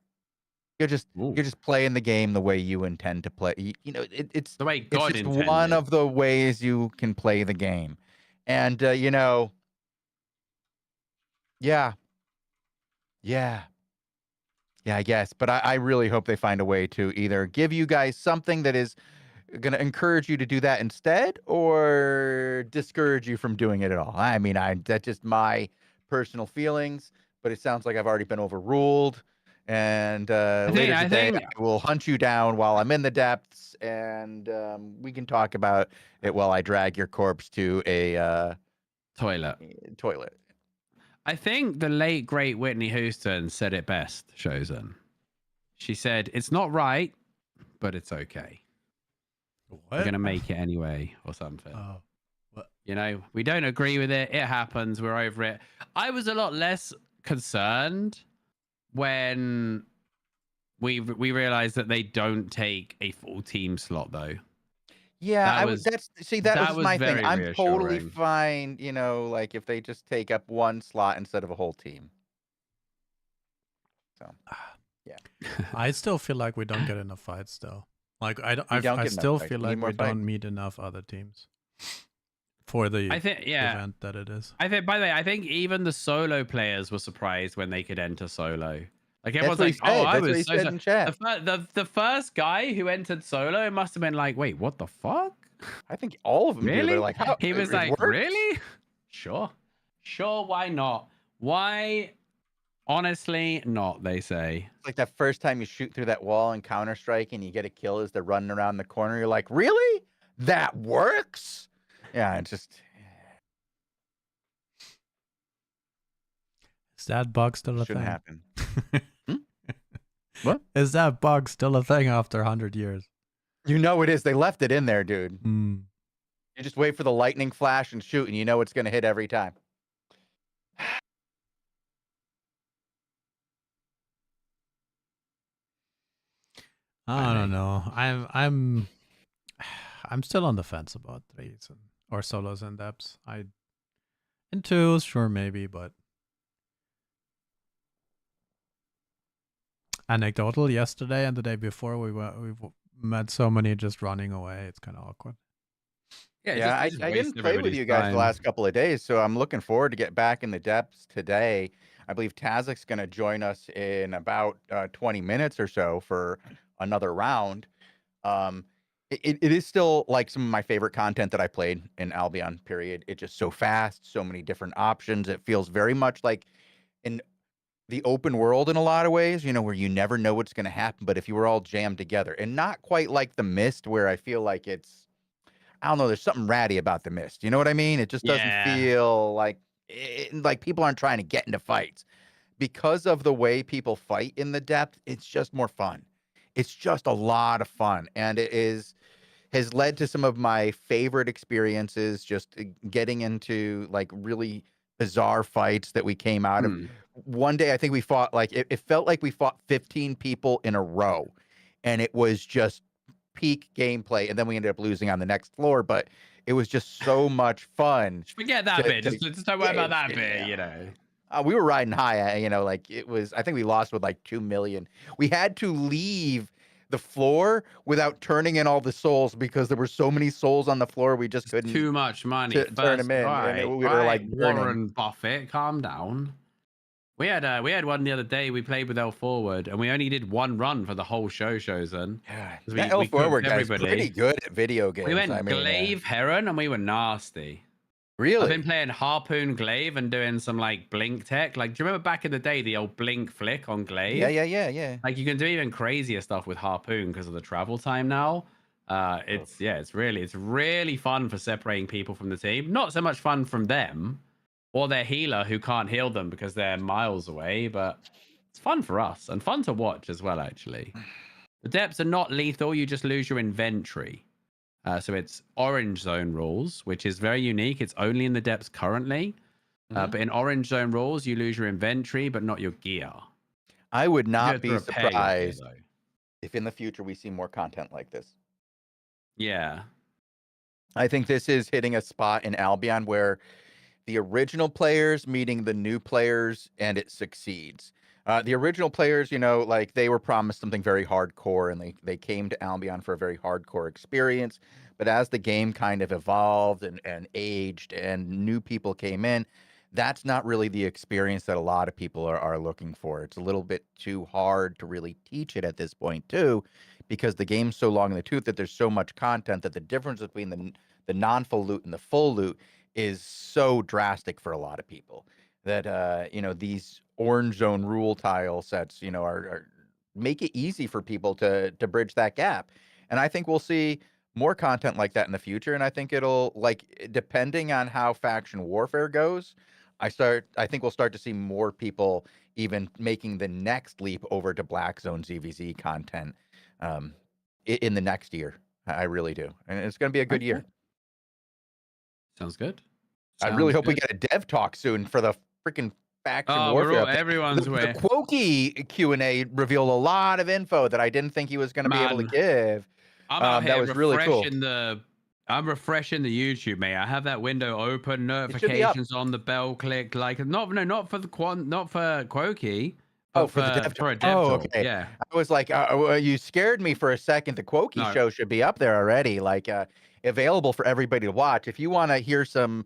Speaker 1: You're just playing the game the way you intend to play. It's
Speaker 2: the way God
Speaker 1: it's just
Speaker 2: intended.
Speaker 1: one of the ways you can play the game, and yeah, I guess. But I really hope they find a way to either give you guys something that is going to encourage you to do that instead, or discourage you from doing it at all. I mean, that's just my personal feelings, but it sounds like I've already been overruled. And later today, I will hunt you down while I'm in the depths, and we can talk about it while I drag your corpse to a
Speaker 2: toilet. I think the late great Whitney Houston said it best, Chosen. She said, "It's not right, but it's okay.
Speaker 3: What?
Speaker 2: We're gonna make it anyway," or something.
Speaker 3: Oh, what?
Speaker 2: You know, we don't agree with it. It happens. We're over it. I was a lot less concerned when we realized that they don't take a full team slot, though.
Speaker 1: Yeah,
Speaker 2: That
Speaker 1: I would.
Speaker 2: was
Speaker 1: That was my thing.
Speaker 2: very
Speaker 1: I'm totally
Speaker 2: reassuring.
Speaker 1: fine, like if they just take up one slot instead of a whole team. So, yeah.
Speaker 3: I still feel like we don't get enough fights, though. Like
Speaker 1: We don't
Speaker 3: I
Speaker 1: get enough
Speaker 3: still
Speaker 1: fights.
Speaker 3: feel
Speaker 1: We need
Speaker 3: like
Speaker 1: more
Speaker 3: we
Speaker 1: fights.
Speaker 3: don't meet enough other teams for the
Speaker 2: I think, yeah.
Speaker 3: event that it is.
Speaker 2: I think, by the way, I think even the solo players were surprised when they could enter solo. Like
Speaker 1: That's
Speaker 2: everyone's
Speaker 1: what he
Speaker 2: like, "Oh,
Speaker 1: said.
Speaker 2: I
Speaker 1: That's what
Speaker 2: was
Speaker 1: he
Speaker 2: so."
Speaker 1: said in chat.
Speaker 2: The first guy who entered solo must have been like, "Wait, what the fuck?
Speaker 1: I think all of them do. They're
Speaker 2: Really?"
Speaker 1: like, how
Speaker 2: He was
Speaker 1: it
Speaker 2: like,
Speaker 1: works?
Speaker 2: "Really? Sure, sure. Why not? Why? Honestly, not." They say.
Speaker 1: It's like that first time you shoot through that wall in Counter-Strike and you get a kill as they're running around the corner. You're like, really? That works? Yeah, it's just.
Speaker 3: Is that bug still a
Speaker 1: Shouldn't
Speaker 3: thing?
Speaker 1: happen. What?
Speaker 3: Is that bug still a thing after 100 years?
Speaker 1: You know it is. They left it in there, dude.
Speaker 3: Mm.
Speaker 1: You just wait for the lightning flash and shoot, and you know it's going to hit every time.
Speaker 3: I don't know. I'm still on the fence about threes or solos and depths. In twos, sure, maybe, but anecdotal. Yesterday and the day before, we met so many just running away. It's kind of awkward.
Speaker 1: Yeah,
Speaker 2: it just
Speaker 1: I
Speaker 2: wastes
Speaker 1: didn't play with
Speaker 2: everybody's
Speaker 1: you guys the
Speaker 2: time.
Speaker 1: last couple of days, so I'm looking forward to get back in the depths today. I believe Tazik's going to join us in about 20 minutes or so for another round. It is still like some of my favorite content that I played in Albion, period. It's just so fast, so many different options. It feels very much like in the open world in a lot of ways, where you never know what's going to happen, but if you were all jammed together, and not quite like the Mist, where I feel like I don't know, there's something ratty about the Mist. You know what I mean? It just doesn't
Speaker 2: Yeah.
Speaker 1: feel like people aren't trying to get into fights. Because of the way people fight in the depth, it's just more fun. It's just a lot of fun, and has led to some of my favorite experiences, just getting into like really bizarre fights that we came out of.
Speaker 2: Hmm.
Speaker 1: One day I think we fought like it felt like we fought 15 people in a row, and it was just peak gameplay, and then we ended up losing on the next floor, but it was just so much fun.
Speaker 2: Forget that bit. Just don't worry about that bit.
Speaker 1: We were riding high, like it was. I think we lost with like 2 million. We had to leave the floor without turning in all the souls because there were so many souls on the floor. We just couldn't
Speaker 2: Too much money.
Speaker 1: turn them in, and we were like burning.
Speaker 2: Warren Buffett, calm down. We had one the other day. We played with L Forward, and we only did one run for the whole Chosen.
Speaker 1: Yeah,
Speaker 2: 'Cause
Speaker 1: that L
Speaker 2: cooked
Speaker 1: Forward guy's
Speaker 2: everybody.
Speaker 1: pretty good at video games.
Speaker 2: We went
Speaker 1: I mean,
Speaker 2: Glaive Heron, and we were nasty. I've
Speaker 1: really?
Speaker 2: been playing Harpoon Glaive and doing some like blink tech. Like, do you remember back in the day the old blink flick on Glaive?
Speaker 1: Yeah.
Speaker 2: Like, you can do even crazier stuff with Harpoon because of the travel time now. It's really fun for separating people from the team. Not so much fun from them or their healer who can't heal them because they're miles away, but it's fun for us and fun to watch as well, actually. The depths are not lethal, you just lose your inventory. So it's orange zone rules, which is very unique. It's only in the depths currently. But in orange zone rules, you lose your inventory, but not your gear.
Speaker 1: I would
Speaker 2: You
Speaker 1: not
Speaker 2: have to
Speaker 1: be
Speaker 2: repair your gear,
Speaker 1: surprised
Speaker 2: though.
Speaker 1: if in the future we see more content like this.
Speaker 2: Yeah.
Speaker 1: I think this is hitting a spot in Albion where the original players meeting the new players, and it succeeds. The original players, like they were promised something very hardcore, and they came to Albion for a very hardcore experience. But as the game kind of evolved and aged and new people came in, that's not really the experience that a lot of people are looking for. It's a little bit too hard to really teach it at this point too, because the game's so long in the tooth that there's so much content that the difference between the non-full loot and the full loot is so drastic for a lot of people that these orange zone rule tile sets are make it easy for people to bridge that gap. And I think we'll see more content like that in the future, and I think it'll, like, depending on how faction warfare goes, I think we'll start to see more people even making the next leap over to Black Zone ZVZ content in the next year. I really do, and it's going to be a good year.
Speaker 2: Sounds good.
Speaker 1: I really hope we get a dev talk soon for the freaking faction warfare.
Speaker 2: Everyone's
Speaker 1: the Quokey Q&A revealed a lot of info that I didn't think he was going to be able to give.
Speaker 2: I'm out here
Speaker 1: that was really cool.
Speaker 2: I'm refreshing the YouTube, mate. I have that window open, notifications on, the bell clicked. Like not for Quokey.
Speaker 1: Oh, for the dev talk. Okay.
Speaker 2: Yeah.
Speaker 1: I was like, you scared me for a second. The Quokey show should be up there already, like available for everybody to watch. If you want to hear some,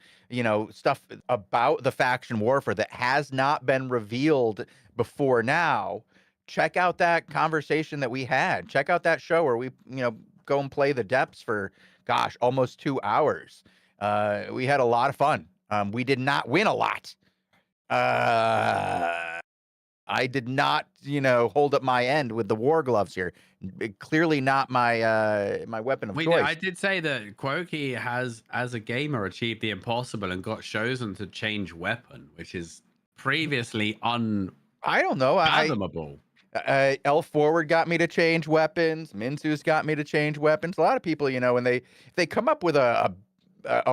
Speaker 1: stuff about the faction warfare that has not been revealed before now, check out that conversation that we had. Check out that show where we, go and play the depths for, gosh, almost 2 hours. We had a lot of fun. We did not win a lot. I did not, hold up my end with the war gloves here. Clearly not my my weapon of choice.
Speaker 2: I did say that Quokey has, as a gamer, achieved the impossible and got chosen to change weapon, which is previously unfathomable.
Speaker 1: L Forward got me to change weapons. Minsu's got me to change weapons. A lot of people, when they come up with a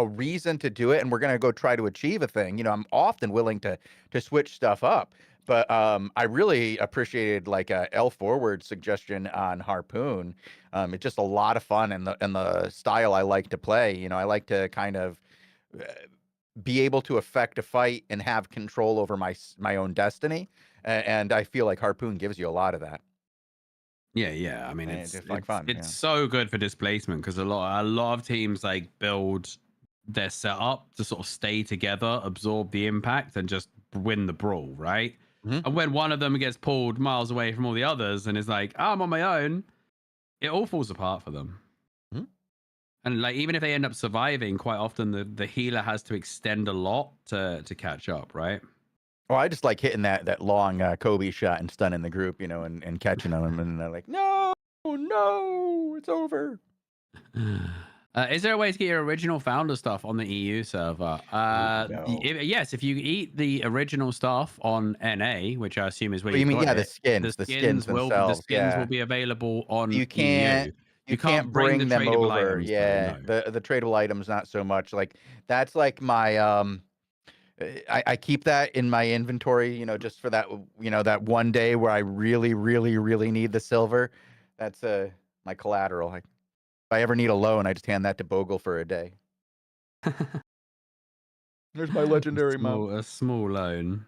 Speaker 1: reason to do it, and we're gonna go try to achieve a thing. I'm often willing to switch stuff up. But I really appreciated like L Forward suggestion on Harpoon. It's just a lot of fun, and the style I like to play. I like to kind of be able to affect a fight and have control over my own destiny. And I feel like Harpoon gives you a lot of that.
Speaker 2: Yeah. I mean, it's
Speaker 1: like fun.
Speaker 2: It's so good for displacement because a lot of teams like build their setup to sort of stay together, absorb the impact, and just win the brawl, right? And when one of them gets pulled miles away from all the others and is like, I'm on my own, it all falls apart for them. And like, even if they end up surviving, quite often the healer has to extend a lot to catch up, right?
Speaker 1: Well, I just like hitting that long Kobe shot and stunning the group, and catching them, and they're like, no, it's over.
Speaker 2: Is there a way to get your original founder stuff on the EU server?
Speaker 1: No.
Speaker 2: Yes, if you eat the original stuff on NA, which I assume is where
Speaker 1: you mean. The skins themselves.
Speaker 2: The skins will be available on
Speaker 1: you can't,
Speaker 2: EU.
Speaker 1: You can't bring the them over.
Speaker 2: Items,
Speaker 1: yeah,
Speaker 2: though, no.
Speaker 1: The tradable items, not so much. Like that's like my I keep that in my inventory, just for that, that one day where I really, really, really need the silver. That's my collateral. If I ever need a loan, I just hand that to Bogle for a day. There's my legendary mount.
Speaker 2: A small loan.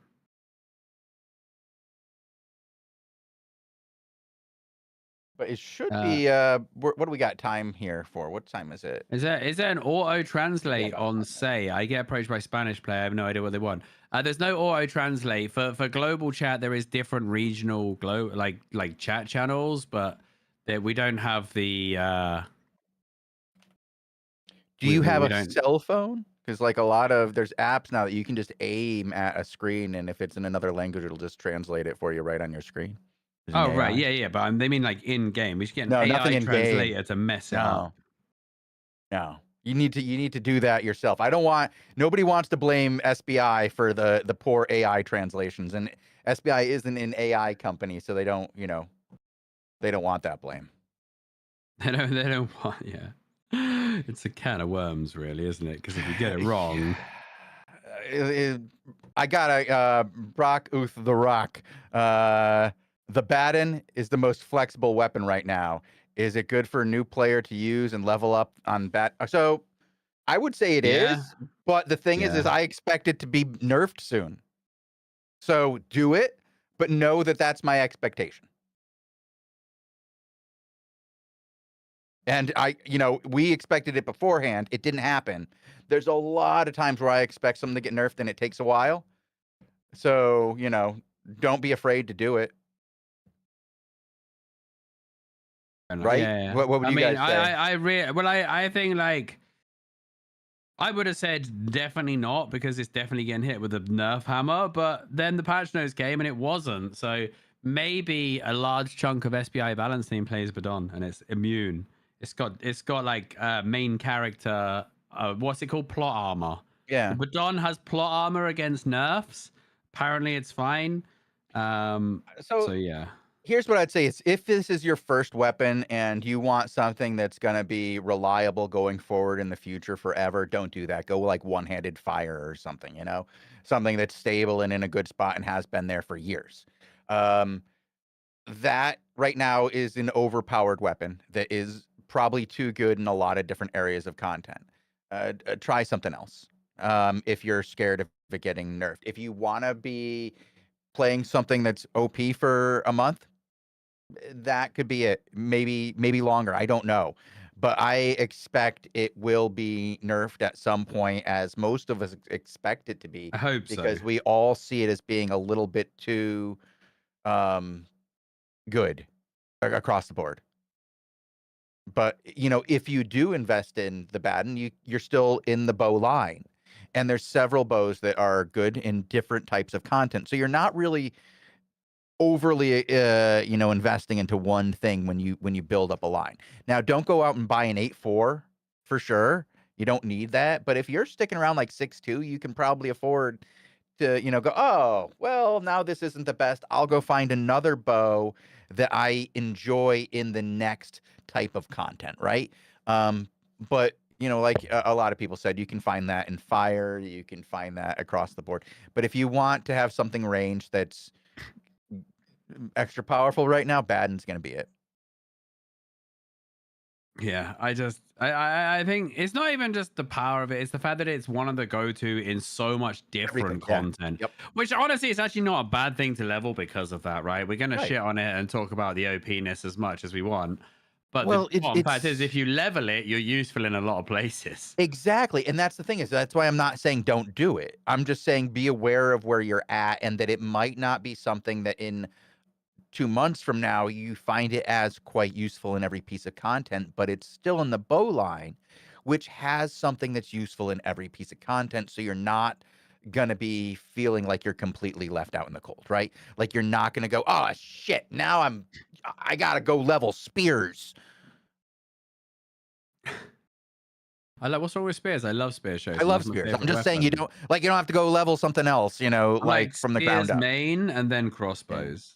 Speaker 1: But it should be. What do we got time here for? What time is it?
Speaker 2: Is there an auto translate on Say? I get approached by Spanish player. I have no idea what they want. There's no auto translate for global chat. There is different regional like chat channels, but we don't have the.
Speaker 1: Do you have a cell phone? Because like there's apps now that you can just aim at a screen, and if it's in another language, it'll just translate it for you right on your screen.
Speaker 2: Oh, right. Yeah. But they mean like in game. We should get an AI translator to mess it up.
Speaker 1: No. You need to do that yourself. Nobody wants to blame SBI for the poor AI translations. And SBI isn't an AI company, so they don't want that blame.
Speaker 2: They don't want, yeah. It's a can of worms, really, isn't it? Because if you get it wrong.
Speaker 1: I got a Brock Uth the Rock. The Baton is the most flexible weapon right now. Is it good for a new player to use and level up on bat? So I would say it is, but the thing is I expect it to be nerfed soon. So do it, but know that that's my expectation. And we expected it beforehand. It didn't happen. There's a lot of times where I expect something to get nerfed and it takes a while. So, don't be afraid to do it. Right?
Speaker 2: Yeah.
Speaker 1: What would you guys say?
Speaker 2: I think like I would have said definitely not, because it's definitely getting hit with a nerf hammer, but then the patch notes came and it wasn't. So maybe a large chunk of SBI balance team plays Badon and it's immune. It's got like main character, what's it called? Plot armor.
Speaker 1: Yeah.
Speaker 2: The Badon has plot armor against nerfs. Apparently, it's fine. So
Speaker 1: So
Speaker 2: yeah.
Speaker 1: here's what I'd say is if this is your first weapon and you want something that's going to be reliable going forward in the future forever, don't do that. Go like one-handed fire or something, something that's stable and in a good spot and has been there for years. That right now is an overpowered weapon that is probably too good in a lot of different areas of content. Try something else. If you're scared of it getting nerfed, if you want to be playing something that's OP for a month, that could be it. Maybe longer. I don't know. But I expect it will be nerfed at some point, as most of us expect it to be,
Speaker 2: I hope so.
Speaker 1: because we all see it as being a little bit too good across the board. But if you do invest in the Baden, you're still in the bow line. And there's several bows that are good in different types of content. So you're not really overly investing into one thing when you build up a line. Now, don't go out and buy an 8.4 for sure. You don't need that. But if you're sticking around like 6.2, you can probably afford to go, oh well, now this isn't the best, I'll go find another bow that I enjoy in the next type of content, right? But like a lot of people said, you can find that in fire, you can find that across the board. But if you want to have something range that's extra powerful right now, Baden's going to be it.
Speaker 2: Yeah, I think it's not even just the power of it, it's the fact that it's one of the go-to in so much different
Speaker 1: Yeah.
Speaker 2: content.
Speaker 1: Yep.
Speaker 2: Which honestly is actually not a bad thing to level because of that, right? We're gonna
Speaker 1: Right.
Speaker 2: shit on it and talk about the OP-ness as much as we want. But
Speaker 1: Well,
Speaker 2: the bottom fact is if you level it, you're useful in a lot of places.
Speaker 1: exactly. And that's the thing, is that's why I'm not saying don't do it. I'm just saying be aware of where you're at, and that it might not be something that in 2 months from now you find it as quite useful in every piece of content, but it's still in the bow line, which has something that's useful in every piece of content. So you're not gonna be feeling like you're completely left out in the cold, right? Like you're not gonna go, oh shit, now I gotta go level spears.
Speaker 2: What's wrong with spears? I love spear shows.
Speaker 1: I love
Speaker 2: It's my
Speaker 1: spears. I'm
Speaker 2: favorite
Speaker 1: just saying you
Speaker 2: weapon.
Speaker 1: don't have to go level something else,
Speaker 2: I
Speaker 1: like from the ground
Speaker 2: spears
Speaker 1: up.
Speaker 2: main and then
Speaker 1: Yeah.
Speaker 2: crossbows.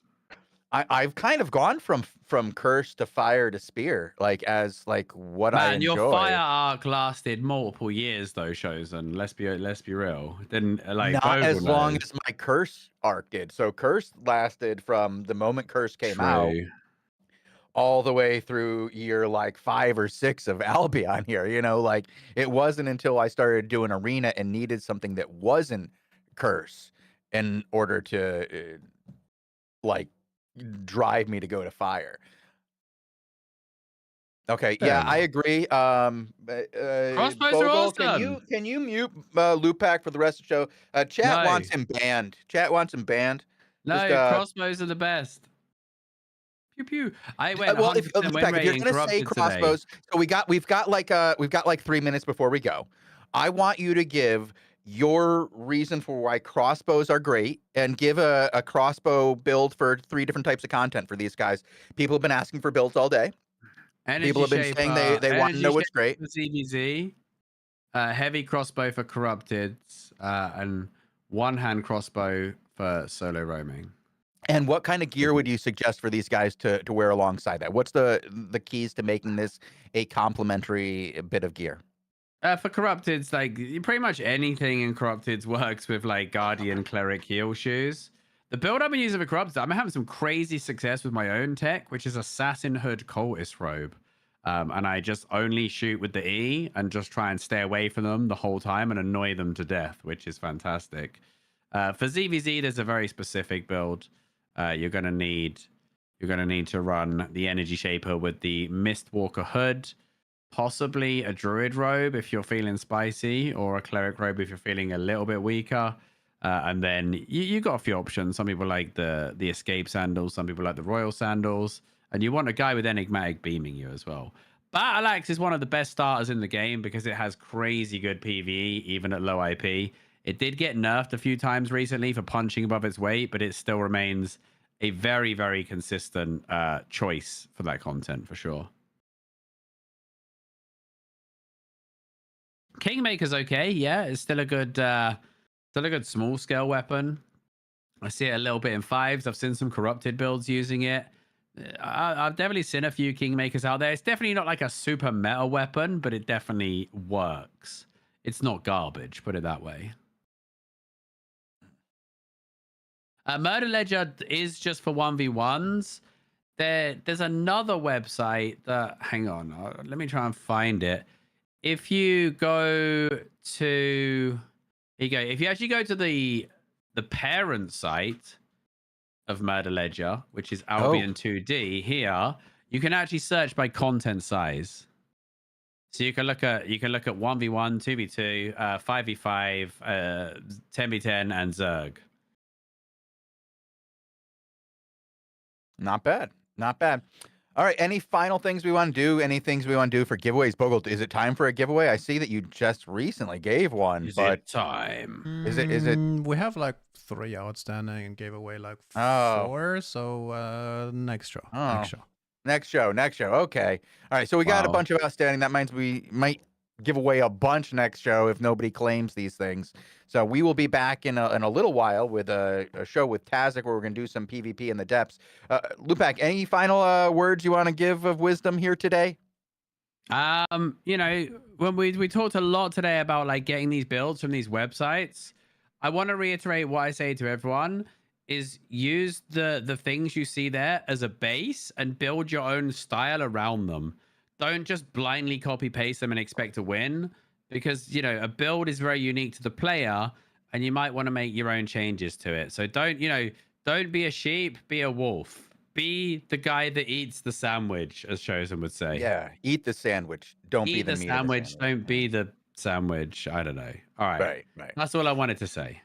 Speaker 1: I've kind of gone from curse to fire to spear, like as like what I
Speaker 2: Man, your fire
Speaker 1: enjoy.
Speaker 2: arc lasted multiple years though, shows, and let's be real. Didn't like
Speaker 1: Not
Speaker 2: Bogle
Speaker 1: as long
Speaker 2: knows.
Speaker 1: as my curse arc did. So curse lasted from the moment curse came out
Speaker 2: True.
Speaker 1: all the way through year like 5 or 6 of Albion here. Like it wasn't until I started doing arena and needed something that wasn't curse in order to like drive me to go to fire. Okay,
Speaker 2: Fair
Speaker 1: yeah, I
Speaker 2: enough.
Speaker 1: agree.
Speaker 2: Crossbows are
Speaker 1: Bogle,
Speaker 2: awesome.
Speaker 1: can you mute Lupac for the rest of the show? Chat
Speaker 2: No,
Speaker 1: wants him banned. Chat wants him banned. Just
Speaker 2: no, crossbows are the best. Pew pew. I went
Speaker 1: well, if
Speaker 2: 100% win
Speaker 1: Lupac, if
Speaker 2: rate
Speaker 1: you're
Speaker 2: in
Speaker 1: gonna say
Speaker 2: corrupted today.
Speaker 1: crossbows, so we've got like 3 minutes before we go. I want you to give your reason for why crossbows are great, and give a crossbow build for 3 different types of content for these guys. People have been asking for builds all day. People
Speaker 2: Energy
Speaker 1: have been saying they want to
Speaker 2: Energy
Speaker 1: know what's
Speaker 2: shaper
Speaker 1: great.
Speaker 2: for CVZ, heavy crossbow for corrupted, and one hand crossbow for solo roaming.
Speaker 1: And what kind of gear would you suggest for these guys to wear alongside that? What's the keys to making this a complementary bit of gear?
Speaker 2: For corrupteds, like pretty much anything in corrupteds works with like guardian cleric heal shoes. The build I've been using for corrupted, I'm having some crazy success with my own tech, which is assassin hood cultist robe. And I just only shoot with the E and just try and stay away from them the whole time and annoy them to death, which is fantastic. For ZVZ, there's a very specific build. You're gonna need to run the energy shaper with the Mistwalker hood, possibly a druid robe if you're feeling spicy, or a cleric robe if you're feeling a little bit weaker. And then you got a few options. Some people like the escape sandals, some people like the royal sandals, and you want a guy with enigmatic beaming you as well. Battle Axe is one of the best starters in the game because it has crazy good PvE even at low IP. It did get nerfed a few times recently for punching above its weight, but it still remains a very, very consistent choice for that content for sure. Kingmaker's okay. Yeah, it's still a good small scale weapon. I see it a little bit in fives. I've seen some corrupted builds using it. I've definitely seen a few Kingmakers out there. It's definitely not like a super meta weapon, but it definitely works. It's not garbage, put it that way. Murder Ledger is just for 1v1s. There's another website that, hang on, let me try and find it. If you go to, here you go. If you actually go to the parent site of Murder Ledger, which is AlbionTV, here you can actually search by content size. So you can look at 1v1, 2v2, 5v5, 10v10, and Zerg.
Speaker 1: Not bad. Not bad. All right. Any final things we want to do? Any things we want to do for giveaways? Bogle, is it time for a giveaway? I see that you just recently gave one,
Speaker 2: Is
Speaker 1: but
Speaker 2: it time?
Speaker 1: Is it?
Speaker 3: We have like 3 outstanding and gave away like
Speaker 1: Oh.
Speaker 3: 4. So next show.
Speaker 1: Oh.
Speaker 3: Next show.
Speaker 1: Next show. Okay. All right. So we got a
Speaker 2: Wow.
Speaker 1: bunch of outstanding. That means we might give away a bunch next show if nobody claims these things. So we will be back in a little while with a show with Tazik where we're going to do some PvP in the depths. Lupak, any final words you want to give of wisdom here today?
Speaker 2: You know, when we talked a lot today about like getting these builds from these websites, I want to reiterate what I say to everyone is use the things you see there as a base and build your own style around them. Don't just blindly copy paste them and expect to win, because you know a build is very unique to the player and you might want to make your own changes to it. So don't be a sheep, be a wolf. Be the guy that eats the sandwich, as Chosen would say.
Speaker 1: Yeah, eat the sandwich. Don't be
Speaker 2: Eat
Speaker 1: the
Speaker 2: the
Speaker 1: meat
Speaker 2: sandwich.
Speaker 1: of the sandwich.
Speaker 2: Don't be the sandwich. I don't know. All right.
Speaker 1: Right.
Speaker 2: That's all I wanted to say.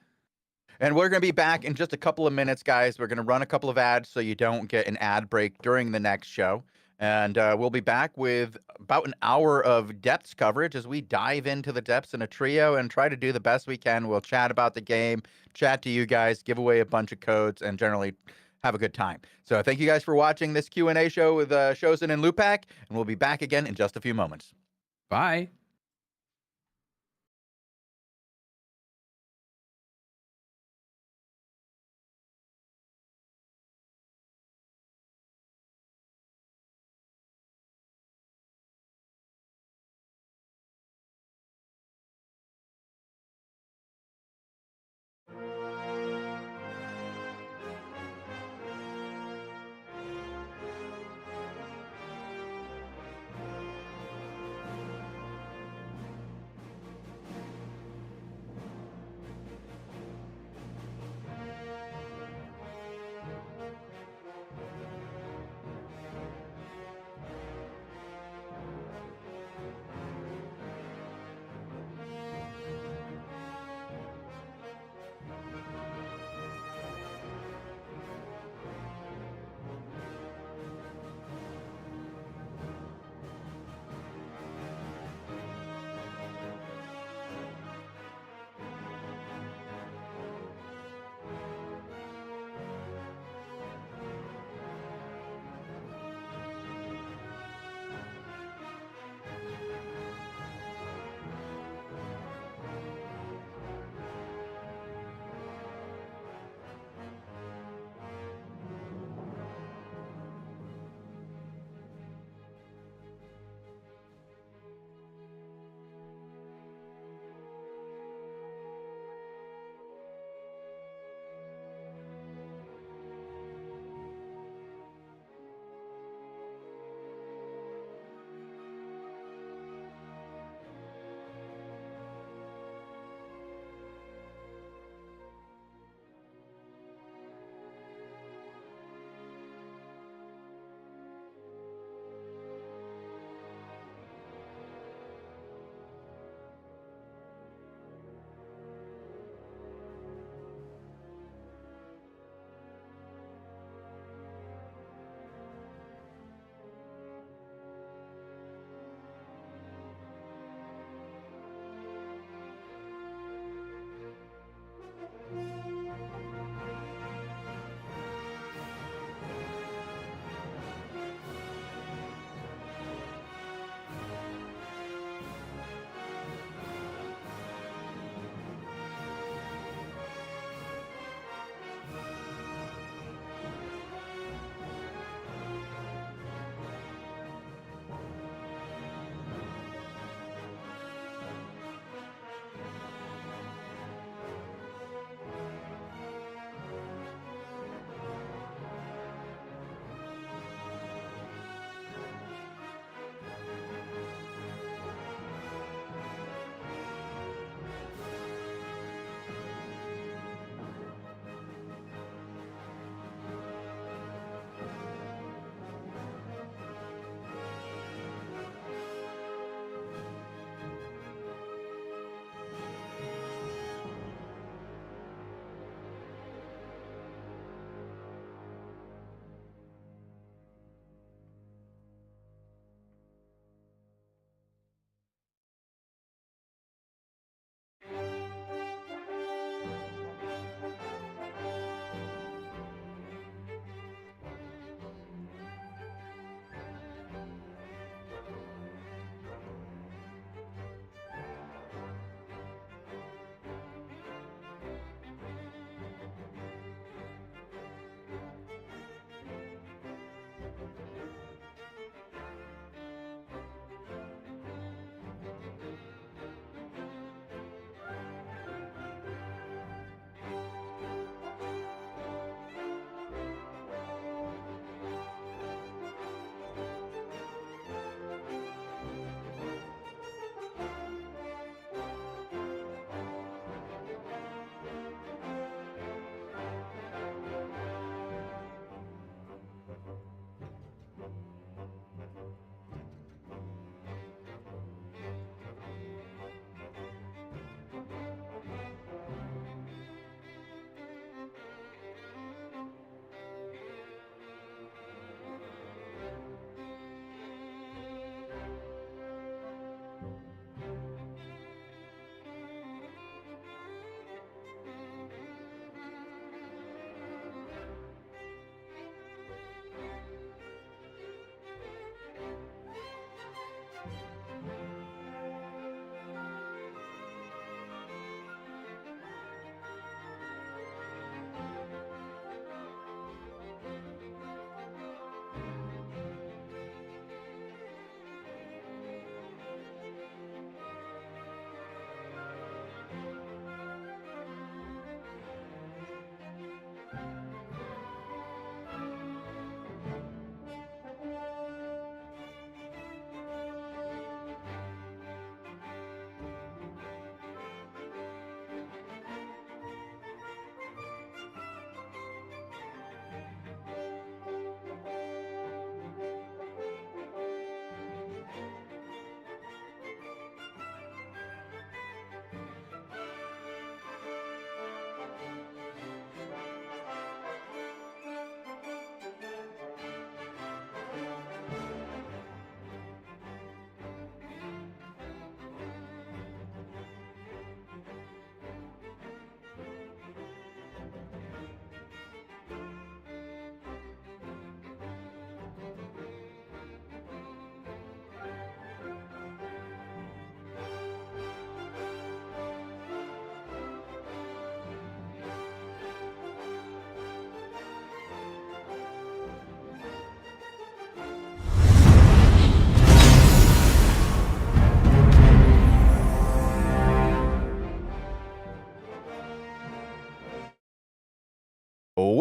Speaker 1: And we're going to be back in just a couple of minutes, guys. We're going to run a couple of ads so you don't get an ad break during the next show. And we'll be back with about an hour of depths coverage as we dive into the depths in a trio and try to do the best we can. We'll chat about the game, chat to you guys, give away a bunch of codes, and generally have a good time. So thank you guys for watching this Q&A show with Chosen and Lupak, and we'll be back again in just a few moments.
Speaker 2: Bye.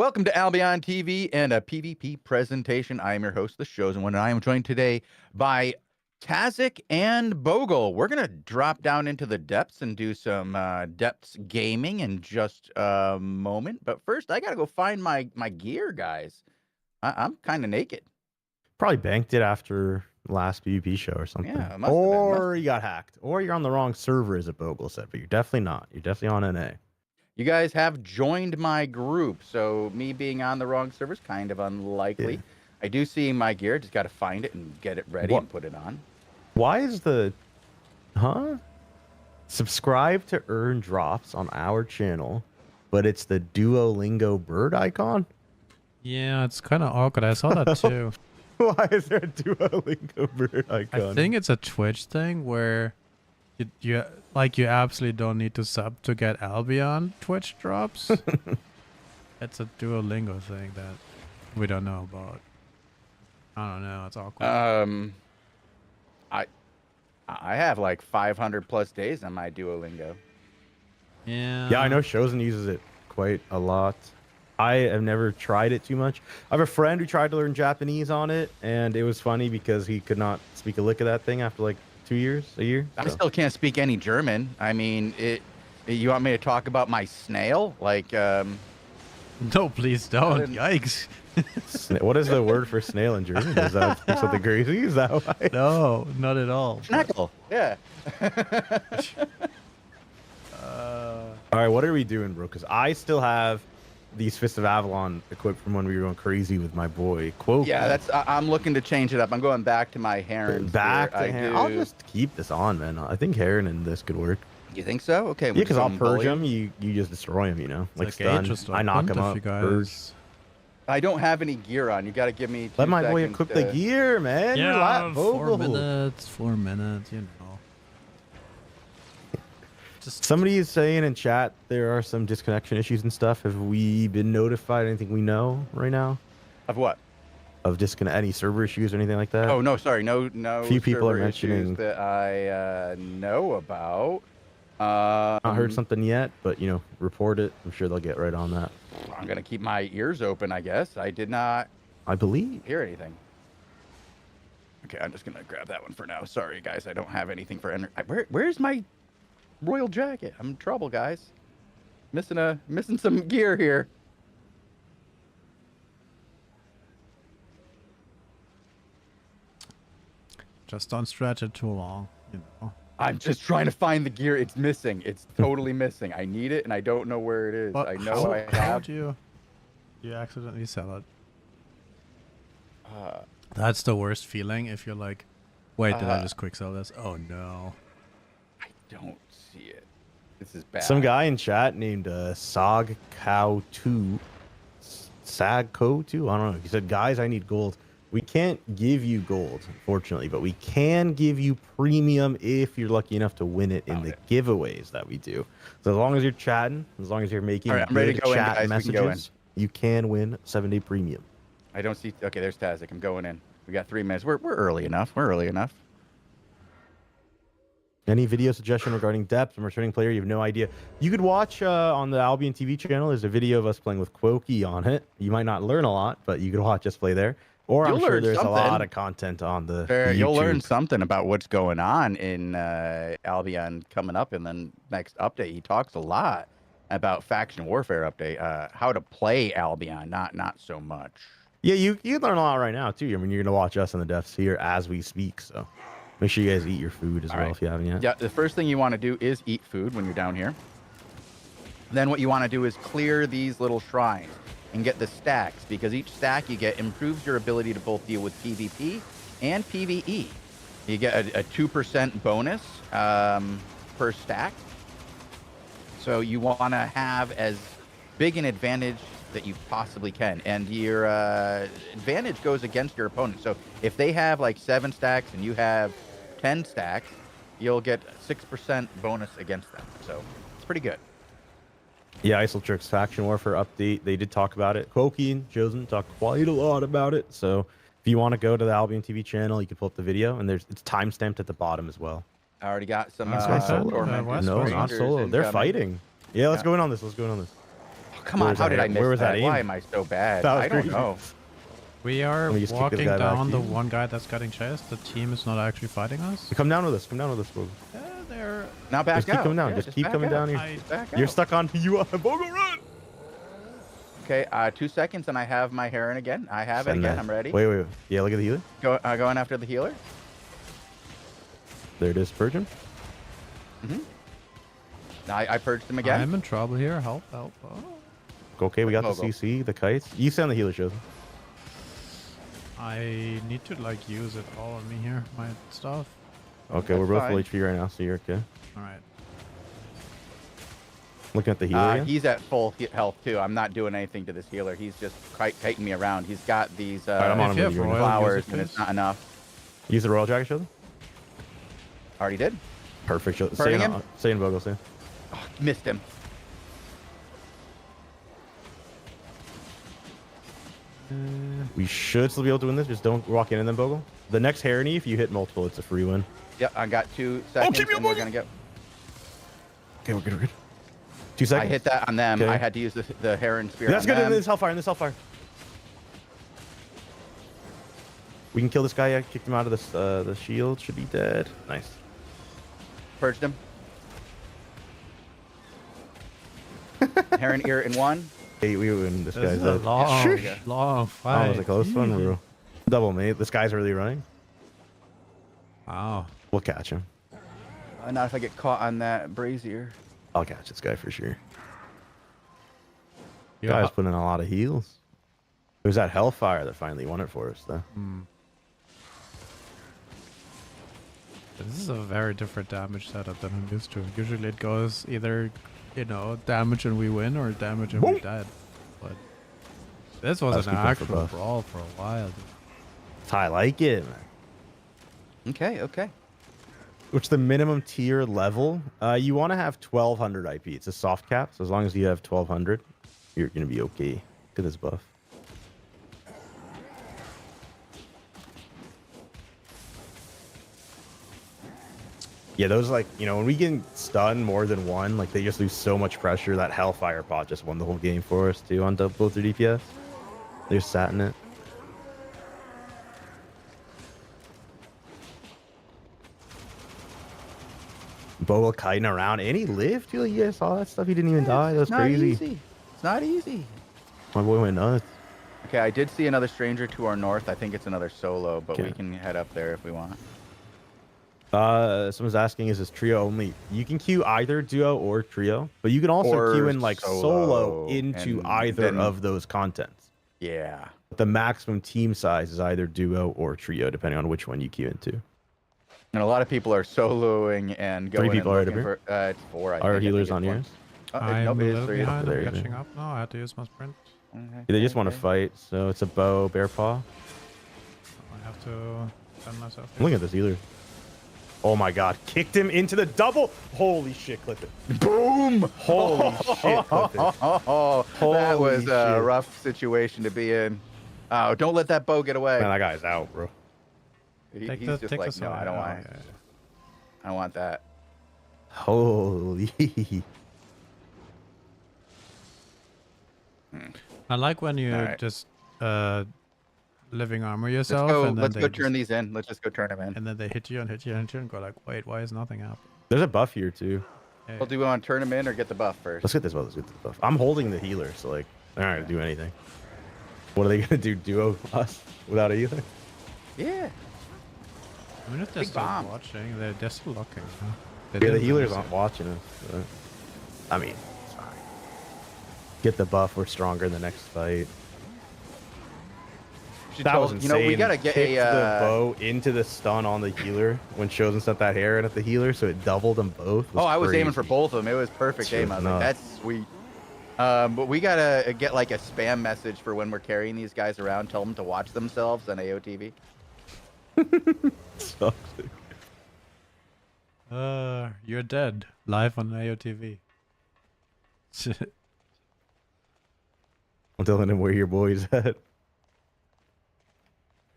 Speaker 1: Welcome to Albion TV and a PvP presentation. I am your host, The Chosen One, and I am joined today by Tazik and Bogle. We're going to drop down into the depths and do some depths gaming in just a moment. But first, I got to go find my gear, guys. I'm kind of naked.
Speaker 4: Probably banked it after last PvP show or something.
Speaker 1: Yeah, it must have
Speaker 4: or you got hacked. Or you're on the wrong server, as a Bogle said, but you're definitely not. You're definitely on NA.
Speaker 1: You guys have joined my group, so me being on the wrong server is kind of unlikely.
Speaker 4: Yeah.
Speaker 1: I do see my gear. Just got to find it and get it ready and put it on.
Speaker 4: Why is the... Huh? Subscribe to earn drops on our channel, but it's the Duolingo bird icon?
Speaker 3: Yeah, it's kind of awkward. I saw that too.
Speaker 4: Why is there a Duolingo bird icon?
Speaker 3: I think it's a Twitch thing where you absolutely don't need to sub to get Albion Twitch drops. It's a Duolingo thing that we don't know about. I don't know. It's awkward.
Speaker 1: I have like 500 plus days on my Duolingo.
Speaker 3: Yeah,
Speaker 4: I know Chosen uses it quite a lot. I have never tried it too much. I have a friend who tried to learn Japanese on it, and it was funny because he could not speak a lick of that thing after like a year.
Speaker 1: I still can't speak any German. I mean, you want me to talk about my snail? Like,
Speaker 3: no, please don't. Yikes.
Speaker 4: What is the word for snail in German? Is that something crazy? Is that why?
Speaker 3: No, not at all.
Speaker 1: Schnackle. Yeah.
Speaker 4: All right, what are we doing, bro? Because I still have these Fists of Avalon equipped from when we were going crazy with my boy Quoke.
Speaker 1: Yeah, I'm looking to change it up. I'm going back to my Heron.
Speaker 4: Back to Heron. I'll just keep this on, man. I think Heron and this could work.
Speaker 1: You think so? Okay.
Speaker 4: Yeah, because I'll purge them. You just destroy them, you know? Like stun. I knock them up. Purge.
Speaker 1: I don't have any gear on. You got to give me 2
Speaker 4: Let my boy equip the gear, man.
Speaker 3: Yeah, 4 minutes, you know.
Speaker 4: Somebody is saying in chat there are some disconnection issues and stuff. Have we been notified? Anything we know right now?
Speaker 1: Of what?
Speaker 4: Of any server issues or anything like that?
Speaker 1: Oh, no, sorry. No.
Speaker 4: A few people are mentioning
Speaker 1: that I know about.
Speaker 4: Not heard something yet, but, you know, report it. I'm sure they'll get right on that.
Speaker 1: I'm going to keep my ears open, I guess. I did not hear anything. Okay, I'm just going to grab that one for now. Sorry, guys. I don't have anything for... Where's my royal jacket? I'm in trouble, guys. Missing some gear here.
Speaker 3: Just don't stretch it too long, you know.
Speaker 1: I'm just trying to find the gear. It's missing. It's totally missing. I need it, and I don't know where it is.
Speaker 3: But
Speaker 1: I know I have.
Speaker 3: You accidentally sell it. That's the worst feeling if you're like, wait, did I just quick sell this? Oh no.
Speaker 1: I don't see it. This is bad.
Speaker 4: Some guy in chat named Sagcow2. Sagco2? I don't know. He said, guys, I need gold. We can't give you gold, unfortunately, but we can give you premium if you're lucky enough to win it in the giveaways that we do. So as long as you're chatting, as long as you're making
Speaker 1: I'm ready to go
Speaker 4: chat
Speaker 1: in, guys.
Speaker 4: messages, you can win 7-day premium.
Speaker 1: I don't see... Okay, there's Tazik. I'm going in. We got 3 minutes. We're early enough. We're early enough.
Speaker 4: Any video suggestion regarding depth? I'm a returning player. You have no idea. You could watch on the Albion TV channel. There's a video of us playing with Quokey on it. You might not learn a lot, but you could watch us play there. Or I'm sure there's a lot of content on the YouTube.
Speaker 1: You'll learn something about what's going on in Albion coming up in the next update. He talks a lot about faction warfare update, how to play Albion, not so much.
Speaker 4: Yeah, you learn a lot right now too. I mean, you're gonna watch us in the depths here as we speak, so make sure you guys eat your food as well if you haven't yet.
Speaker 1: Yeah, the first thing you want to do is eat food when you're down here. Then what you want to do is clear these little shrines and get the stacks, because each stack you get improves your ability to both deal with PvP and PvE. You get a 2% bonus per stack. So you want to have as big an advantage that you possibly can. And your advantage goes against your opponent. So if they have like 7 stacks and you have 10 stacks, you'll get 6% bonus against them. So it's pretty good.
Speaker 4: Yeah, Isoltrix Faction Warfare update. They did talk about it. Quokey and Chosen talked quite a lot about it. So if you want to go to the Albion TV channel, you can pull up the video, and it's timestamped at the bottom as well.
Speaker 1: I already got some
Speaker 4: No, not solo. They're fighting. Yeah, let's go in on this. Let's go in on this.
Speaker 1: Oh, come on. How did I miss
Speaker 4: Where was that
Speaker 1: that?
Speaker 4: aim?
Speaker 1: Why am I so bad?
Speaker 4: That was
Speaker 1: I don't
Speaker 4: crazy.
Speaker 1: know.
Speaker 3: We are
Speaker 4: Let me just kick this
Speaker 3: walking
Speaker 4: guy back
Speaker 3: down
Speaker 4: to
Speaker 3: the
Speaker 4: you.
Speaker 3: one guy that's getting chased. The team is not actually fighting us.
Speaker 4: Come down with us. Come down with us, Bogle.
Speaker 3: They're...
Speaker 1: Now back
Speaker 4: Just keep
Speaker 1: out.
Speaker 4: coming down.
Speaker 1: Yeah,
Speaker 4: just keep
Speaker 1: back
Speaker 4: coming
Speaker 1: out.
Speaker 4: down here.
Speaker 1: Just back
Speaker 4: You're
Speaker 1: out.
Speaker 4: stuck on you. Bogle, run!
Speaker 1: Okay, 2 seconds and I have my Heron again. I have it
Speaker 4: Send
Speaker 1: again.
Speaker 4: that.
Speaker 1: I'm ready.
Speaker 4: Wait. Yeah, look at the healer.
Speaker 1: Going after the healer.
Speaker 4: There it is, purge him.
Speaker 1: I purged him again.
Speaker 3: I'm in trouble here. Help. Oh.
Speaker 4: Okay, we got the
Speaker 1: Bogle.
Speaker 4: CC, the kites. You send the healer, shows.
Speaker 3: I need to like use it all on me here. My stuff.
Speaker 4: Okay, we're both full HP right now, so you're okay.
Speaker 3: All right.
Speaker 4: Looking at the healer. Again?
Speaker 1: He's at full health too. I'm not doing anything to this healer. He's just kiting me around. He's got these
Speaker 4: Alright, I'm on
Speaker 3: If
Speaker 4: him
Speaker 3: you
Speaker 4: with
Speaker 3: have
Speaker 4: you right now.
Speaker 3: royal,
Speaker 1: flowers,
Speaker 3: use it,
Speaker 1: and it's
Speaker 3: please.
Speaker 1: not enough.
Speaker 4: Use the royal dragon, show.
Speaker 1: Already did.
Speaker 4: Perfect. Stay
Speaker 1: Burning him?
Speaker 4: in Bogle, stay.
Speaker 1: Oh, missed him.
Speaker 4: We should still be able to win this. Just don't walk in and then Bogle. The next Harony, if you hit multiple, it's a free win.
Speaker 1: Yep, I got 2 seconds,
Speaker 4: keep you
Speaker 1: and we're
Speaker 4: moving.
Speaker 1: gonna get.
Speaker 4: Okay, we're good. 2 seconds.
Speaker 1: I hit that on them.
Speaker 4: Okay.
Speaker 1: I had to use the Heron spear.
Speaker 4: That's
Speaker 1: on
Speaker 4: good.
Speaker 1: them.
Speaker 4: In this hellfire. We can kill this guy. I kicked him out of this. The shield should be dead. Nice.
Speaker 1: Purged him. Heron ear in 1.
Speaker 4: Hey, we win. This
Speaker 3: This
Speaker 4: guy's
Speaker 3: is a
Speaker 4: dead.
Speaker 3: long,
Speaker 1: Yeah.
Speaker 3: long
Speaker 4: Oh,
Speaker 3: fight.
Speaker 4: it was a close one. Bro. Double mate. This guy's really running.
Speaker 3: Wow.
Speaker 4: We'll catch him.
Speaker 1: Not if I get caught on that brazier.
Speaker 4: I'll catch this guy for sure.
Speaker 3: Yeah.
Speaker 4: Guy's putting in a lot of heals. It was that hellfire that finally won it for us, though.
Speaker 3: This is a very different damage setup than I'm used to. Usually it goes either, damage and we win or damage and we're dead. But this was
Speaker 4: That's
Speaker 3: an
Speaker 4: good for
Speaker 3: actual
Speaker 4: buff.
Speaker 3: brawl for a while.
Speaker 4: That's how I like it, man.
Speaker 1: Okay.
Speaker 4: Which the minimum tier level, you want to have 1200 IP. It's a soft cap, so as long as you have 1200, you're going to be okay. Look at this buff. Yeah, those when we get stunned more than one, they just lose so much pressure. That Hellfire pot just won the whole game for us too on both their DPS. They just sat in it. Bogle kiting around, and he lived too. You guys saw that stuff? He didn't even die. That was crazy.
Speaker 1: It's not easy.
Speaker 4: My boy went nuts.
Speaker 1: Okay, I did see another stranger to our north. I think it's another solo, but
Speaker 4: Okay.
Speaker 1: we can head up there if we want.
Speaker 4: Someone's asking, is this trio only? You can queue either duo or trio, but you can also
Speaker 1: Or
Speaker 4: queue in
Speaker 1: solo,
Speaker 4: solo into
Speaker 1: and
Speaker 4: either
Speaker 1: then-
Speaker 4: of those contents.
Speaker 1: Yeah.
Speaker 4: The maximum team size is either duo or trio, depending on which one you queue into.
Speaker 1: And a lot of people are soloing and going.
Speaker 4: people
Speaker 1: and
Speaker 4: are
Speaker 1: looking
Speaker 4: over
Speaker 1: for, it's 4. I
Speaker 4: Are
Speaker 1: think. I think
Speaker 4: healers
Speaker 1: it's
Speaker 4: on
Speaker 1: 4.
Speaker 4: yours?
Speaker 3: I'm
Speaker 1: Nope,
Speaker 3: a
Speaker 1: it is
Speaker 3: little
Speaker 1: 3.
Speaker 3: behind.
Speaker 4: There
Speaker 3: I'm
Speaker 4: you go.
Speaker 3: catching up now. I had to use my sprint.
Speaker 4: They just want to
Speaker 1: Okay.
Speaker 4: fight, so it's a bow, bear paw.
Speaker 3: I have to send myself.
Speaker 4: Look at this healer. Oh my god, kicked him into the double. Holy shit, clip it.
Speaker 1: Boom!
Speaker 4: Holy shit, clip it.
Speaker 1: Oh, that was
Speaker 4: Holy
Speaker 1: a
Speaker 4: shit.
Speaker 1: rough situation to be in. Oh, don't let that bow get away.
Speaker 4: Man, that guy's out, bro.
Speaker 1: He's
Speaker 3: Take
Speaker 1: just
Speaker 3: take
Speaker 1: like,
Speaker 3: this
Speaker 1: no,
Speaker 3: away.
Speaker 1: I don't
Speaker 3: Oh,
Speaker 1: want.
Speaker 3: yeah.
Speaker 1: I don't want that.
Speaker 4: Holy.
Speaker 3: I like when you
Speaker 1: Alright.
Speaker 3: just living armor
Speaker 1: Let's
Speaker 3: yourself
Speaker 1: go.
Speaker 3: and then
Speaker 1: Let's
Speaker 3: they
Speaker 1: go
Speaker 3: just,
Speaker 1: turn these in. Let's just go turn them in.
Speaker 3: and then they hit you and hit you and hit you and go like, wait, why is nothing happening?
Speaker 4: There's a buff here, too.
Speaker 3: Hey,
Speaker 1: Well, do we want to turn them in or get the buff first?
Speaker 4: Let's get this buff. Let's get this buff. I'm holding the healer, so they're not gonna do anything. What are they gonna do? Duo us without a healer?
Speaker 1: Yeah.
Speaker 3: I mean, if they're
Speaker 1: big
Speaker 3: still
Speaker 1: bomb.
Speaker 3: watching, they're still looking. Huh? They
Speaker 4: Yeah, the
Speaker 3: didn't
Speaker 4: healers
Speaker 3: lose
Speaker 4: aren't
Speaker 3: it.
Speaker 4: watching us. But, I mean, it's fine. Get the buff. We're stronger in the next fight. That was insane.
Speaker 1: we gotta get
Speaker 4: Kicked
Speaker 1: a.
Speaker 4: the bow into the stun on the healer when Chosen sent that Heron at the healer, so it doubled them both.
Speaker 1: Oh, I was aiming for
Speaker 4: crazy.
Speaker 1: both of them. It was perfect aim. I was like,
Speaker 4: nuts.
Speaker 1: that's sweet. But we gotta get like a spam message for when we're carrying these guys around. Tell them to watch themselves on AOTV.
Speaker 4: Sucks.
Speaker 3: You're dead. Live on AOTV.
Speaker 4: I'm telling him where your boy's at.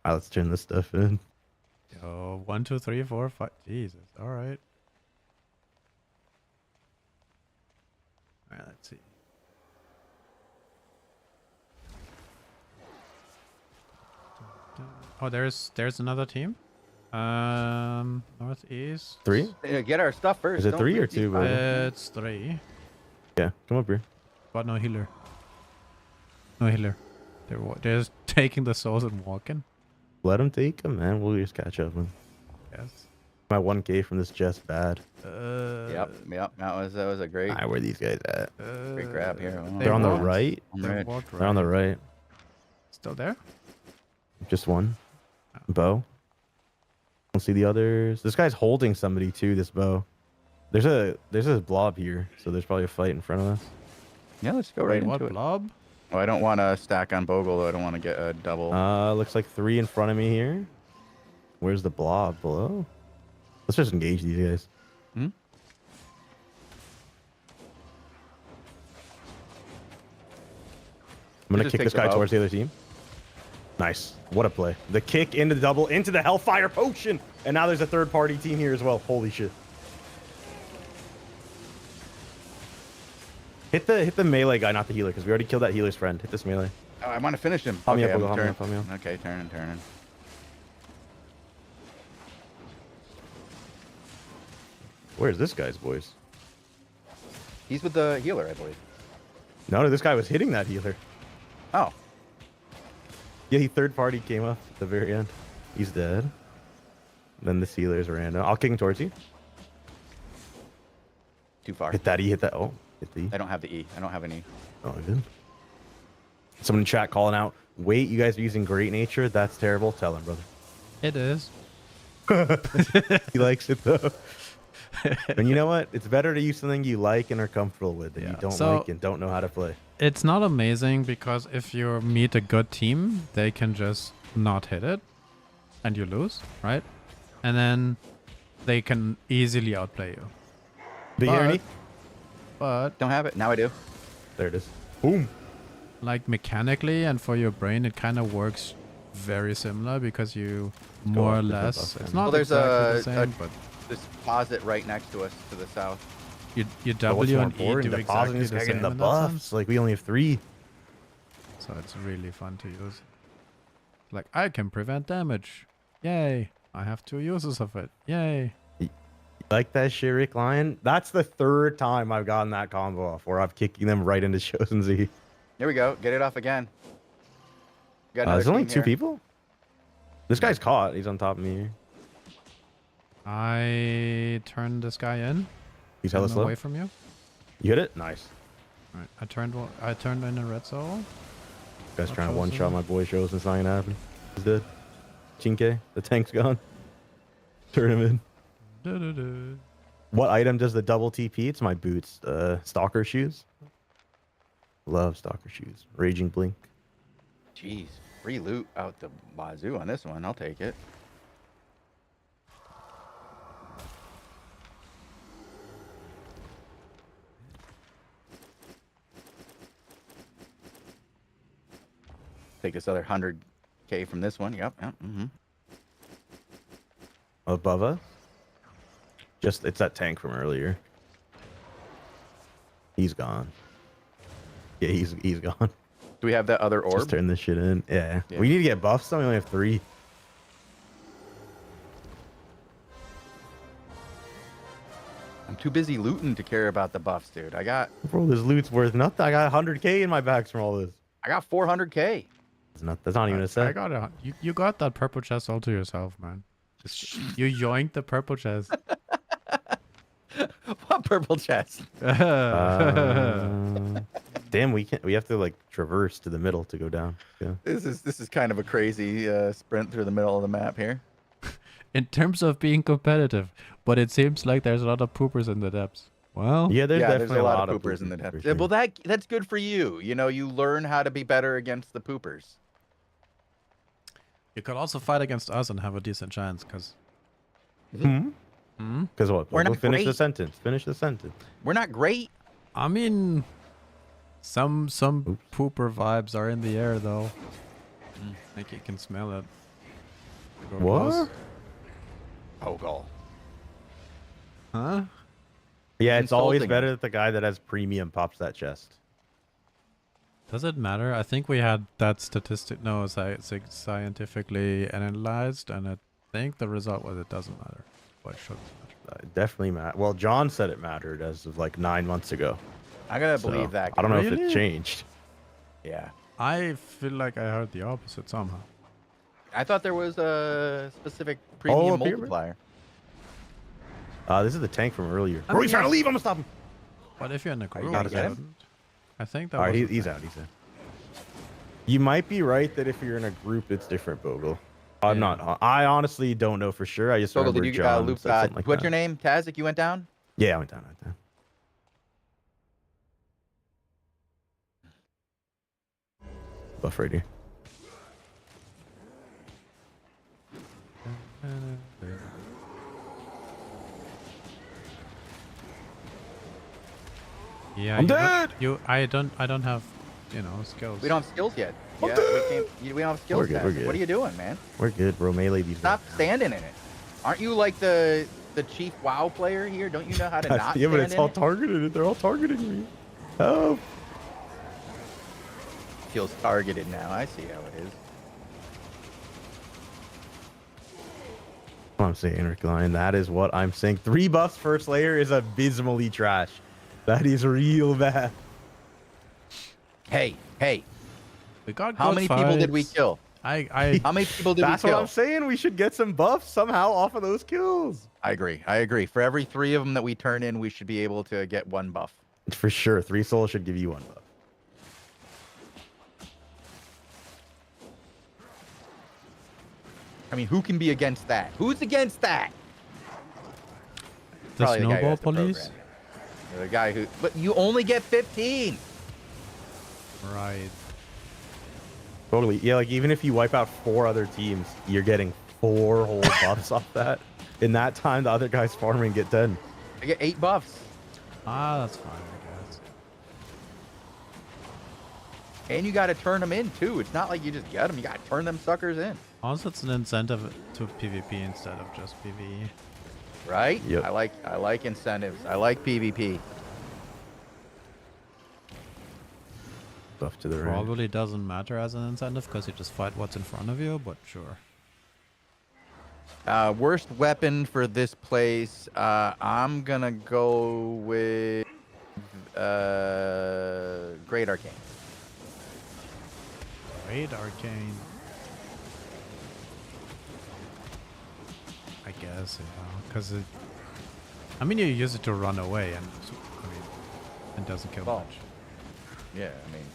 Speaker 4: Alright, let's turn this stuff in.
Speaker 3: Yo, 1, 2, 3, 4, 5. Jesus. All right. All right. Let's see. Oh, there's another team. Northeast.
Speaker 4: 3?
Speaker 1: Yeah, get our stuff first.
Speaker 4: Is it
Speaker 1: Don't
Speaker 4: 3 or
Speaker 1: leave these
Speaker 4: 2,
Speaker 1: boxes.
Speaker 4: bro?
Speaker 3: It's 3,
Speaker 4: Yeah, come up here.
Speaker 3: but no healer. No healer. They're just taking the souls and walking.
Speaker 4: Let them take them, man. We'll just catch up. Man.
Speaker 3: Yes.
Speaker 4: My 1K from this chest bad.
Speaker 1: Yep. That was a great
Speaker 4: Alright, where are these guys at?
Speaker 1: great grab here. Well,
Speaker 4: They're on the
Speaker 3: walked.
Speaker 4: right.
Speaker 1: I'm
Speaker 3: They
Speaker 1: ready.
Speaker 3: walked
Speaker 4: They're on the right.
Speaker 3: Still there?
Speaker 4: Just one. Bow. Don't see the others. This guy's holding somebody too, this bow. There's a blob here, so there's probably a fight in front of us.
Speaker 1: Yeah, let's go
Speaker 3: Wait,
Speaker 1: right
Speaker 3: what
Speaker 1: into it.
Speaker 3: blob?
Speaker 1: Oh, I don't want to stack on Bogle. I don't want to get a double.
Speaker 4: Looks like 3 in front of me here. Where's the blob below? Let's just engage these guys.
Speaker 1: Hmm?
Speaker 4: I'm gonna
Speaker 1: just
Speaker 4: kick
Speaker 1: take
Speaker 4: this
Speaker 1: the
Speaker 4: guy
Speaker 1: bow.
Speaker 4: towards the other team. Nice. What a play. The kick into the double, into the Hellfire Potion. And now there's a third party team here as well. Holy shit. Hit the melee guy, not the healer, because we already killed that healer's friend. Hit this melee.
Speaker 1: Oh, I want to finish him.
Speaker 4: Help me
Speaker 1: Okay,
Speaker 4: up,
Speaker 1: I'm
Speaker 4: Bogle,
Speaker 1: turning.
Speaker 4: help me up.
Speaker 1: Okay, turning.
Speaker 4: Where's this guy's voice?
Speaker 1: He's with the healer, I believe.
Speaker 4: No, this guy was hitting that healer.
Speaker 1: Oh,
Speaker 4: Yeah, he third party came up at the very end. He's dead. Then the healer's random. I'll kick him towards you.
Speaker 1: too far.
Speaker 4: Hit that E, hit that. Oh, hit the E.
Speaker 1: I don't have the E. I don't have any.
Speaker 4: Oh, good. Someone in chat calling out, wait, you guys are using Great Nature? That's terrible. Tell him, brother.
Speaker 3: It is.
Speaker 4: He likes it, though. And you know what? It's better to use something you like and are comfortable with than you
Speaker 3: Yeah.
Speaker 4: don't
Speaker 3: So-
Speaker 4: like and don't know how to play.
Speaker 3: It's not amazing because if you meet a good team, they can just not hit it and you lose, right? And then they can easily outplay you.
Speaker 4: Big
Speaker 3: But-
Speaker 4: Ernie?
Speaker 3: But
Speaker 1: Don't have it. Now I do.
Speaker 4: There it is. Boom.
Speaker 3: like mechanically and for your brain, it kind of works very similar because you more or
Speaker 4: up different
Speaker 3: less,
Speaker 4: buff
Speaker 3: it's
Speaker 4: then.
Speaker 3: not
Speaker 1: Well, there's
Speaker 3: exactly the
Speaker 1: a
Speaker 3: same, but
Speaker 1: This deposit right next to us to the south.
Speaker 3: you
Speaker 4: But what's
Speaker 3: W
Speaker 4: more
Speaker 3: and E
Speaker 4: important,
Speaker 3: do
Speaker 4: depositing
Speaker 3: exactly
Speaker 4: this
Speaker 3: the
Speaker 4: guy
Speaker 3: same
Speaker 4: getting the
Speaker 3: in that
Speaker 4: buffs.
Speaker 3: sense.
Speaker 4: Like, we only have 3.
Speaker 3: So it's really fun to use. Like, I can prevent damage. Yay. I have 2 uses of it. Yay.
Speaker 4: Like that shit, Rick Lion? That's the 3rd time I've gotten that combo off where I'm kicking them right into Chosen Z.
Speaker 1: Here we go. Get it off again. Got another
Speaker 4: There's only
Speaker 1: team
Speaker 4: 2
Speaker 1: here.
Speaker 4: people? This guy's caught. He's on top of me here.
Speaker 3: I turned this guy in.
Speaker 4: He's hella
Speaker 3: Turn
Speaker 4: slow.
Speaker 3: away from you.
Speaker 4: You hit it? Nice.
Speaker 3: Alright, I turned in a red soul.
Speaker 4: Guy's
Speaker 3: Not
Speaker 4: trying to
Speaker 3: Chosen.
Speaker 4: one-shot my boy Chosen. It's not gonna happen. He's dead. Chinke, the tank's gone. Turn him in.
Speaker 3: Du-du-du.
Speaker 4: What item does the double TP? It's my boots. Stalker shoes. Love stalker shoes. Raging blink.
Speaker 1: Jeez. Free loot out the wazoo on this one. I'll take it. Take this other 100K from this one. Yep. Mm-hmm.
Speaker 4: Above us. Just it's that tank from earlier. He's gone. Yeah, he's gone.
Speaker 1: Do we have that other orb?
Speaker 4: Just turn this shit in. Yeah.
Speaker 1: Yeah.
Speaker 4: We need to get buffs. So we only have 3.
Speaker 1: I'm too busy looting to care about the buffs, dude. I got
Speaker 4: Bro, this loot's worth nothing. I got 100K in my bags from all this.
Speaker 1: 400K.
Speaker 4: That's not even a
Speaker 3: I
Speaker 4: set.
Speaker 3: got it. You got that purple chest all to yourself, man. Just you yoinked the purple chest.
Speaker 1: What purple chest?
Speaker 4: Damn, we have to like traverse to the middle to go down. Yeah.
Speaker 1: This is kind of a crazy sprint through the middle of the map here.
Speaker 3: In terms of being competitive, but it seems like there's a lot of poopers in the depths. Well,
Speaker 4: Yeah, there's
Speaker 1: yeah,
Speaker 4: definitely
Speaker 1: there's a lot of poopers in the
Speaker 4: for
Speaker 1: depths.
Speaker 4: sure.
Speaker 1: Well, that's good for you. You know, you learn how to be better against the poopers.
Speaker 3: you could also fight against us and have a decent chance, because
Speaker 4: Because what?
Speaker 1: We're
Speaker 4: Go
Speaker 1: not
Speaker 4: finish the
Speaker 1: great.
Speaker 4: sentence. Finish the sentence.
Speaker 1: We're not great.
Speaker 3: I mean, some pooper vibes are in the air though. I think you can smell it. Go close.
Speaker 4: What?
Speaker 1: Poggle.
Speaker 3: Huh?
Speaker 4: Yeah, it's always
Speaker 1: Insulting
Speaker 4: better
Speaker 1: him.
Speaker 4: that the guy that has premium pops that chest.
Speaker 3: Does it matter? I think we had that statistic, no, scientifically analyzed, and I think the result was it doesn't matter. What should matter?
Speaker 4: It definitely matter. Well, John said it mattered as of like 9 months ago.
Speaker 1: I gotta
Speaker 4: So,
Speaker 1: believe that.
Speaker 4: I don't know if
Speaker 3: Really?
Speaker 4: it changed.
Speaker 1: Yeah.
Speaker 3: I feel like I heard the opposite somehow.
Speaker 1: I thought there was a specific premium
Speaker 4: up here, bro.
Speaker 1: multiplier.
Speaker 4: This is the tank from earlier.
Speaker 3: I
Speaker 4: Bro, he's
Speaker 3: mean,
Speaker 4: trying to leave. I'm gonna stop him.
Speaker 3: But if you're in a
Speaker 1: you
Speaker 3: group,
Speaker 1: gonna
Speaker 3: you
Speaker 1: get him?
Speaker 3: shouldn't. I think that
Speaker 4: All right,
Speaker 3: was the
Speaker 4: he's
Speaker 3: thing.
Speaker 4: out. He's out. You might be right that if you're in a group, it's different, Bogle. I'm
Speaker 3: Yeah.
Speaker 4: not. I honestly don't know for sure. I just
Speaker 1: Bogle,
Speaker 4: remember
Speaker 1: did you
Speaker 4: John
Speaker 1: Luke?
Speaker 4: said something like
Speaker 1: What's
Speaker 4: that.
Speaker 1: your name? Kazik, you went down?
Speaker 4: Yeah, I went down. Buff right here.
Speaker 3: Yeah,
Speaker 4: I'm
Speaker 3: you
Speaker 4: dead!
Speaker 3: I don't have, skills.
Speaker 1: We don't have skills yet.
Speaker 4: I'm
Speaker 1: Yeah,
Speaker 4: dead!
Speaker 1: we don't have skills
Speaker 4: We're good,
Speaker 1: yet.
Speaker 4: we're good.
Speaker 1: What are you doing, man?
Speaker 4: We're good, bro. Melee these
Speaker 1: Stop standing in it. Aren't you like the chief WoW player here? Don't you know how to not
Speaker 4: Yeah, but
Speaker 1: stand
Speaker 4: it's
Speaker 1: in
Speaker 4: all
Speaker 1: it?
Speaker 4: targeted. They're all targeting me. Oh.
Speaker 1: Feels targeted now. I see how it is.
Speaker 4: What I'm saying, Rick Lion, that is what I'm saying. 3 buffs first layer is abysmally trash. That is real bad.
Speaker 1: Hey,
Speaker 3: We got
Speaker 1: how
Speaker 3: good
Speaker 1: many people did we
Speaker 3: fights.
Speaker 1: kill?
Speaker 3: I
Speaker 1: How many people did we
Speaker 4: That's what
Speaker 1: kill?
Speaker 4: I'm saying. We should get some buffs somehow off of those kills.
Speaker 1: I agree. For every 3 of them that we turn in, we should be able to get 1 buff.
Speaker 4: For sure. 3 souls should give you 1 buff.
Speaker 1: I mean, who can be against that? Who's against that?
Speaker 3: the
Speaker 1: Probably the guy who
Speaker 3: snowball
Speaker 1: has to
Speaker 3: police.
Speaker 1: program it. The guy who, but you only get 15.
Speaker 3: Right.
Speaker 4: Totally. Yeah, like even if you wipe out 4 other teams, you're getting 4 whole buffs off that. In that time, the other guys farming get 10.
Speaker 1: I get 8 buffs,
Speaker 3: Ah, that's fine, I guess.
Speaker 1: and you got to turn them in too. It's not like you just get them; you got to turn them suckers in,
Speaker 3: Also, it's an incentive to PvP instead of just PvE.
Speaker 1: right?
Speaker 4: Yep.
Speaker 1: I like incentives. I like PvP.
Speaker 4: Buff to the right.
Speaker 3: Probably doesn't matter as an incentive because you just fight what's in front of you, but sure.
Speaker 1: Worst weapon for this place. I'm gonna go with Great Arcane.
Speaker 3: Great Arcane. I guess, because it. I mean, you use it to run away, and it doesn't kill
Speaker 1: Well,
Speaker 3: much.
Speaker 1: Yeah, I mean,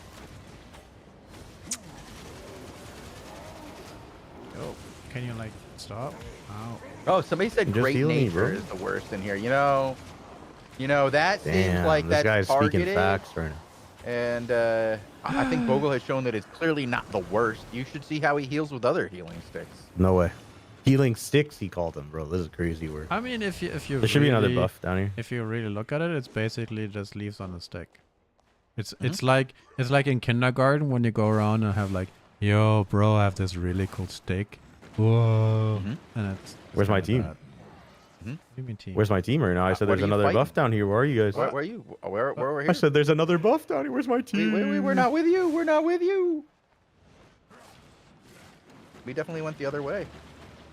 Speaker 3: Oh, can you like stop? Ow.
Speaker 1: oh, somebody said
Speaker 4: Just
Speaker 1: Great
Speaker 4: heal me,
Speaker 1: Nature
Speaker 4: bro.
Speaker 1: is the worst in here. You know that seems
Speaker 4: Damn,
Speaker 1: like
Speaker 4: this
Speaker 1: that's
Speaker 4: guy's speaking
Speaker 1: targeted.
Speaker 4: facts right now.
Speaker 1: And I think Bogle has shown that it's clearly not the worst. You should see how he heals with other healing sticks.
Speaker 4: No way. Healing sticks, he called them, bro. This is crazy word.
Speaker 3: I mean, if you
Speaker 4: There should be another
Speaker 3: really-
Speaker 4: buff down here.
Speaker 3: If you really look at it, it's basically just leaves on a stick. It's
Speaker 1: Mm-hmm.
Speaker 3: it's like in kindergarten when you go around and have like, yo, bro, I have this really cool stick. Whoa.
Speaker 1: Mhm.
Speaker 3: And it's
Speaker 4: Where's my
Speaker 3: kinda
Speaker 4: team?
Speaker 3: bad.
Speaker 1: Mhm.
Speaker 3: What do you mean team?
Speaker 4: Where's my team right now? I said
Speaker 1: what
Speaker 4: there's
Speaker 1: are you
Speaker 4: another buff
Speaker 1: fighting?
Speaker 4: down here. Where are you guys?
Speaker 1: Where are you? Where we're
Speaker 4: I
Speaker 1: here?
Speaker 4: said there's another buff down here. Where's my team?
Speaker 1: We're not with you. We're not with you. We definitely went the other way.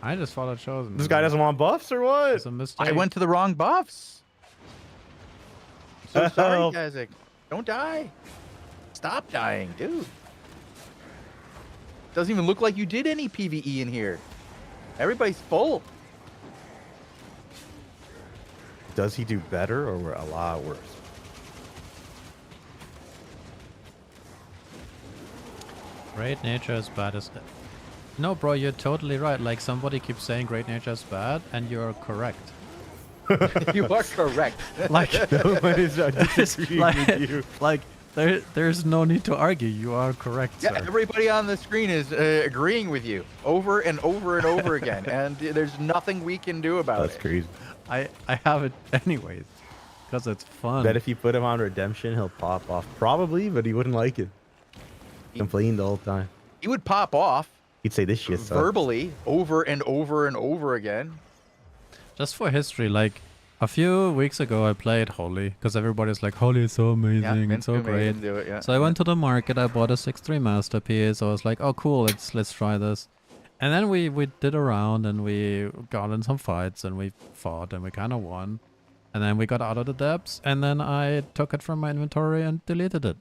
Speaker 3: I just followed Chosen.
Speaker 4: This guy doesn't want buffs or what?
Speaker 3: It's a mistake.
Speaker 1: I went to the wrong buffs. So sorry,
Speaker 4: Help.
Speaker 1: Kazik. Don't die. Stop dying, dude. Doesn't even look like you did any PvE in here. Everybody's full.
Speaker 4: Does he do better or a lot worse?
Speaker 3: Great nature is bad as. No, bro, you're totally right. Like somebody keeps saying great nature is bad, and you're correct.
Speaker 1: You are correct.
Speaker 3: Like,
Speaker 4: No one is disagreeing with you.
Speaker 3: like there's no need to argue. You are correct,
Speaker 1: Yeah,
Speaker 3: sir.
Speaker 1: everybody on the screen is agreeing with you over and over and over again, and there's nothing we can do about
Speaker 4: That's
Speaker 1: it.
Speaker 4: crazy.
Speaker 3: I have it anyways, because it's fun.
Speaker 4: Bet if you put him on redemption, he'll pop off. Probably, but he wouldn't like it. Complain the whole time.
Speaker 1: He would pop off
Speaker 4: He'd say this shit sucks.
Speaker 1: verbally over and over and over again.
Speaker 3: Just for history, like A few weeks ago, I played Holy because everybody's like, Holy is so amazing,
Speaker 1: Vince
Speaker 3: it's so
Speaker 1: Kumail
Speaker 3: great.
Speaker 1: didn't do it, yeah.
Speaker 3: So I went to the market, I bought a 6.3 masterpiece. I was like, oh cool, let's try this. And then we did a round and we got in some fights and we fought and we kind of won. And then we got out of the depths and then I took it from my inventory and deleted it.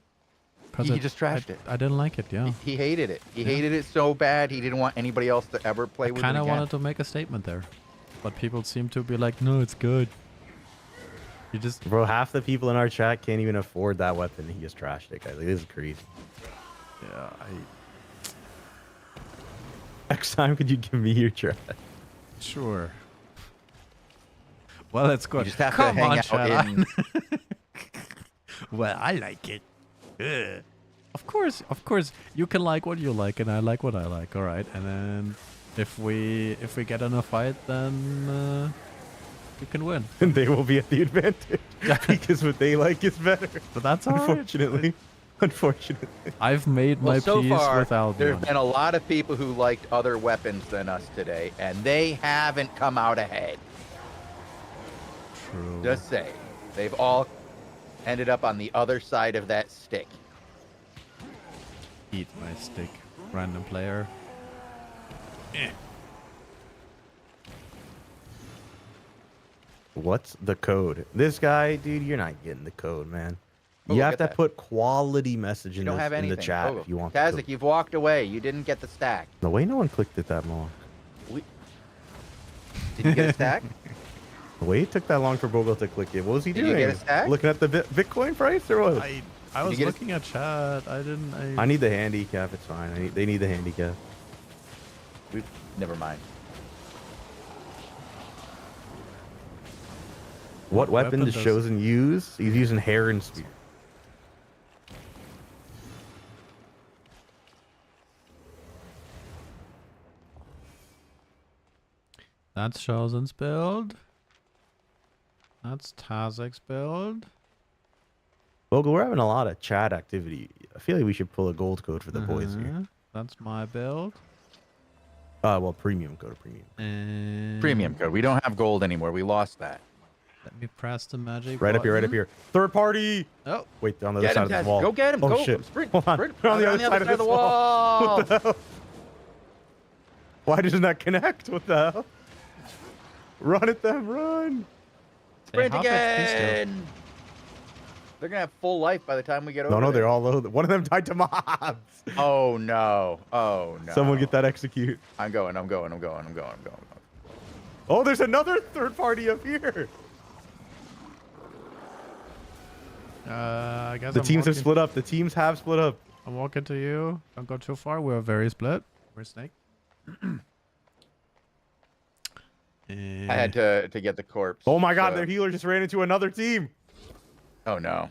Speaker 1: He just trashed it.
Speaker 3: I didn't like it, yeah.
Speaker 1: He hated it. He hated it so bad he didn't want anybody else to ever play with it
Speaker 3: Kind of
Speaker 1: again.
Speaker 3: wanted to make a statement there. But people seem to be like, no, it's good. You just...
Speaker 4: Bro, half the people in our chat can't even afford that weapon. He just trashed it, guys. Like, this is crazy.
Speaker 3: Yeah,
Speaker 4: Next time, could you give me your trash?
Speaker 3: Sure. Well, it's good.
Speaker 1: You just have
Speaker 3: Come
Speaker 1: to hang
Speaker 3: on,
Speaker 1: out
Speaker 3: Shara.
Speaker 1: in...
Speaker 3: Well, I like it. Ugh. Of course, you can like what you like, and I like what I like. All right, and then if we get in a fight, then you can win.
Speaker 4: And they will be at the advantage because what they like is better.
Speaker 3: But that's all right.
Speaker 4: Unfortunately. Unfortunately.
Speaker 3: I've made
Speaker 1: Well,
Speaker 3: my
Speaker 1: so
Speaker 3: peace
Speaker 1: far,
Speaker 3: with Albion.
Speaker 1: there have been a lot of people who liked other weapons than us today, and they haven't come out ahead.
Speaker 3: True.
Speaker 1: Just say. They've all ended up on the other side of that stick.
Speaker 3: Eat my stick, random player.
Speaker 4: What's the code? This guy, dude, you're not getting the code, man.
Speaker 1: Oh,
Speaker 4: You have
Speaker 1: get
Speaker 4: to
Speaker 1: that.
Speaker 4: put quality message
Speaker 1: You
Speaker 4: in
Speaker 1: don't have
Speaker 4: the
Speaker 1: anything.
Speaker 4: chat
Speaker 1: Oh,
Speaker 4: if you want the
Speaker 1: Kazik,
Speaker 4: code.
Speaker 1: you've walked away. You didn't get the stack.
Speaker 4: No way no one clicked it that long.
Speaker 1: Did you get a stack?
Speaker 4: The way it took that long for Bogle to click it. What was he
Speaker 1: Did
Speaker 4: doing?
Speaker 1: you get a stack?
Speaker 4: Looking at the Bitcoin price or what?
Speaker 3: I was
Speaker 1: get a-
Speaker 3: looking at chat. I didn't.
Speaker 4: I need the handicap. It's fine. They need the handicap.
Speaker 1: Never mind.
Speaker 4: What weapon does
Speaker 3: does-
Speaker 4: Chosen use? He's using Heron Spear.
Speaker 3: That's Chosen's build. That's Tazek's build.
Speaker 4: Bogle, we're having a lot of chat activity. I feel like we should pull a gold code for the boys here.
Speaker 3: That's my build.
Speaker 4: Well, premium code, premium.
Speaker 3: And
Speaker 1: Premium code. We don't have gold anymore. We lost that.
Speaker 3: Let me press the magic
Speaker 4: Right up here, right up here. Third party!
Speaker 3: Oh,
Speaker 4: Wait, on the other
Speaker 1: Get
Speaker 4: side
Speaker 1: him,
Speaker 4: of the
Speaker 1: Taz.
Speaker 4: wall.
Speaker 1: Go get him.
Speaker 4: Oh,
Speaker 1: Go.
Speaker 4: shit.
Speaker 1: Sprint.
Speaker 4: Hold on.
Speaker 1: Sprint.
Speaker 4: We're on the other side of
Speaker 1: the
Speaker 4: this
Speaker 1: wall.
Speaker 4: What the hell? Why doesn't that connect? What the hell? Run at them, run!
Speaker 1: Sprint
Speaker 3: half HP still.
Speaker 1: again. They're gonna have full life by the time we get over.
Speaker 4: No,
Speaker 1: there.
Speaker 4: they're all low. One of them died to mobs.
Speaker 1: Oh no. Oh no.
Speaker 4: Someone get that execute.
Speaker 1: I'm going.
Speaker 4: Oh, there's another third party up here.
Speaker 3: I guess
Speaker 4: The
Speaker 3: I'm
Speaker 4: teams have
Speaker 3: walking-
Speaker 4: split up. The teams have split up.
Speaker 3: I'm walking to you. Don't go too far. We're very split. Where's Snake?
Speaker 1: I had to get the corpse.
Speaker 4: Oh my god,
Speaker 1: so-
Speaker 4: their healer just ran into another team.
Speaker 1: Oh no.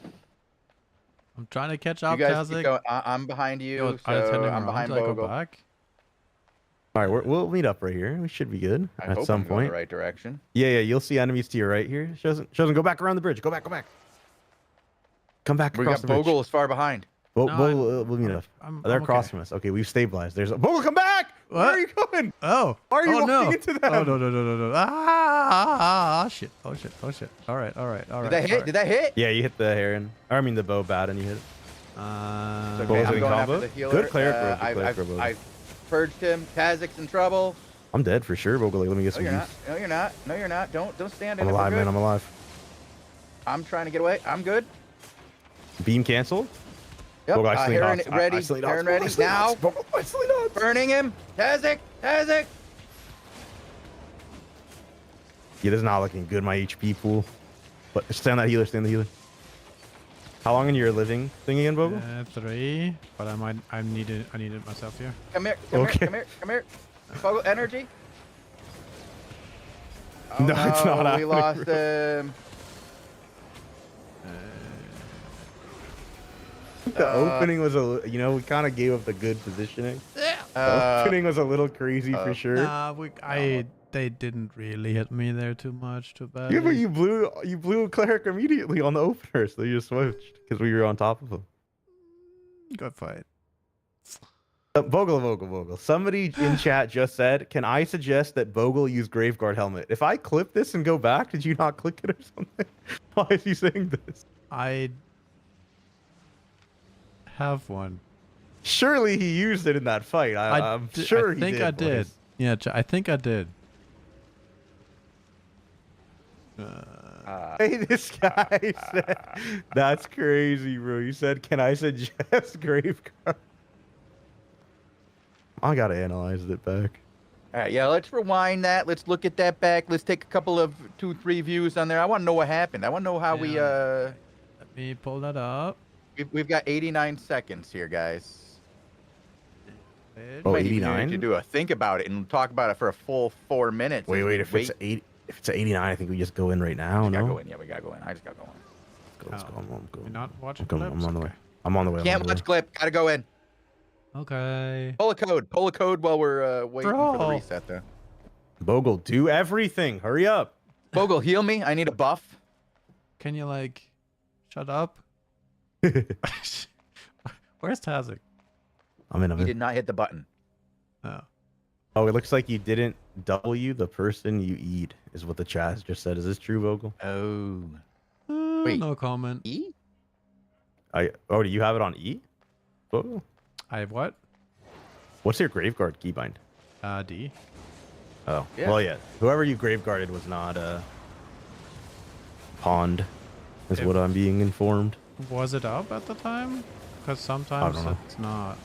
Speaker 3: I'm trying to catch
Speaker 1: You
Speaker 3: up,
Speaker 1: guys keep
Speaker 3: Kazik.
Speaker 1: going. I'm behind you,
Speaker 3: Yo,
Speaker 1: so
Speaker 3: I was heading
Speaker 1: I'm
Speaker 3: around.
Speaker 1: behind
Speaker 3: Did I go
Speaker 1: Bogle.
Speaker 3: back?
Speaker 4: All right, we'll meet up right here. We should be good
Speaker 1: I
Speaker 4: at
Speaker 1: hope
Speaker 4: some
Speaker 1: I'm going
Speaker 4: point.
Speaker 1: the right direction.
Speaker 4: Yeah, you'll see enemies to your right here. Shows go back around the bridge. Go back. Come back
Speaker 1: We
Speaker 4: across
Speaker 1: got
Speaker 4: the bridge.
Speaker 1: Bogle is far behind.
Speaker 3: No,
Speaker 4: We'll meet up. They're
Speaker 3: I'm
Speaker 4: across
Speaker 3: okay.
Speaker 4: from us. Okay, we've stabilized. There's Bogle, come back! Where
Speaker 3: What?
Speaker 4: are you going?
Speaker 3: Oh.
Speaker 4: Why are you
Speaker 3: oh,
Speaker 4: walking
Speaker 3: no.
Speaker 4: into them?
Speaker 3: Oh, no. Ah, shit. Oh, shit. All right.
Speaker 1: Did that hit? Did that hit?
Speaker 4: Yeah, you hit the heron. I mean the bow bad and you hit it.
Speaker 1: So,
Speaker 4: Bogle
Speaker 1: okay, I'm
Speaker 4: hitting
Speaker 1: going
Speaker 4: combo?
Speaker 1: after the healer.
Speaker 4: Good cleric roll, good cleric roll.
Speaker 1: I've purged him. Kazak's in trouble.
Speaker 4: I'm dead for sure, Bogle. Let me get
Speaker 1: No,
Speaker 4: some
Speaker 1: you're
Speaker 4: use.
Speaker 1: not. No, you're not. No, you're not. Don't stand in
Speaker 4: I'm
Speaker 1: it. We're
Speaker 4: alive,
Speaker 1: good.
Speaker 4: man. I'm alive.
Speaker 1: I'm trying to get away. I'm good.
Speaker 4: Beam canceled.
Speaker 1: Yep.
Speaker 4: Bogle, I
Speaker 1: Heron
Speaker 4: dodged.
Speaker 1: ready.
Speaker 4: I silly
Speaker 1: Heron
Speaker 4: dodged.
Speaker 1: ready.
Speaker 4: I silly
Speaker 1: Now.
Speaker 4: dodged. Bogle, I silly dodged.
Speaker 1: Burning him. Kazak.
Speaker 4: Yeah, this is not looking good, my HP pool. But stand that healer, stand the healer. How long in your living thing again, Bogle?
Speaker 3: 3, but I needed myself here.
Speaker 1: Come here.
Speaker 4: Okay.
Speaker 1: Come here. Bogle, energy. Oh,
Speaker 4: No, it's not
Speaker 1: We
Speaker 4: happening,
Speaker 1: lost
Speaker 4: bro.
Speaker 1: him.
Speaker 4: The opening was we kind of gave up the good positioning. The opening was a little crazy for sure.
Speaker 3: Nah, they didn't really hit me there too much, too bad.
Speaker 4: Yeah, but you blew a cleric immediately on the opener, so you just switched because we were on top of him.
Speaker 3: Good fight.
Speaker 4: Bogle. Somebody in chat just said, "Can I suggest that Bogle use Graveguard helmet?" If I clip this and go back, did you not click it or something? Why is he saying this?
Speaker 3: I have one.
Speaker 4: Surely he used it in that fight. I'm sure he did.
Speaker 3: I think I did. Yeah, I think I did.
Speaker 4: Hey, this guy said, "That's crazy, bro." You said, "Can I suggest Graveguard?" I gotta analyze it back.
Speaker 1: All right, yeah, let's rewind that. Let's look at that back. Let's take a couple of 2-3 views on there. I want to know what happened. I want to know how we
Speaker 3: Let me pull that up.
Speaker 1: we've got 89 seconds here, guys.
Speaker 4: Oh,
Speaker 1: Might even
Speaker 4: 89?
Speaker 1: need to do a think about it and talk about it for a full 4 minutes.
Speaker 4: Wait, if it's 89, I think we just go in right now.
Speaker 1: We
Speaker 4: No,
Speaker 1: gotta go in. Yeah, we gotta go in. I just gotta go in.
Speaker 4: let's go. I'm
Speaker 3: We're not watching
Speaker 4: I'm
Speaker 3: clips?
Speaker 4: on the way.
Speaker 3: Okay.
Speaker 4: I'm on the way.
Speaker 1: Can't watch clip. Gotta go in.
Speaker 3: Okay.
Speaker 1: Pull a code. Pull a code while we're waiting for the
Speaker 3: Bro.
Speaker 1: reset, though.
Speaker 4: Bogle, do everything. Hurry up.
Speaker 1: Bogle, heal me. I need a buff.
Speaker 3: Can you like shut up? Where's Tazik?
Speaker 4: I'm in.
Speaker 1: He did not hit the button.
Speaker 3: Oh.
Speaker 4: Oh, it looks like you didn't W the person you eat, is what the chat has just said. Is this true, Bogle?
Speaker 1: Oh. Wait.
Speaker 3: No comment.
Speaker 1: E?
Speaker 4: Do you have it on E? Bogle?
Speaker 3: I have what?
Speaker 4: What's your Graveguard keybind?
Speaker 3: D.
Speaker 4: Oh,
Speaker 1: Yeah.
Speaker 4: well, yeah. Whoever you Graveguarded was not pawned, is what I'm being informed.
Speaker 3: Was it up at the time? Because sometimes
Speaker 4: know.
Speaker 3: it's not.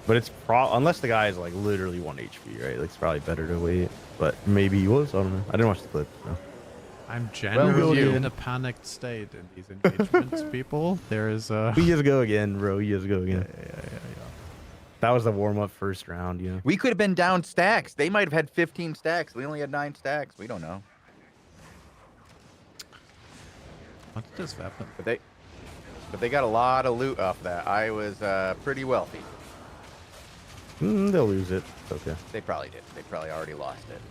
Speaker 4: But it's unless the guy is like literally 1 HP, right? Like, it's probably better to wait. But maybe he was. I don't know. I didn't watch the clip. So.
Speaker 3: I'm generally
Speaker 1: you.
Speaker 3: in a panicked state in these engagements, people. There is
Speaker 4: We just go again, bro. You just go again.
Speaker 3: Yeah.
Speaker 4: That was the warm-up first round, you know.
Speaker 1: We could have been down stacks. They might have had 15 stacks. We only had 9 stacks. We don't know.
Speaker 3: What's this weapon?
Speaker 1: But they got a lot of loot off that. I was pretty wealthy.
Speaker 4: They'll lose it. It's okay.
Speaker 1: They probably did. They probably already lost it.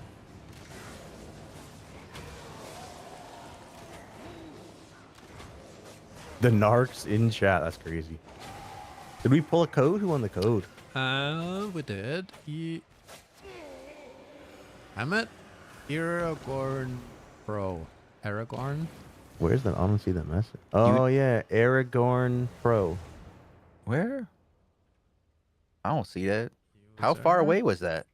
Speaker 4: The narcs in chat. That's crazy. Did we pull a code? Who won the code?
Speaker 3: We did. I'm at Aragorn Pro. Aragorn?
Speaker 4: Where's that? I don't see that message. Oh, yeah. Aragorn Pro.
Speaker 1: Where? I don't see that. How far away was that?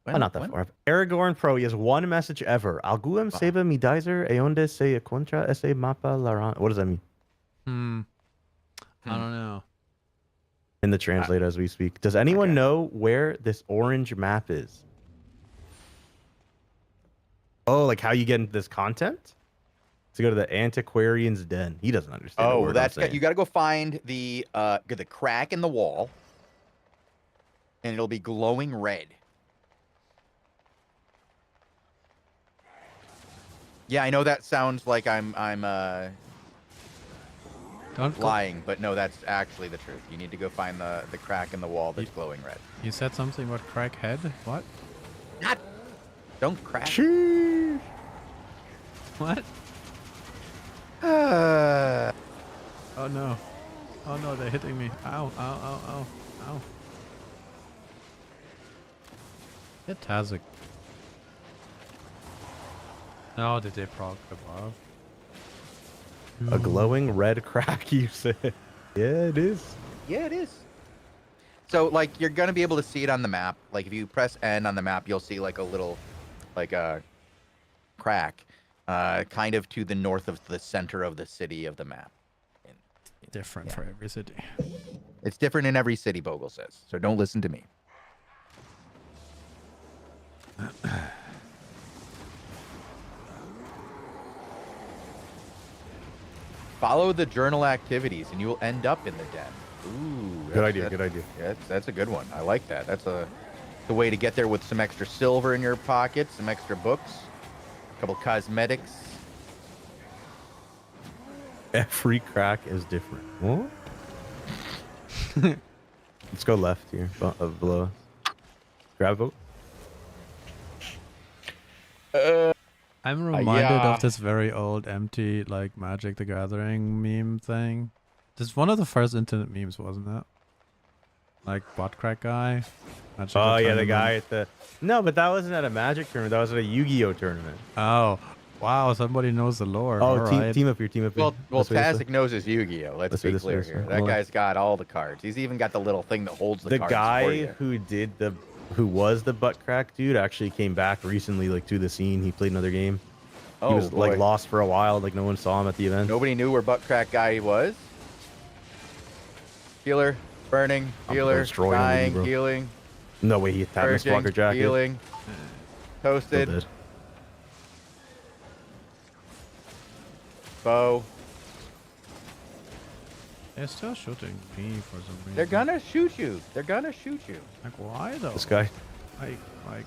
Speaker 4: Not that far. Aragorn Pro. He has one message ever. Algum seba mi dizer eonde se contra ese mapa laran. What does that mean?
Speaker 3: I don't know.
Speaker 4: In the translate as we speak. Does anyone know where this orange map is? Oh, like how you get into this content? To go to the antiquarian's den. He doesn't understand.
Speaker 1: Oh, that's you got to go find the crack in the wall, and it'll be glowing red. Yeah, I know that sounds like I'm lying, but no, that's actually the truth. You need to go find the crack in the wall that's glowing red.
Speaker 3: You said something about crackhead? What?
Speaker 1: Don't crack.
Speaker 4: Sheesh.
Speaker 3: What?
Speaker 1: Uh,
Speaker 3: Oh no. Oh no, they're hitting me. Ow, ow, ow, ow, ow. Hit Tazik. Oh, did they proc above?
Speaker 4: A glowing red crack, you said. Yeah, it is.
Speaker 1: yeah, it is. So, like, you're gonna be able to see it on the map. Like, if you press N on the map, you'll see like a little, like a crack, kind of to the north of the center of the city of the map.
Speaker 3: Different for every city.
Speaker 1: It's different in every city, Bogle says. So don't listen to me. Follow the journal activities, and you will end up in the den. Ooh,
Speaker 4: Good idea. Good idea.
Speaker 1: Yeah, that's a good one. I like that. That's the way to get there with some extra silver in your pocket, some extra books, a couple cosmetics.
Speaker 4: Every crack is different. What? Let's go left here. Below us. Grab vote.
Speaker 3: I'm reminded
Speaker 1: yeah.
Speaker 3: of this very old empty like Magic the Gathering meme thing. This is one of the first internet memes, wasn't it? Like bot crack guy.
Speaker 4: Oh yeah, the guy at the. No, but that wasn't at a Magic tournament. That was at a Yu-Gi-Oh tournament.
Speaker 3: Oh, wow! Somebody knows the lore.
Speaker 4: Oh,
Speaker 3: All right.
Speaker 4: team up here, team up here.
Speaker 1: Well,
Speaker 4: This way, this way.
Speaker 1: Tazik knows his Yu-Gi-Oh. Let's be clear here. That guy's got all the cards. He's even got the little thing that holds the cards. The
Speaker 4: guy who was the butt crack dude actually came back recently, like to the scene. He played another game. He was like lost for a while, like no one saw him at the event.
Speaker 1: Nobody knew where butt crack guy was. Healer, burning, healer, dying, healing.
Speaker 4: No way he tapped his walker jacket.
Speaker 1: Healing, toasted. Bow.
Speaker 3: They're still shooting me for some reason.
Speaker 1: They're gonna shoot you. They're gonna shoot you.
Speaker 3: Like why though?
Speaker 4: This guy.
Speaker 3: Like.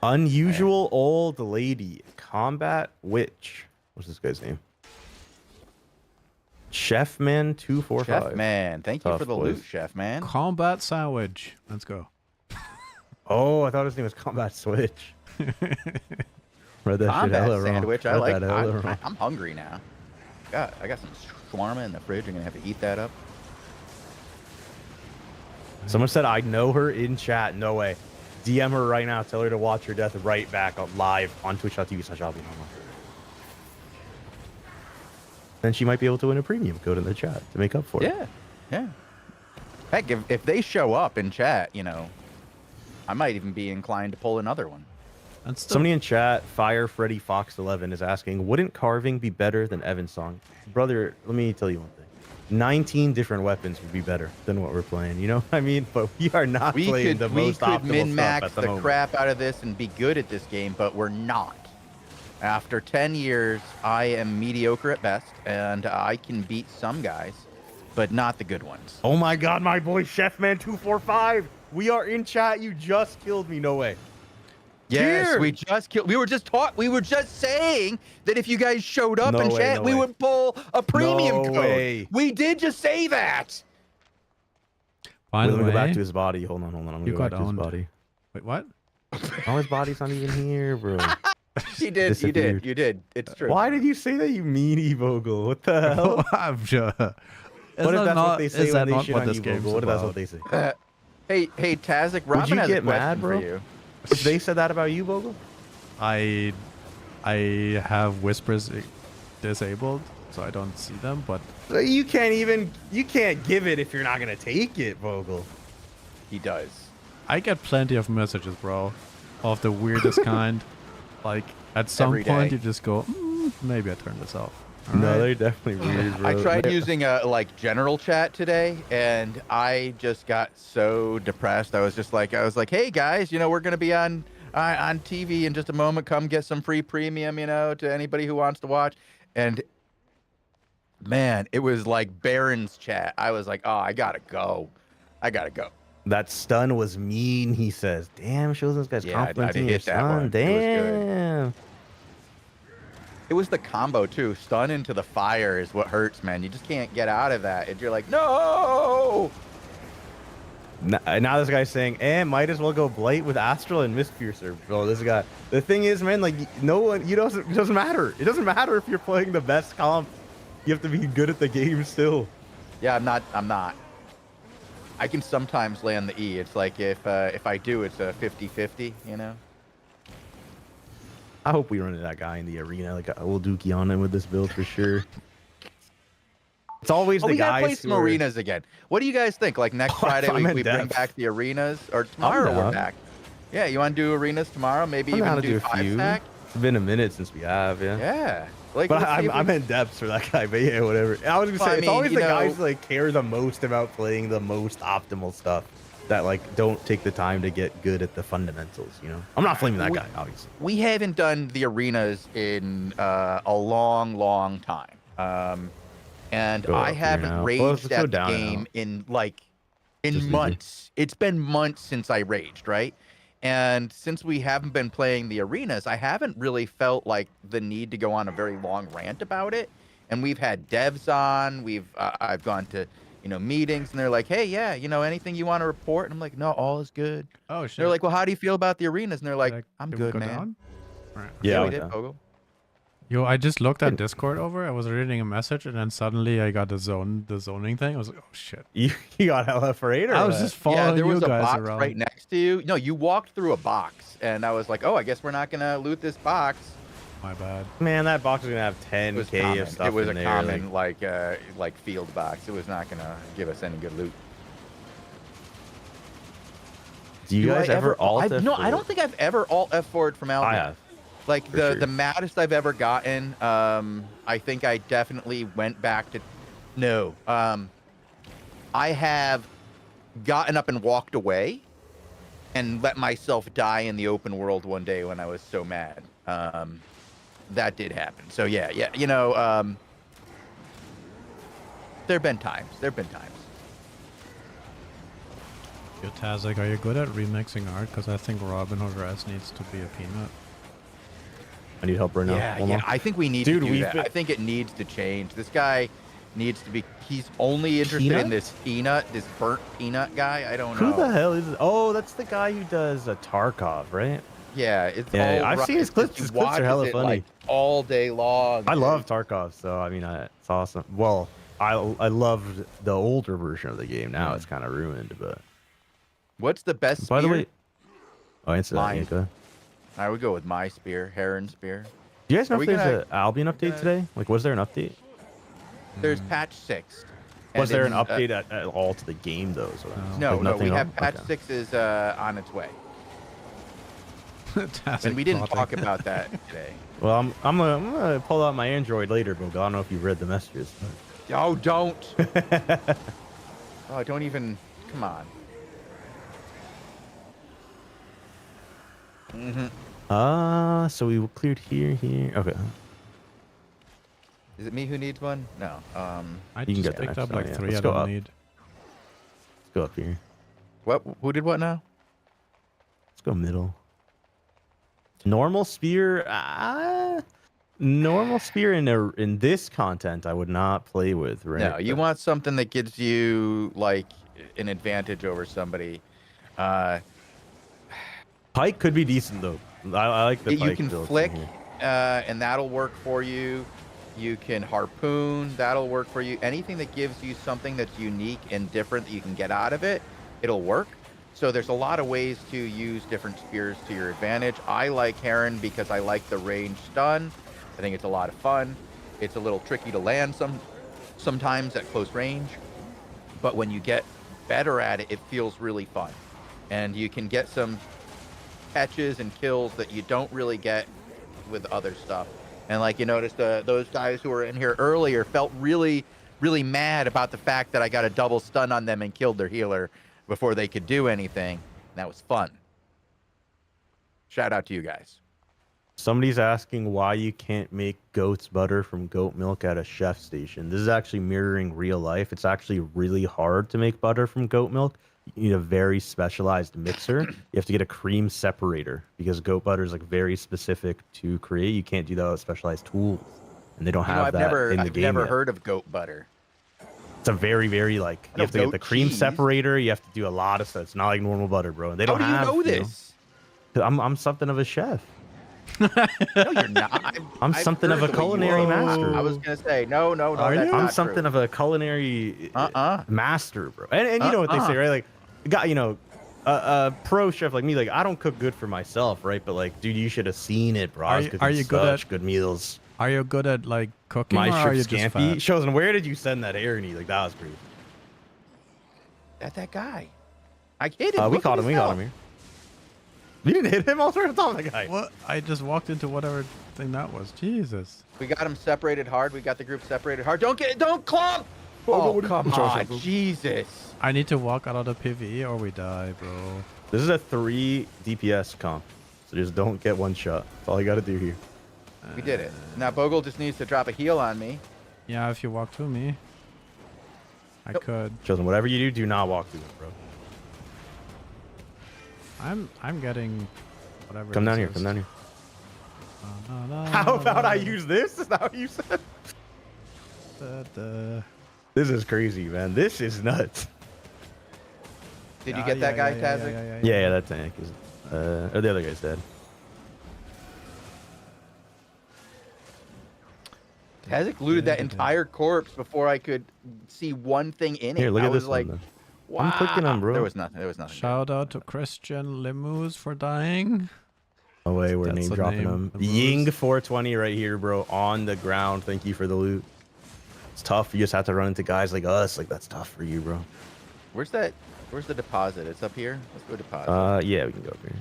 Speaker 4: Unusual old lady. Combat witch. What's this guy's name? Chefman 245.
Speaker 1: Chef man, thank you for the loot, Chef man.
Speaker 3: Combat sandwich. Let's go.
Speaker 4: Oh, I thought his name was Combat Switch. Read that
Speaker 1: Combat
Speaker 4: shit
Speaker 1: sandwich.
Speaker 4: Wrong.
Speaker 1: I like. I'm hungry now. I got some shawarma in the fridge. I'm gonna have to eat that up.
Speaker 4: Someone said I know her in chat. No way. DM her right now. Tell her to watch her death right back on live on twitch.tv/Albion Online. Then she might be able to win a premium code in the chat to make up for it.
Speaker 1: Yeah. Heck, if they show up in chat, you know, I might even be inclined to pull another one.
Speaker 4: Somebody in chat, Fire Freddy Fox 11 is asking, wouldn't carving be better than Evan's song? Brother, let me tell you one thing. 19 different weapons would be better than what we're playing. You know what I mean? But we are not playing the most optimal stuff at the moment. We could min-max the crap out of this and be good at this game, but we're not. After 10 years, I am mediocre at best, and I can beat some guys, but not the good ones. Oh my god, my boy Chefman245! We are in chat. You just killed me. No way.
Speaker 1: Yes, Cheers. We just killed. We were just saying that if you guys showed up in chat, we would pull a premium code. Way. We did just say that.
Speaker 3: By the way,
Speaker 4: let me go back to his body. Hold on. I'm gonna go back to his body.
Speaker 3: Wait, what?
Speaker 4: Oh, his body's not even here, bro.
Speaker 1: You did. It's true.
Speaker 4: Why did you say that, you meanie Vogel? What the hell?
Speaker 3: I'm sure.
Speaker 4: What if that's what they say when they shit on you, Vogel? What if that's what they say?
Speaker 1: Hey, Tazik, Robin has a question for you.
Speaker 4: If they said that about you, Vogel?
Speaker 3: I have whispers disabled, so I don't see them, but...
Speaker 4: So you can't give it if you're not going to take it, Vogel.
Speaker 1: He does.
Speaker 3: I get plenty of messages, bro, of the weirdest kind. Like, at some point, you just go, maybe I turn this off.
Speaker 4: No, they're definitely weird, bro.
Speaker 1: I tried using general chat today, and I just got so depressed. I was like, hey guys, you know, we're gonna be on TV in just a moment. Come get some free premium, you know, to anybody who wants to watch. And man, it was like Baron's chat. I was like, oh, I gotta go.
Speaker 4: That stun was mean, he says. Damn, shows this guy's complimenting your stun. Damn.
Speaker 1: It was the combo too. Stun into the fire is what hurts, man. You just can't get out of that. And you're like, no.
Speaker 4: Now this guy's saying, might as well go Blight with Astral and Mistpiercer. Bro, this guy. The thing is, man, like no one. It doesn't matter. It doesn't matter if you're playing the best comp. You have to be good at the game still.
Speaker 1: Yeah, I'm not. I can sometimes land the E. It's like if I do, it's a 50-50. You know.
Speaker 4: I hope we run into that guy in the arena. Like we'll dookie on him with this build for sure. It's always the guys. We gotta play
Speaker 1: some arenas again. What do you guys think? Like next Friday we bring back the arenas, or tomorrow we're back. Yeah, you want to do arenas tomorrow? Maybe even do 5-stack.
Speaker 4: It's been a minute since we have. Yeah.
Speaker 1: Yeah. Like,
Speaker 4: but I'm in depths for that guy. But yeah, whatever. I was gonna say it's always the guys like care the most about playing the most optimal stuff. That like don't take the time to get good at the fundamentals, you know. I'm not flaming that guy, obviously.
Speaker 1: We haven't done the arenas in a long time, and I haven't raged at the game in months. It's been months since I raged, right? And since we haven't been playing the arenas, I haven't really felt like the need to go on a very long rant about it. And we've had devs on. I've gone to meetings, and they're like, hey, yeah, anything you want to report? And I'm like, no, all is good.
Speaker 3: Oh, shit.
Speaker 1: They're like, well, how do you feel about the arenas? And they're like, I'm good, man.
Speaker 3: Right.
Speaker 1: Yeah, we did, Vogel.
Speaker 3: Yo, I just looked at Discord over. I was reading a message, and then suddenly I got the zoning thing. I was like, oh shit.
Speaker 4: You got hella afraid, or
Speaker 3: I was
Speaker 4: what?
Speaker 3: just following
Speaker 1: there was
Speaker 3: you
Speaker 1: a
Speaker 3: guys
Speaker 1: box
Speaker 3: around.
Speaker 1: right next to you. No, you walked through a box, and I was like, oh, I guess we're not gonna loot this box.
Speaker 3: My bad.
Speaker 4: Man, that box is gonna have
Speaker 1: It was
Speaker 4: 10k
Speaker 1: common.
Speaker 4: of stuff
Speaker 1: It was
Speaker 4: in
Speaker 1: a
Speaker 4: there.
Speaker 1: common like field box. It was not gonna give us any good loot.
Speaker 4: Do you guys ever alt F4?
Speaker 1: No, I don't think I've ever alt F4'd from Albion.
Speaker 4: I have.
Speaker 1: Like
Speaker 4: for sure.
Speaker 1: the maddest I've ever gotten. I think I definitely went back to. No. I have gotten up and walked away, and let myself die in the open world one day when I was so mad. That did happen. So yeah. You know, there've been times.
Speaker 3: Yo, Tazak, are you good at remixing art? Because I think Robin Hood Rest needs to be a peanut.
Speaker 4: I need help right now.
Speaker 1: Yeah. I think we need to do that. I think it needs to change. This guy needs to be. He's only interested in this peanut, this burnt peanut guy. I don't know.
Speaker 4: Who the hell is it? Oh, that's the guy who does Tarkov, right?
Speaker 1: Yeah, it's
Speaker 4: Yeah,
Speaker 1: all
Speaker 4: I've seen his clips. His clips are hella funny.
Speaker 1: Like all day long.
Speaker 4: I love Tarkov, so I mean, it's awesome. Well, I loved the older version of the game. Now it's kind of ruined, but.
Speaker 1: What's the best spear?
Speaker 4: By the way, it's
Speaker 1: Mine.
Speaker 4: Inca.
Speaker 1: I would go with my spear, Heron spear.
Speaker 4: Do you guys know if there's an Albion update today? Like, was there an update?
Speaker 1: There's patch 6.
Speaker 4: Was there an update at all to the game though? So
Speaker 1: no, we have
Speaker 4: on?
Speaker 1: patch
Speaker 4: Okay.
Speaker 1: 6 is on its way. And we didn't talk about that today.
Speaker 4: Well, I'm gonna pull out my Android later, but I don't know if you've read the messages.
Speaker 1: Oh, don't. Oh, don't even. Come on.
Speaker 4: So we cleared here. Okay.
Speaker 1: Is it me who needs one? No.
Speaker 3: I
Speaker 4: You can
Speaker 3: just
Speaker 4: get the
Speaker 3: picked
Speaker 4: next
Speaker 3: up
Speaker 4: one,
Speaker 3: like
Speaker 4: yeah.
Speaker 3: 3
Speaker 4: Let's
Speaker 3: I
Speaker 4: go
Speaker 3: don't
Speaker 4: up.
Speaker 3: need.
Speaker 4: Let's go up here.
Speaker 1: What? Who did what now?
Speaker 4: Let's go middle. Normal spear. Normal spear in this content, I would not play with. Right?
Speaker 1: No, you want something that gives you like an advantage over somebody.
Speaker 4: Pike could be decent though. I like the
Speaker 1: You
Speaker 4: pike
Speaker 1: can
Speaker 4: builds in
Speaker 1: flick,
Speaker 4: here.
Speaker 1: and that'll work for you. You can harpoon, that'll work for you. Anything that gives you something that's unique and different that you can get out of it, it'll work. So there's a lot of ways to use different spears to your advantage. I like Heron because I like the range stun. I think it's a lot of fun. It's a little tricky to land sometimes at close range, but when you get better at it, it feels really fun. And you can get some catches and kills that you don't really get with other stuff. And like you noticed, those guys who were in here earlier felt really, really mad about the fact that I got a double stun on them and killed their healer before they could do anything. And that was fun. Shout out to you guys.
Speaker 4: Somebody's asking why you can't make goat's butter from goat milk at a chef station. This is actually mirroring real life. It's actually really hard to make butter from goat milk. You need a very specialized mixer. You have to get a cream separator because goat butter is like very specific to create. You can't do that with specialized tools, and they don't have that in the game.
Speaker 1: I've never
Speaker 4: yet.
Speaker 1: heard of goat butter.
Speaker 4: It's a very, very like you have to get the cream separator. You have to do a lot of stuff. It's not like normal butter, bro. And they don't have.
Speaker 1: How do you know this?
Speaker 4: I'm something of a chef.
Speaker 1: No, you're not.
Speaker 4: I'm something of a culinary master.
Speaker 1: I was gonna say no. That's
Speaker 4: I'm
Speaker 1: not
Speaker 4: something
Speaker 1: true.
Speaker 4: of a culinary master, bro. And you know what they say, right? Like, got a pro chef like me. Like, I don't cook good for myself, right? But like, dude, you should have seen it, bro.
Speaker 3: Are you good at
Speaker 4: good meals?
Speaker 3: Are you good at like cooking?
Speaker 4: My
Speaker 3: or are you
Speaker 4: shrimp
Speaker 3: just
Speaker 4: scampi.
Speaker 3: fat?
Speaker 4: Shows, and where did you send that Ernie? Like, that was crazy.
Speaker 1: That guy. I hit him.
Speaker 4: We
Speaker 1: Look
Speaker 4: caught
Speaker 1: at
Speaker 4: him.
Speaker 1: his
Speaker 4: We got
Speaker 1: health.
Speaker 4: him here. You didn't hit him. I was right on top of the guy.
Speaker 3: What? I just walked into whatever thing that was. Jesus.
Speaker 1: We got him separated hard. We got the group separated hard. Don't clump. Oh, come on, Jesus.
Speaker 3: I need to walk out of the PvE or we die, bro.
Speaker 4: This is a 3 DPS comp, so just don't get one shot. That's all you got to do here.
Speaker 1: We did it. Now Bogle just needs to drop a heal on me.
Speaker 3: Yeah, if you walk through me, I could.
Speaker 4: Chosen, whatever you do not walk through it, bro.
Speaker 3: I'm getting whatever.
Speaker 4: Come down
Speaker 3: this
Speaker 4: here.
Speaker 3: is.
Speaker 4: Come down here.
Speaker 3: Da,
Speaker 4: How about I use this? Is that what you said?
Speaker 3: da.
Speaker 4: This is crazy, man. This is nuts.
Speaker 1: Did you get that guy, Tazzy?
Speaker 4: Yeah, that tank is. Or the other guy's dead.
Speaker 1: Tazek looted that entire corpse before I could see one thing in it.
Speaker 4: Here, look
Speaker 1: I
Speaker 4: at
Speaker 1: was
Speaker 4: this
Speaker 1: like,
Speaker 4: one.
Speaker 1: wow.
Speaker 4: I'm clicking on, bro.
Speaker 1: There was nothing. There was nothing.
Speaker 3: Shout out to Christian Lemus for dying.
Speaker 4: No way, we're
Speaker 3: That's
Speaker 4: name
Speaker 3: the
Speaker 4: dropping
Speaker 3: name.
Speaker 4: him.
Speaker 3: The
Speaker 4: Ying
Speaker 3: moves.
Speaker 4: 420 right here, bro, on the ground. Thank you for the loot. It's tough. You just have to run into guys like us. Like, that's tough for you, bro.
Speaker 1: Where's that? Where's the deposit? It's up here. Let's go deposit.
Speaker 4: Yeah, we can go up here.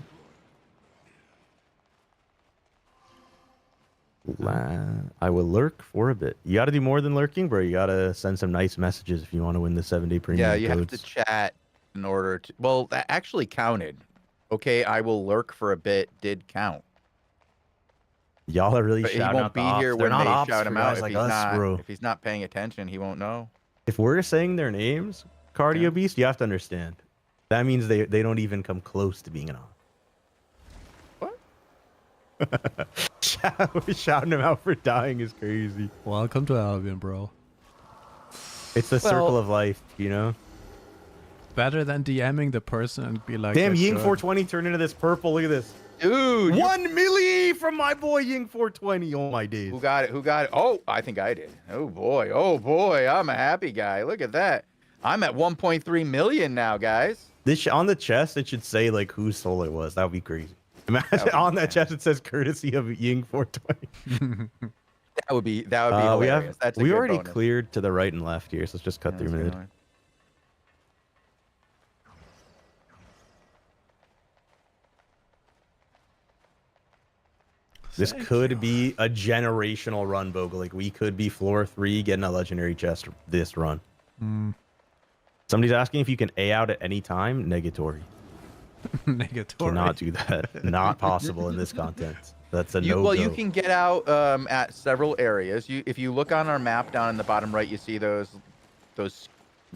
Speaker 4: I will lurk for a bit. You got to do more than lurking, bro. You got to send some nice messages if you want to win the 7-day premium.
Speaker 1: Yeah, you
Speaker 4: codes.
Speaker 1: have to chat in order to. Well, that actually counted. Okay, I will lurk for a bit. Did count.
Speaker 4: Y'all are really
Speaker 1: But he
Speaker 4: shouting
Speaker 1: won't
Speaker 4: out the
Speaker 1: be
Speaker 4: ops.
Speaker 1: here
Speaker 4: They're
Speaker 1: when
Speaker 4: not
Speaker 1: they
Speaker 4: ops
Speaker 1: shout
Speaker 4: for
Speaker 1: him out.
Speaker 4: guys
Speaker 1: If
Speaker 4: like
Speaker 1: he's
Speaker 4: us,
Speaker 1: not,
Speaker 4: bro.
Speaker 1: if he's not paying attention, he won't know.
Speaker 4: If we're saying their names, Cardio
Speaker 1: Yeah.
Speaker 4: Beast, you have to understand. That means they don't even come close to being an op.
Speaker 1: What?
Speaker 4: Shouting him out for dying is crazy.
Speaker 3: Welcome to Albion, bro.
Speaker 4: It's the circle of life, you know?
Speaker 3: Better than DMing the person and be like,
Speaker 4: Damn,
Speaker 3: "You're
Speaker 4: Ying
Speaker 3: good."
Speaker 4: 420 turned into this purple. Look at this.
Speaker 1: Dude,
Speaker 4: 1 milli from my boy Ying 420. Oh my days.
Speaker 1: who got it? Who got it? Oh, I think I did. Oh boy. Oh boy. I'm a happy guy. Look at that. I'm at 1.3 million now, guys.
Speaker 4: This on the chest, it should say like whose soul it was. That would be crazy. Imagine
Speaker 1: be
Speaker 4: on that
Speaker 1: mad.
Speaker 4: chest it says courtesy of Ying 420.
Speaker 1: That would be
Speaker 4: We
Speaker 1: hilarious. That's a
Speaker 4: we
Speaker 1: good
Speaker 4: already
Speaker 1: bonus.
Speaker 4: cleared to the right and left here, so let's just cut
Speaker 1: Yeah,
Speaker 4: through
Speaker 1: that's a
Speaker 4: mid.
Speaker 1: good one.
Speaker 4: This
Speaker 3: Thank
Speaker 4: could
Speaker 3: you.
Speaker 4: be a generational run, Bogle. Like we could be floor 3 getting a legendary chest this run. Somebody's asking if you can A out at any time. Negatory.
Speaker 3: Negatory.
Speaker 4: Cannot do that. Not possible in this content. That's a no.
Speaker 1: Well, you can get out at several areas. If you look on our map down in the bottom right, you see those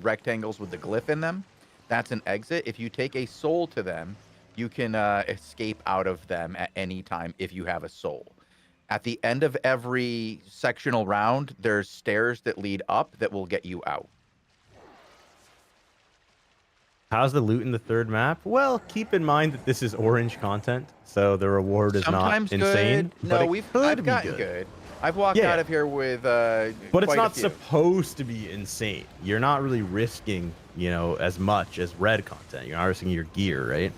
Speaker 1: rectangles with the glyph in them. That's an exit. If you take a soul to them, you can escape out of them at any time if you have a soul. At the end of every sectional round, there's stairs that lead up that will get you out.
Speaker 4: How's the loot in the third map? Well, keep in mind that this is orange content, so the reward is
Speaker 1: Sometimes
Speaker 4: not
Speaker 1: good.
Speaker 4: insane.
Speaker 1: No,
Speaker 4: but
Speaker 1: I've gotten good. I've walked
Speaker 4: Yeah.
Speaker 1: out of here with
Speaker 4: But
Speaker 1: quite
Speaker 4: it's
Speaker 1: a
Speaker 4: not
Speaker 1: few.
Speaker 4: supposed to be insane. You're not really risking, as much as red content. You're not risking your gear, right?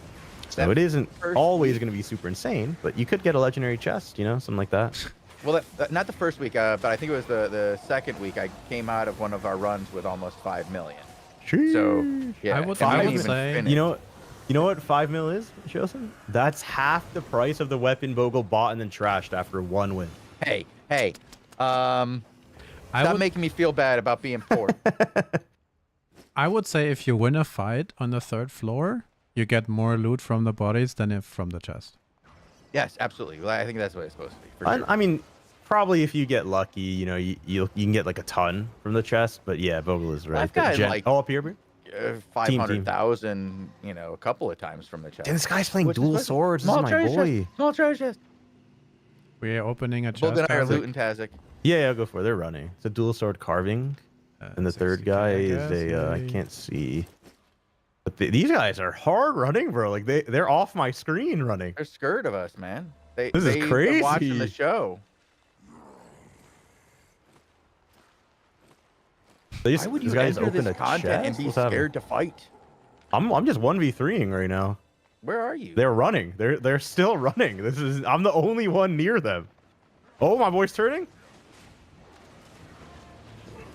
Speaker 4: So
Speaker 1: That
Speaker 4: it isn't
Speaker 1: first
Speaker 4: always
Speaker 1: week-
Speaker 4: going to be super insane, but you could get a legendary chest, something like that.
Speaker 1: Well, not the first week, but I think it was the second week. I came out of one of our runs with almost 5 million. So yeah,
Speaker 3: I would-
Speaker 1: and we
Speaker 3: I
Speaker 1: didn't
Speaker 3: would
Speaker 1: even
Speaker 3: say-
Speaker 1: finish.
Speaker 4: You know what 5 mil is, Chosen? That's half the price of the weapon Bogle bought and then trashed after one win.
Speaker 1: Hey,
Speaker 3: I
Speaker 1: stop
Speaker 3: would,
Speaker 1: making me feel bad about being poor.
Speaker 3: I would say if you win a fight on the third floor, you get more loot from the bodies than if from the chest.
Speaker 1: Yes, absolutely. Well, I think that's what it's supposed to be. For sure.
Speaker 4: I mean, probably if you get lucky, you can get like a ton from the chest, but yeah, Bogle is right.
Speaker 1: I've gotten, like,
Speaker 4: up here, bro.
Speaker 1: 500,000, a couple of times from the chest.
Speaker 4: Damn, this guy's playing
Speaker 1: Which is
Speaker 4: dual
Speaker 1: what-
Speaker 4: swords. This is
Speaker 1: Small
Speaker 4: my
Speaker 1: treasure
Speaker 4: boy.
Speaker 1: chest. Small treasure chest.
Speaker 3: We're opening a chest.
Speaker 1: Bogle and I are
Speaker 3: Tazek.
Speaker 1: looting Tazek.
Speaker 4: Yeah, I'll go for it. They're running. It's a dual sword carving, and the third
Speaker 3: 60K,
Speaker 4: guy
Speaker 3: I
Speaker 4: is
Speaker 3: guess,
Speaker 4: I
Speaker 3: yay.
Speaker 4: can't see. But these guys are hard running, bro. Like they're off my screen running.
Speaker 1: They're scared of us, man.
Speaker 4: This is
Speaker 1: They've been watching the
Speaker 4: crazy.
Speaker 1: show.
Speaker 4: They
Speaker 1: Why would
Speaker 4: these
Speaker 1: you
Speaker 4: guys
Speaker 1: enter
Speaker 4: open
Speaker 1: this
Speaker 4: a
Speaker 1: content
Speaker 4: chest?
Speaker 1: and be
Speaker 4: What's happening?
Speaker 1: scared to fight?
Speaker 4: I'm just 1v3ing right now.
Speaker 1: Where are you?
Speaker 4: They're running. They're still running. I'm the only one near them. Oh, my boy's turning.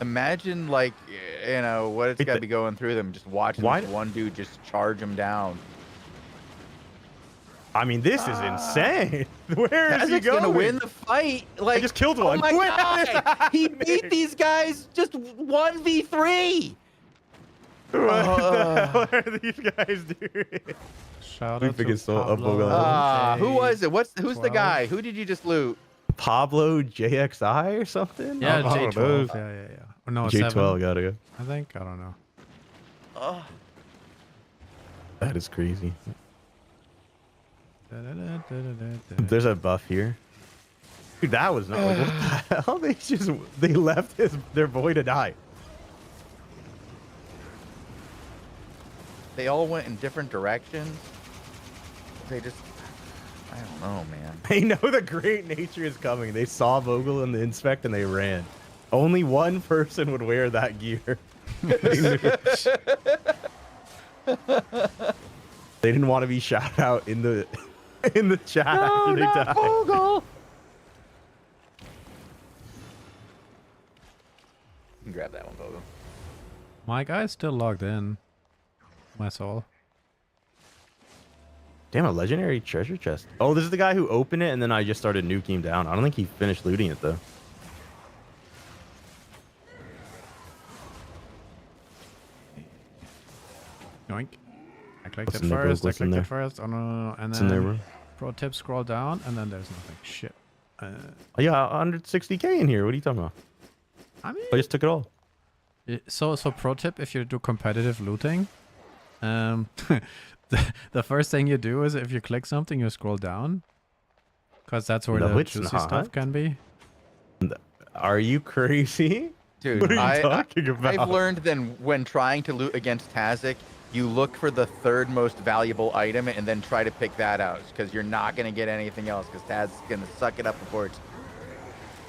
Speaker 1: Imagine, what it's
Speaker 4: Wait,
Speaker 1: got to be going through them, just watching
Speaker 4: Why-
Speaker 1: this one dude just charge him down.
Speaker 4: I mean, this is insane. Where is he
Speaker 1: Tazek's
Speaker 4: going?
Speaker 1: gonna win the fight. Like,
Speaker 4: just killed
Speaker 1: oh
Speaker 4: one.
Speaker 1: my
Speaker 4: What
Speaker 1: God!
Speaker 4: is
Speaker 1: He
Speaker 4: happening?
Speaker 1: beat these guys just 1v3.
Speaker 4: What the hell are these guys doing?
Speaker 3: Shout
Speaker 4: We
Speaker 3: out
Speaker 4: figured
Speaker 3: to
Speaker 4: so- up
Speaker 3: Pablo.
Speaker 4: Bogle.
Speaker 1: Who was it? Who's the
Speaker 3: 12.
Speaker 1: guy? Who did you just loot?
Speaker 4: Pablo JXI or something?
Speaker 3: Yeah,
Speaker 4: I don't know.
Speaker 3: J12. Yeah. Oh, no,
Speaker 4: J12
Speaker 3: 7.
Speaker 4: gotta go.
Speaker 3: I think. I don't know.
Speaker 1: Oh,
Speaker 4: That is crazy.
Speaker 3: Da-da-da-da-da-da.
Speaker 4: There's a buff here. Dude, that was not like, what the hell? They left their boy to die.
Speaker 1: they all went in different directions. I don't know, man.
Speaker 4: They know the great nature is coming. They saw Vogel in the inspect and they ran. Only one person would wear that gear. They didn't want to be shouted out in the chat after they died.
Speaker 1: Vogel! You can grab that one, Vogel.
Speaker 3: My guy's still logged in. My soul.
Speaker 4: Damn, a legendary treasure chest. Oh, this is the guy who opened it and then I just started nuking him down. I don't think he finished looting it though.
Speaker 3: Yoink. I clicked
Speaker 4: What's
Speaker 3: it
Speaker 4: in there, bro?
Speaker 3: first. I
Speaker 4: What's in
Speaker 3: clicked
Speaker 4: there?
Speaker 3: it first. Oh, no. And
Speaker 4: What's in there,
Speaker 3: then
Speaker 4: bro?
Speaker 3: pro tip, scroll down, and then there's nothing. Shit.
Speaker 4: Oh, yeah, 160k in here. What are you talking about?
Speaker 3: I mean,
Speaker 4: I just took it all.
Speaker 3: so pro tip, if you do competitive looting, the first thing you do is if you click something, you scroll down, because that's where
Speaker 4: No,
Speaker 3: the
Speaker 4: it's
Speaker 3: juicy
Speaker 4: not.
Speaker 3: stuff can be.
Speaker 4: Are you crazy?
Speaker 1: Dude,
Speaker 4: What are you talking about?
Speaker 1: I've learned then when trying to loot against Tazik, you look for the third most valuable item and then try to pick that out because you're not going to get anything else because Taz is going to suck it up before it's...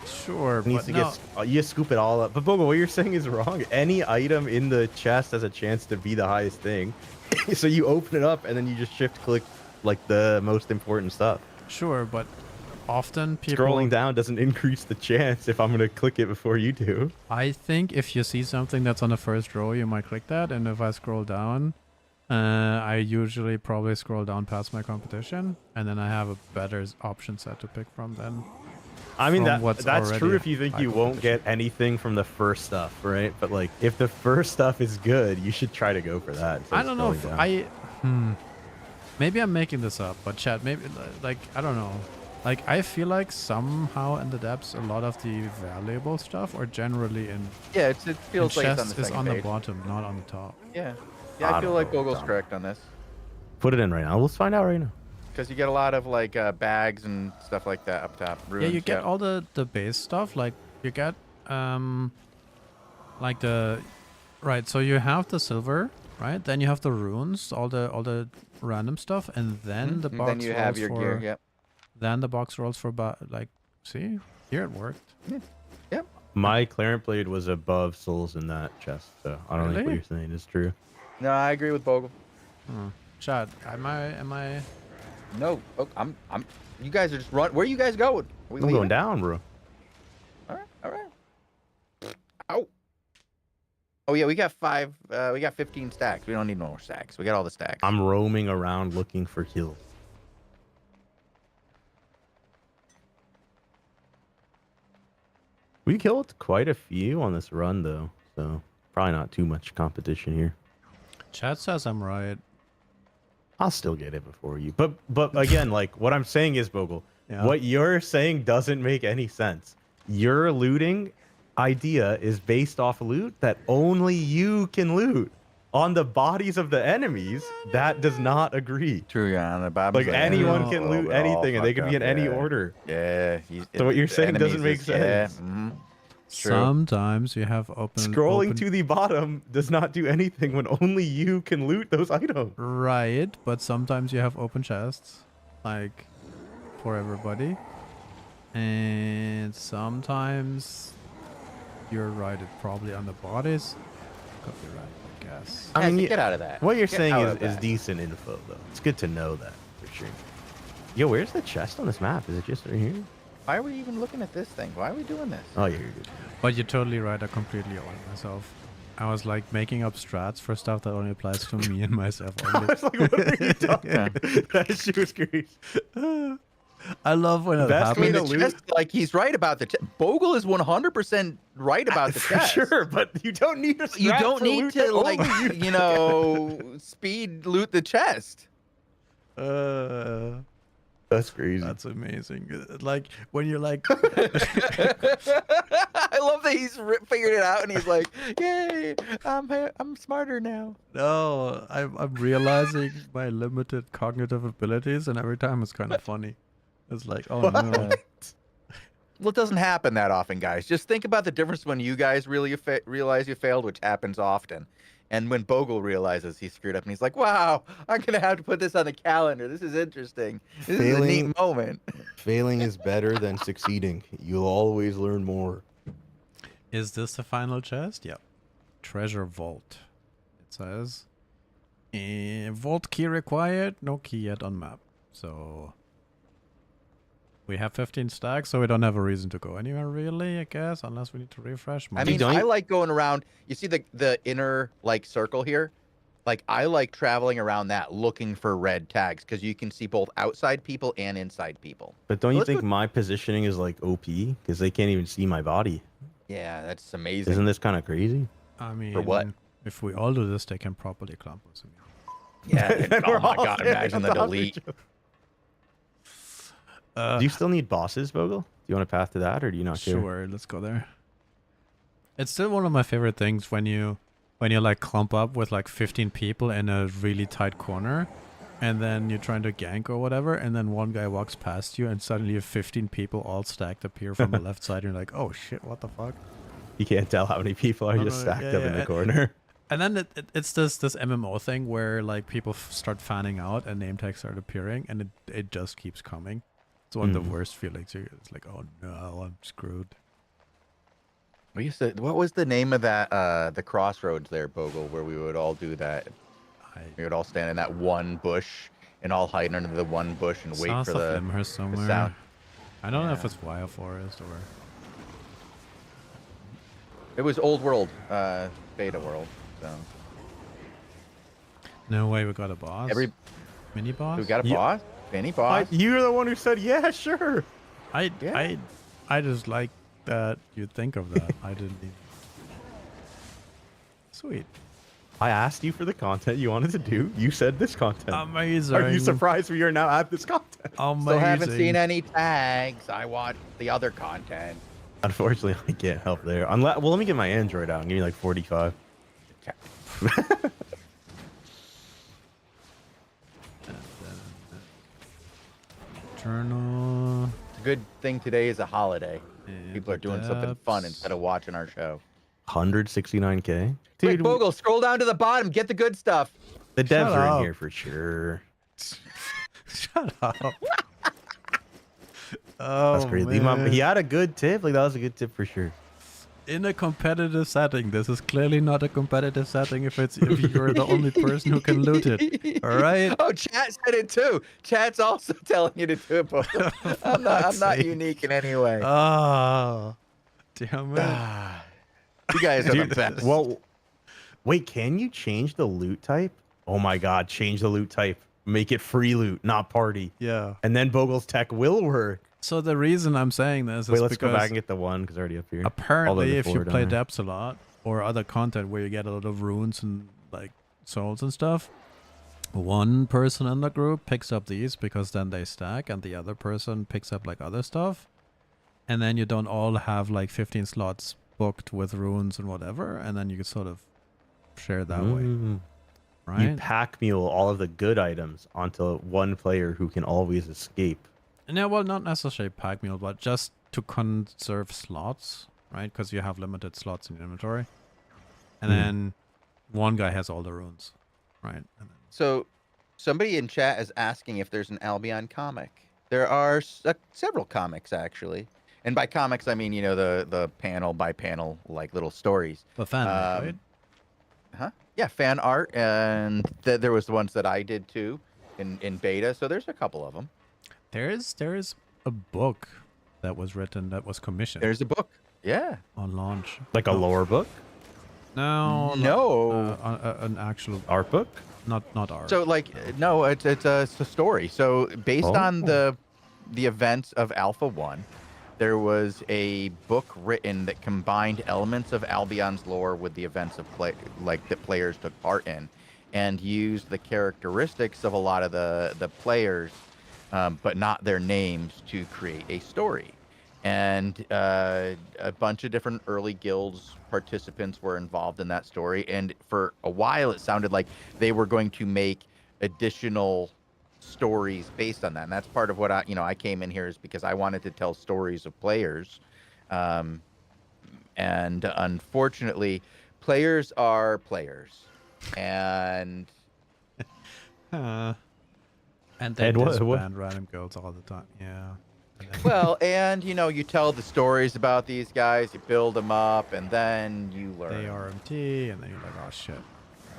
Speaker 3: Sure,
Speaker 4: It needs
Speaker 3: but
Speaker 4: to
Speaker 3: no.
Speaker 4: get, you scoop it all up. But Bogo, what you're saying is wrong. Any item in the chest has a chance to be the highest thing. So you open it up and then you just shift click like the most important stuff.
Speaker 3: Sure, but often people...
Speaker 4: Scrolling down doesn't increase the chance if I'm going to click it before you do.
Speaker 3: I think if you see something that's on the first row, you might click that. And if I scroll down, I usually probably scroll down past my competition. And then I have a better option set to pick from then.
Speaker 4: I mean,
Speaker 3: From what's
Speaker 4: that's
Speaker 3: already
Speaker 4: true if you think
Speaker 3: high
Speaker 4: you won't
Speaker 3: competition.
Speaker 4: get anything from the first stuff, right? But like, if the first stuff is good, you should try to go for that. instead
Speaker 3: I
Speaker 4: of
Speaker 3: don't know
Speaker 4: scrolling
Speaker 3: if
Speaker 4: down.
Speaker 3: maybe I'm making this up, but chat, maybe like, I don't know. Like, I feel like somehow in the depths, a lot of the valuable stuff are generally in
Speaker 1: Yeah, it feels like it's on
Speaker 3: chests
Speaker 1: the
Speaker 3: is
Speaker 1: second
Speaker 3: on the
Speaker 1: page.
Speaker 3: bottom, not on the top.
Speaker 1: Yeah.
Speaker 4: I
Speaker 1: Yeah, I
Speaker 4: don't
Speaker 1: feel like
Speaker 4: know,
Speaker 1: Vogel's
Speaker 4: Tom.
Speaker 1: correct on this.
Speaker 4: Put it in right now. Let's find out right now.
Speaker 1: Because you get a lot of like bags and stuff like that up top. Runes,
Speaker 3: Yeah, you get all the base stuff. Like you get like the right. So you have the silver, right? Then you have the runes, all the random stuff, and then the
Speaker 1: And
Speaker 3: box
Speaker 1: then you
Speaker 3: rolls
Speaker 1: have your
Speaker 3: for.
Speaker 1: gear. Yep.
Speaker 3: Then the box rolls for like. See, here it worked.
Speaker 1: Yep.
Speaker 4: My Clarent Blade was above souls in that chest, so I don't think what
Speaker 3: Really?
Speaker 4: you're saying is true.
Speaker 1: No, I agree with Vogel.
Speaker 3: Chad, am I?
Speaker 1: No, oh, I'm. You guys are just run. Where are you guys going? We
Speaker 4: I'm
Speaker 1: leaving?
Speaker 4: going down, bro.
Speaker 1: All right. Ow. Oh yeah, we got 15 stacks. We don't need no more stacks. We got all the stacks.
Speaker 4: I'm roaming around looking for kills. We killed quite a few on this run, though, so probably not too much competition here.
Speaker 3: Chad says I'm right.
Speaker 4: I'll still get it before you. But again, like what I'm saying is, Bogle,
Speaker 3: Yeah.
Speaker 4: what you're saying doesn't make any sense. Your looting idea is based off loot that only you can loot on the bodies of the enemies. That does not agree.
Speaker 1: True, yeah. On the bottom.
Speaker 4: Like anyone
Speaker 3: Oh,
Speaker 4: can loot anything, and they can be in any order.
Speaker 1: Yeah.
Speaker 4: So what you're saying doesn't make sense.
Speaker 1: True.
Speaker 3: Sometimes you have
Speaker 4: Scrolling
Speaker 3: open
Speaker 4: to the bottom does not do anything when only you can loot those items.
Speaker 3: Right, but sometimes you have open chests, like for everybody, and sometimes you're right. It's probably on the bodies. Could be right, I guess.
Speaker 4: I mean,
Speaker 1: get out of that.
Speaker 4: What you're
Speaker 1: Get
Speaker 4: saying
Speaker 1: out
Speaker 4: is
Speaker 1: of that.
Speaker 4: decent info, though. It's good to know that for sure. Yo, where's the chest on this map? Is it just right here?
Speaker 1: Why are we even looking at this thing? Why are we doing this?
Speaker 4: Oh, yeah, you're good.
Speaker 3: But you're totally right. I completely own myself. I was like making up strats for stuff that only applies to me and myself
Speaker 4: I
Speaker 3: only.
Speaker 4: was like, what are you talking
Speaker 1: Yeah.
Speaker 4: That shit was crazy.
Speaker 3: I love when it
Speaker 4: Best
Speaker 1: I mean,
Speaker 4: way
Speaker 3: happens.
Speaker 4: to
Speaker 1: the
Speaker 4: loot-
Speaker 1: chest, like he's right about the chest. Bogle is 100% right about the
Speaker 4: For
Speaker 1: chest.
Speaker 4: sure, but you don't need a
Speaker 1: You
Speaker 4: strat
Speaker 1: don't
Speaker 4: for
Speaker 1: need
Speaker 4: loot
Speaker 1: to
Speaker 4: that
Speaker 1: like,
Speaker 4: only
Speaker 1: you know, speed loot the chest.
Speaker 4: That's crazy.
Speaker 3: That's amazing. Like when you're like,
Speaker 1: I love that he's figured it out and he's like, "Yay, I'm smarter now."
Speaker 3: no, I'm realizing my limited cognitive abilities, and every time it's kind of funny. It's like, oh no.
Speaker 1: Well, it doesn't happen that often, guys. Just think about the difference when you guys really realize you failed, which happens often, And when Bogle realizes he screwed up, and he's like, "Wow, I'm gonna have to put this on the calendar. This is interesting. This is a neat moment."
Speaker 4: Failing is better than succeeding. You'll always learn more.
Speaker 3: Is this the final chest? Yep. Treasure vault. It says. Vault key required. No key yet on map. So we have 15 stacks, so we don't have a reason to go anywhere really, I guess, unless we need to refresh.
Speaker 1: I mean, I like going around. You see the inner like circle here? Like I like traveling around that looking for red tags because you can see both outside people and inside people.
Speaker 4: But don't
Speaker 1: So
Speaker 4: you think my positioning is like OP? Because they can't even see my body.
Speaker 1: Yeah, that's amazing.
Speaker 4: Isn't this kind of crazy?
Speaker 3: I mean,
Speaker 1: For what?
Speaker 3: If we all do this, they can properly clump us.
Speaker 1: Yeah. Oh my god, imagine the delete.
Speaker 4: Do you still need bosses, Bogle? Do you want a path to that, or do you not care?
Speaker 3: Sure, let's go there. It's still one of my favorite things when you like clump up with like 15 people in a really tight corner, and then you're trying to gank or whatever, and then one guy walks past you, and suddenly you have 15 people all stacked up here from the left side, and you're like, oh shit, what the fuck?
Speaker 4: You can't tell how many people are just stacked up in the corner.
Speaker 3: And then it's this MMO thing where like people start fanning out and name tags start appearing, and it just keeps coming. It's one of the worst feelings. It's like, oh no, I'm screwed.
Speaker 1: What was the name of that the crossroads there, Bogle, where we would all do that? We would all stand in that one bush and all hide under the one bush and wait for the
Speaker 3: somewhere.
Speaker 1: sound.
Speaker 3: I don't know if it's Wild Forest or.
Speaker 1: It was Old World, Beta World. So.
Speaker 3: No way, we got a boss. Mini boss.
Speaker 1: We got a boss. Mini boss.
Speaker 4: You're the one who said yeah, sure.
Speaker 3: I just like that you think of that. I didn't even. Sweet.
Speaker 4: I asked you for the content you wanted to do. You said this content.
Speaker 3: Amazing.
Speaker 4: Are you surprised we are now at this content?
Speaker 3: Amazing.
Speaker 1: Still haven't seen any tags. I want the other content.
Speaker 4: Unfortunately, I can't help there. Well, let me get my Android out and give me like 45.
Speaker 3: Journal.
Speaker 1: Good thing today is a holiday. People are doing something fun instead of watching our show.
Speaker 4: 169K.
Speaker 1: Dude,
Speaker 4: Dude,
Speaker 1: Bogle, scroll down to the bottom. Get the good stuff.
Speaker 4: the devs are in here for sure.
Speaker 3: Shut up. Oh,
Speaker 4: That's crazy.
Speaker 3: man.
Speaker 4: He had a good tip. Like that was a good tip for sure.
Speaker 3: In a competitive setting, this is clearly not a competitive setting if you're the only person who can loot it. All right.
Speaker 1: Oh, chat said it too. Chat's also telling you to do it, Bogle. I'm not unique in any way.
Speaker 3: Oh, damn it.
Speaker 1: You guys are the best.
Speaker 4: Well, wait, can you change the loot type? Oh my god, change the loot type. Make it free loot, not party.
Speaker 3: Yeah.
Speaker 4: And then Bogle's tech will work.
Speaker 3: So the reason I'm saying this
Speaker 4: Wait,
Speaker 3: is
Speaker 4: let's
Speaker 3: because
Speaker 4: go back and get the one because already up here.
Speaker 3: apparently if you play
Speaker 4: down
Speaker 3: depths a lot or other content where you get a lot of runes and like souls and stuff, one person in the group picks up these because then they stack, and the other person picks up like other stuff, and then you don't all have like 15 slots booked with runes and whatever, and then you can sort of share that way, right?
Speaker 4: You pack mule all of the good items onto one player who can always escape.
Speaker 3: No, well, not necessarily pack meal, but just to conserve slots, right? Because you have limited slots in your inventory. And then one guy has all the runes, right? And then...
Speaker 1: So somebody in chat is asking if there's an Albion comic. There are several comics, actually. And by comics, I mean, you know, the panel by panel, like little stories.
Speaker 3: The fan art, right?
Speaker 1: Huh? Yeah, fan art. And there was the ones that I did, too, in beta. So there's a couple of them.
Speaker 3: There is a book that was written, that was commissioned.
Speaker 1: There's a book. Yeah.
Speaker 3: On launch.
Speaker 4: Like a lore book?
Speaker 1: No.
Speaker 3: An actual
Speaker 4: art book?
Speaker 3: Not art.
Speaker 1: So like no, it's a story. So based on the events of Alpha 1, there was a book written that combined elements of Albion's lore with the events of that players took part in, and used the characteristics of a lot of the players. But not their names to create a story. And a bunch of different early guilds participants were involved in that story. And for a while, it sounded like they were going to make additional stories based on that. And that's part of what I came in here is because I wanted to tell stories of players. And unfortunately, players are players. And
Speaker 3: And they
Speaker 4: And what-
Speaker 3: disband random guilds all the time. Yeah. And then-
Speaker 1: well, and you tell the stories about these guys, you build them up, and then you learn.
Speaker 3: they RMT, and then you're like, oh shit.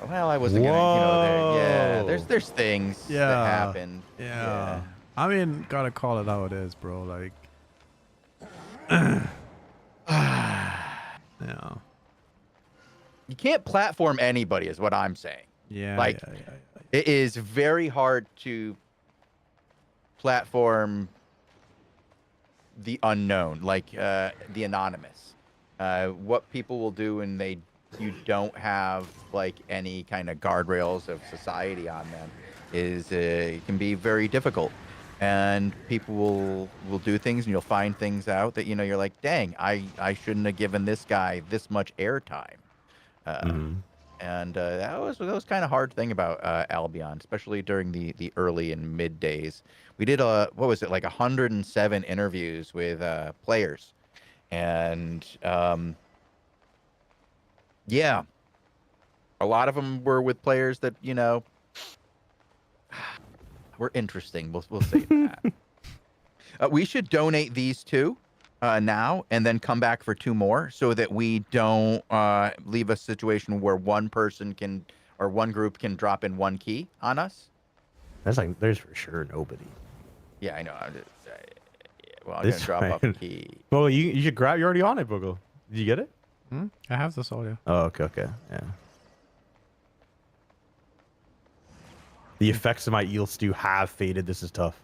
Speaker 1: Well, I wasn't gonna, yeah.
Speaker 4: Whoa.
Speaker 1: There's things that
Speaker 3: Yeah.
Speaker 1: happen.
Speaker 3: Yeah. I mean, gotta call it how it is, bro. Like, yeah.
Speaker 1: You can't platform anybody, is what I'm saying.
Speaker 3: Yeah.
Speaker 1: Like,
Speaker 3: yeah.
Speaker 1: It is very hard to platform the unknown, like the anonymous. What people will do when you don't have like any kind of guardrails of society on them is it can be very difficult. And people will do things, and you'll find things out that you're like, dang, I shouldn't have given this guy this much airtime. And that was kind of hard thing about Albion, especially during the early and mid days. We did what was it, like 107 interviews with players, and yeah, a lot of them were with players that were interesting. We'll say that. We should donate these two now and then come back for 2 more so that we don't leave a situation where one person can or one group can drop in 1 key on us.
Speaker 4: There's for sure nobody.
Speaker 1: Yeah, I know. I'm gonna
Speaker 4: This
Speaker 1: drop off a
Speaker 4: right.
Speaker 1: key.
Speaker 4: Well, you should grab. You're already on it, Bogle. Did you get it?
Speaker 3: I have this audio.
Speaker 4: Oh, okay, yeah. The effects of my eel stew have faded. This is tough.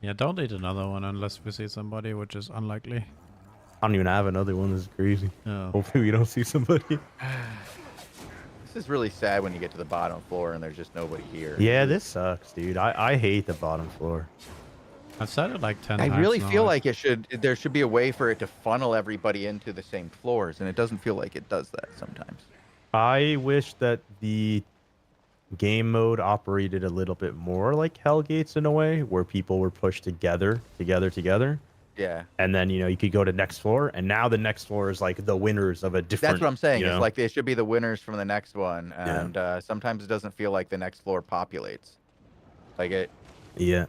Speaker 3: Yeah, don't need another one unless we see somebody, which is unlikely.
Speaker 4: I don't even have another one. This is crazy.
Speaker 3: Oh.
Speaker 4: Hopefully we don't see somebody.
Speaker 1: This is really sad when you get to the bottom floor and there's just nobody here.
Speaker 4: Yeah, this sucks, dude. I hate the bottom floor.
Speaker 3: I've said it like 10
Speaker 1: I
Speaker 3: times
Speaker 1: really
Speaker 3: now.
Speaker 1: feel like there should be a way for it to funnel everybody into the same floors, and it doesn't feel like it does that sometimes.
Speaker 4: I wish that the game mode operated a little bit more like Hellgates in a way, where people were pushed together.
Speaker 1: Yeah.
Speaker 4: And then, you could go to next floor, and now the next floor is like the winners of a different...
Speaker 1: That's what I'm saying.
Speaker 4: you
Speaker 1: It's
Speaker 4: know?
Speaker 1: like they should be the winners from the next one, and sometimes it doesn't feel like the next floor populates. Like it.
Speaker 4: Yeah.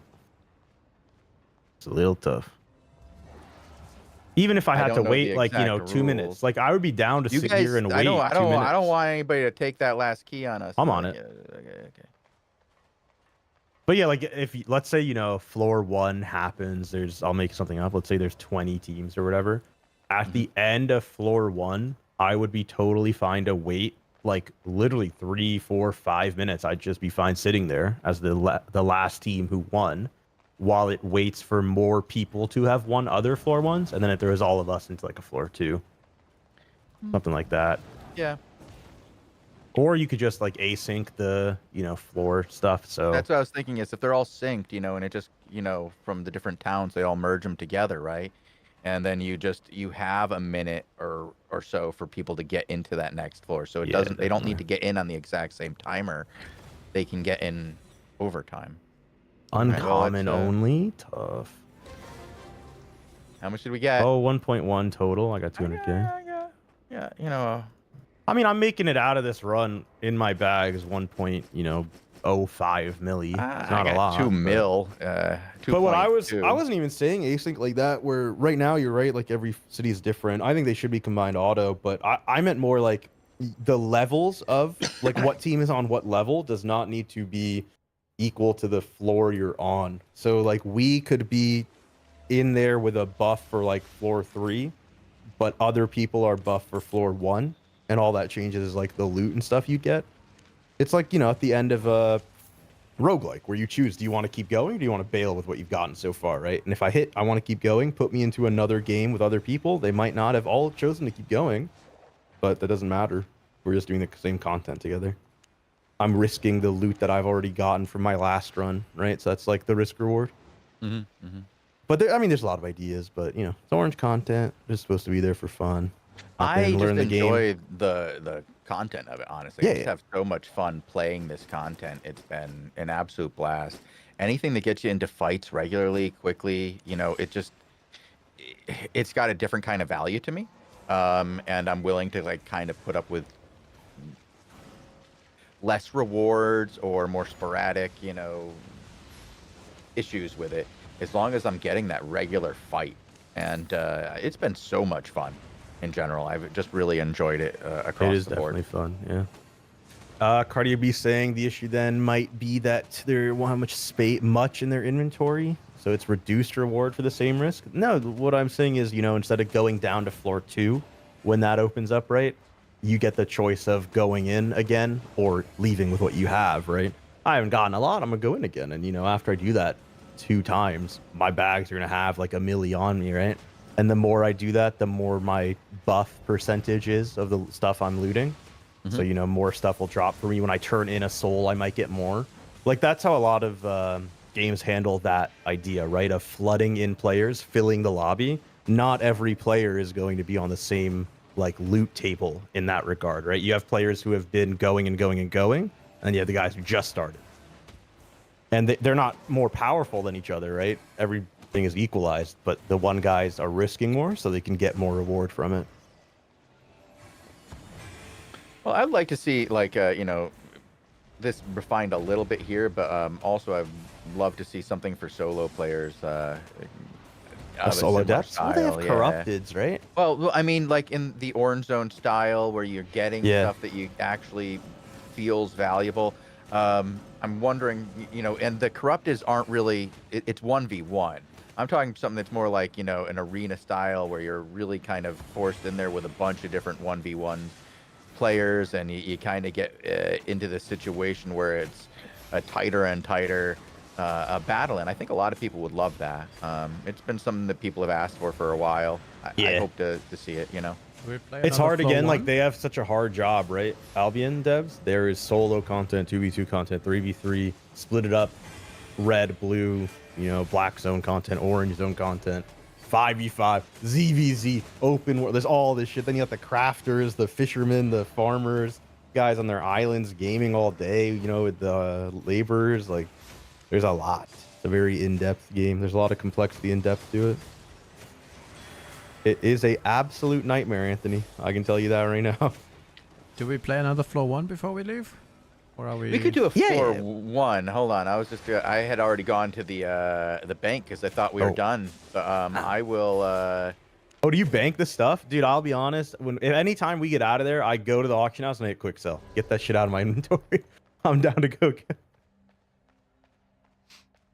Speaker 4: It's a little tough. Even if I had to
Speaker 1: don't know
Speaker 4: wait
Speaker 1: the
Speaker 4: like,
Speaker 1: exact
Speaker 4: 2 minutes,
Speaker 1: rules.
Speaker 4: like I would be down to
Speaker 1: You
Speaker 4: sit
Speaker 1: guys,
Speaker 4: here and wait
Speaker 1: I don't
Speaker 4: 2 minutes.
Speaker 1: I don't want anybody to take that last key on us.
Speaker 4: I'm on
Speaker 1: Like,
Speaker 4: it.
Speaker 1: Okay.
Speaker 4: But yeah, like if let's say, floor 1 happens, I'll make something up. Let's say there's 20 teams or whatever. At the end of floor 1, I would be totally fine to wait like literally 3, 4, 5 minutes. I'd just be fine sitting there as the last team who won, while it waits for more people to have won other floor 1s, and then it throws all of us into like a floor 2. Something like that.
Speaker 1: Yeah.
Speaker 4: Or you could just like async the, floor stuff. So
Speaker 1: That's what I was thinking is if they're all synced, and it just, from the different towns, they all merge them together, right? And then you have a minute or so for people to get into that next floor. So they don't need to get in on the exact same timer. They can get in overtime.
Speaker 4: uncommon
Speaker 1: Well,
Speaker 4: only, tough.
Speaker 1: How much did we get?
Speaker 4: Oh, 1.1 total. I got 200k.
Speaker 1: Yeah,
Speaker 4: I mean, I'm making it out of this run in my bag is 1.05 milli. It's not a lot.
Speaker 1: 2
Speaker 4: but-
Speaker 1: mil.
Speaker 4: But what I
Speaker 1: 2.2.
Speaker 4: wasn't even saying async like that, where right now you're right, like every city is different. I think they should be combined auto, but I meant more like the levels of like what team is on what level does not need to be equal to the floor you're on. So like we could be in there with a buff for like floor 3, but other people are buffed for floor 1, and all that changes is like the loot and stuff you get. It's like, at the end of a roguelike where you choose, do you want to keep going or do you want to bail with what you've gotten so far, right? And if I want to keep going, put me into another game with other people. They might not have all chosen to keep going, but that doesn't matter. We're just doing the same content together. I'm risking the loot that I've already gotten from my last run, right? So that's like the risk reward. But there's a lot of ideas, but it's orange content. It's supposed to be there for fun.
Speaker 1: I just
Speaker 4: learn the game.
Speaker 1: enjoy the content of it, honestly.
Speaker 4: Yeah,
Speaker 1: I just have so much fun playing this content. It's been an absolute blast. Anything that gets you into fights regularly, quickly, it's got a different kind of value to me. And I'm willing to like kind of put up with less rewards or more sporadic, issues with it, as long as I'm getting that regular fight. And it's been so much fun in general. I've just really enjoyed it across
Speaker 4: It is
Speaker 1: the board.
Speaker 4: definitely fun, yeah. Cardio B saying the issue then might be that they won't have much in their inventory, so it's reduced reward for the same risk. No, what I'm saying is, instead of going down to floor 2, when that opens up, right, you get the choice of going in again or leaving with what you have, right? I haven't gotten a lot, I'm gonna go in again, and after I do that 2 times, my bags are gonna have like a milli on me, right? And the more I do that, the more my buff percentage is of the stuff I'm looting. So, more stuff will drop for me. When I turn in a soul, I might get more. Like, that's how a lot of games handle that idea, right? Of flooding in players, filling the lobby. Not every player is going to be on the same, like, loot table in that regard, right? You have players who have been going and going and going, and you have the guys who just started. And they're not more powerful than each other, right? Everything is equalized, but the one guys are risking more so they can get more reward from it.
Speaker 1: Well, I'd like to see, like, this refined a little bit here, but also I'd love to see something for solo players.
Speaker 4: Solo depths? Well, they have corrupteds, right?
Speaker 1: Well, I mean, like in the Orange Zone style, where you're getting stuff that you actually feels valuable. I'm wondering, and the corrupteds aren't really. It's 1v1. I'm talking something that's more like, an arena style, where you're really kind of forced in there with a bunch of different 1v1 players, and you kind of get into this situation where it's a tighter and tighter battle, and I think a lot of people would love that. It's been something that people have asked for a while. I hope to see it.
Speaker 4: It's hard again. Like, they have such a hard job, right? Albion devs, there is solo content, 2v2 content, 3v3, split it up, red, blue, black zone content, orange zone content, 5v5, ZVZ, open world. There's all this shit. Then you got the crafters, the fishermen, the farmers, guys on their islands gaming all day, with the laborers. Like, there's a lot. It's a very in-depth game. There's a lot of complexity in depth to it. It is a absolute nightmare, Anthony. I can tell you that right now.
Speaker 3: Do we play another floor 1 before we leave? Or are we...
Speaker 1: We could do a floor 1. Hold on. I had already gone to the bank because I thought we were done. But I will...
Speaker 4: Oh, do you bank the stuff? Dude, I'll be honest. Anytime we get out of there, I go to the auction house and I hit quick sell. Get that shit out of my inventory. I'm down to go.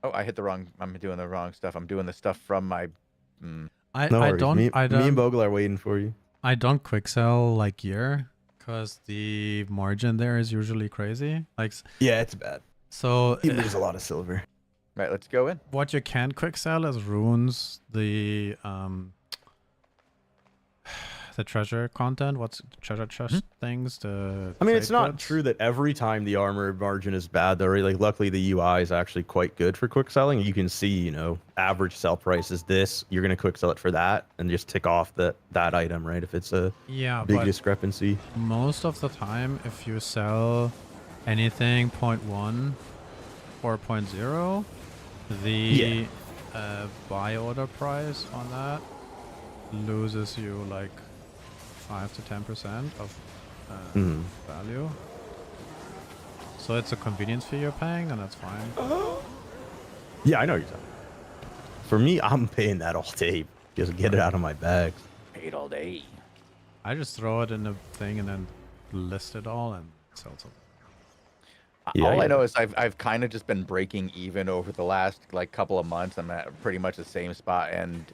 Speaker 1: Oh, I'm doing the wrong stuff. I'm doing the stuff from my...
Speaker 3: I don't...
Speaker 4: Me and Bogle are waiting for you.
Speaker 3: I don't quick sell like gear, because the margin there is usually crazy. Like,
Speaker 4: yeah, it's bad.
Speaker 3: So
Speaker 4: you lose a lot of silver.
Speaker 1: Right, let's go in.
Speaker 3: What you can quick sell is runes, the treasure content. What's treasure chest things?
Speaker 4: I mean, it's not true that every time the armor margin is bad, though. Right? Like, luckily the UI is actually quite good for quick selling. You can see, average sell price is this. You're gonna quick sell it for that, and just tick off that item, right? If it's a big discrepancy.
Speaker 3: Most of the time, if you sell anything 0.1 or 0.0, the buy order price on that loses you like 5 to 10% of value. So it's a convenience fee you're paying, and that's fine.
Speaker 4: Yeah, I know what you're talking. For me, I'm paying that all day. Just get it out of my bags.
Speaker 1: Paid all day.
Speaker 3: I just throw it in the thing and then list it all and sell it.
Speaker 1: All I know is I've kind of just been breaking even over the last couple of months. I'm at pretty much the same spot, and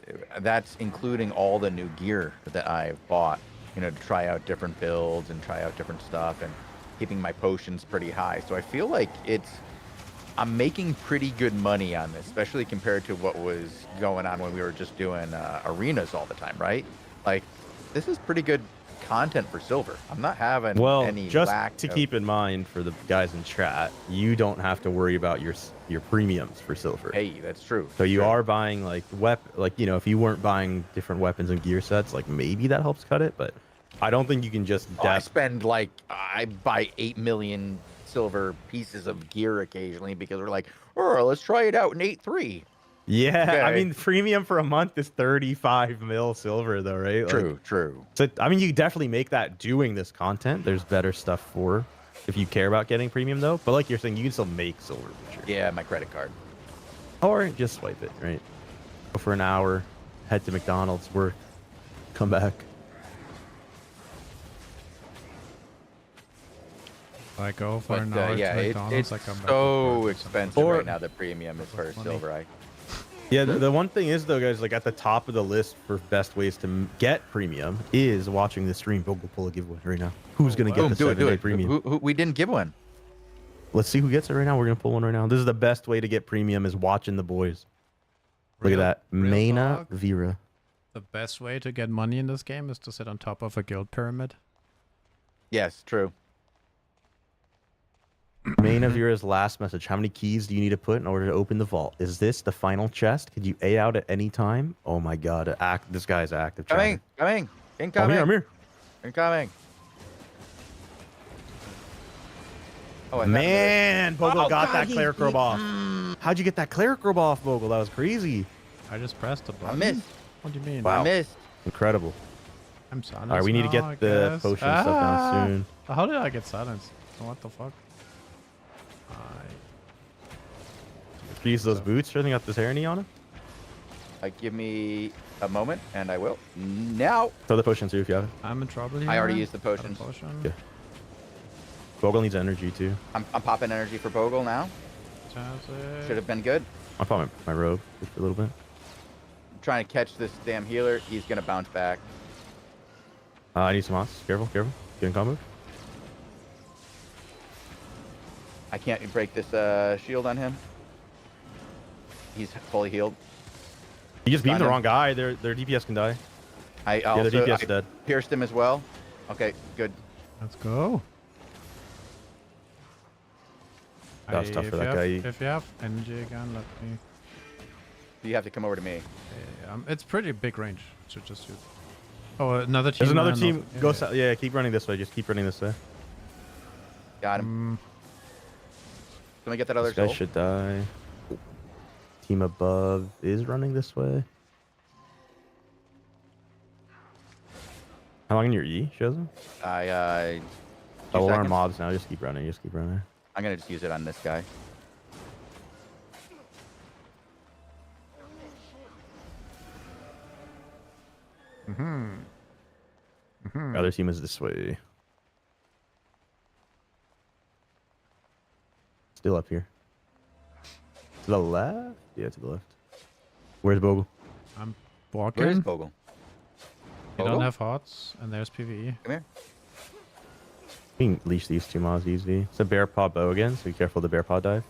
Speaker 1: that's including all the new gear that I've bought, to try out different builds and try out different stuff, and keeping my potions pretty high. So I feel like I'm making pretty good money on this, especially compared to what was going on when we were just doing arenas all the time, right? Like, this is pretty good content for silver. I'm not having any
Speaker 4: just
Speaker 1: lack
Speaker 4: to keep in mind for the guys in chat, you don't have to worry about your premiums for silver.
Speaker 1: Hey, that's true.
Speaker 4: So you are buying if you weren't buying different weapons and gear sets, like, maybe that helps cut it, but I don't think you can just
Speaker 1: I spend I buy 8 million silver pieces of gear occasionally because we're like, oh, let's try it out in 8.3.
Speaker 4: Yeah,
Speaker 1: okay.
Speaker 4: I mean, premium for a month is 35 mil silver, though, right?
Speaker 1: True.
Speaker 4: So, I mean, you definitely make that doing this content. There's better stuff for if you care about getting premium though. But like you're saying, you can still make silver for sure.
Speaker 1: Yeah, my credit card.
Speaker 4: Or just swipe it, right? Go for an hour, head to McDonald's, work, come back.
Speaker 3: I go for
Speaker 1: But
Speaker 3: an hour
Speaker 1: yeah,
Speaker 3: to McDonald's.
Speaker 1: it's
Speaker 3: I come back
Speaker 1: so
Speaker 3: with
Speaker 1: expensive
Speaker 4: Or-
Speaker 1: right now. The premium is for
Speaker 3: money.
Speaker 1: silver.
Speaker 4: Yeah, the one thing is though, guys, like at the top of the list for best ways to get premium is watching the stream. Bogle pull a giveaway right now. Who's gonna get
Speaker 1: Boom,
Speaker 4: the
Speaker 1: do it, do
Speaker 4: 7-day
Speaker 1: it.
Speaker 4: premium?
Speaker 1: We didn't give one.
Speaker 4: Let's see who gets it right now. We're gonna pull one right now. This is the best way to get premium is watching the boys. Look at that,
Speaker 3: real
Speaker 4: Maina
Speaker 3: talk.
Speaker 4: Vera.
Speaker 3: The best way to get money in this game is to sit on top of a guild pyramid.
Speaker 1: Yes, true.
Speaker 4: Maina Vera's last message. How many keys do you need to put in order to open the vault? Is this the final chest? Could you A out at any time? Oh my god, this guy's active.
Speaker 1: Coming, coming, incoming,
Speaker 4: I'm here.
Speaker 1: incoming. Oh, I
Speaker 4: Man, Bogle
Speaker 1: Oh,
Speaker 4: got
Speaker 1: God,
Speaker 4: that cleric robe off. How'd you get that cleric robe off, Bogle? That was crazy.
Speaker 3: I just pressed the
Speaker 1: I
Speaker 3: button.
Speaker 1: missed.
Speaker 3: What do you mean?
Speaker 4: Wow.
Speaker 1: I missed.
Speaker 4: Incredible.
Speaker 3: I'm silenced.
Speaker 4: All right, we need to
Speaker 3: now, I
Speaker 4: get the
Speaker 3: guess.
Speaker 4: potion stuff down soon.
Speaker 3: How did I get silenced? What the fuck?
Speaker 4: Use those boots. Sure, they got this harmony on him.
Speaker 1: Give me a moment, and I will. Now.
Speaker 4: Throw the potion through if you have it.
Speaker 3: I'm in trouble here.
Speaker 1: I already used the
Speaker 3: Got a
Speaker 1: potions.
Speaker 3: potion.
Speaker 4: Yeah. Bogle needs energy too.
Speaker 1: I'm popping energy for Bogle now.
Speaker 3: Fantastic.
Speaker 1: Should have been good.
Speaker 4: I'll pop my robe just for a little bit.
Speaker 1: I'm trying to catch this damn healer. He's gonna bounce back.
Speaker 4: I need some moss. Careful, careful. Getting combo.
Speaker 1: I can't break this shield on him. He's fully healed.
Speaker 4: You just beat the
Speaker 1: Stunned him.
Speaker 4: wrong guy. Their DPS can die.
Speaker 1: I
Speaker 4: Yeah,
Speaker 1: also
Speaker 4: their DPS is dead.
Speaker 1: pierced him as well. Okay, good.
Speaker 3: Let's go.
Speaker 4: That was tough
Speaker 3: If
Speaker 4: for
Speaker 3: you
Speaker 4: that
Speaker 3: have-
Speaker 4: guy.
Speaker 3: If you have energy again, let me.
Speaker 1: You have to come over to me.
Speaker 3: It's pretty big range, so just use. Oh, another team.
Speaker 4: There's another
Speaker 3: and
Speaker 4: team.
Speaker 3: also-
Speaker 4: Go
Speaker 3: yeah.
Speaker 4: south. Yeah, keep running this way. Just keep running this way.
Speaker 1: Got him. Can we get that other
Speaker 4: This guy
Speaker 1: soul?
Speaker 4: should die. Team above is running this way. How long in your E shows him?
Speaker 1: I 2
Speaker 4: Oh, we're on
Speaker 1: seconds.
Speaker 4: mobs now. Just keep running. Just keep running.
Speaker 1: I'm gonna just use it on this guy.
Speaker 4: The other team is this way. Still up here. To the left? Yeah, to the left. Where's Bogle?
Speaker 3: I'm
Speaker 1: Where is
Speaker 3: walking.
Speaker 1: Bogle?
Speaker 3: You
Speaker 1: Bogle?
Speaker 3: don't have hots, and there's PvE.
Speaker 1: Come here.
Speaker 4: You can leash these two mobs easy. It's a bear paw bow again, so be careful of the bear paw dive.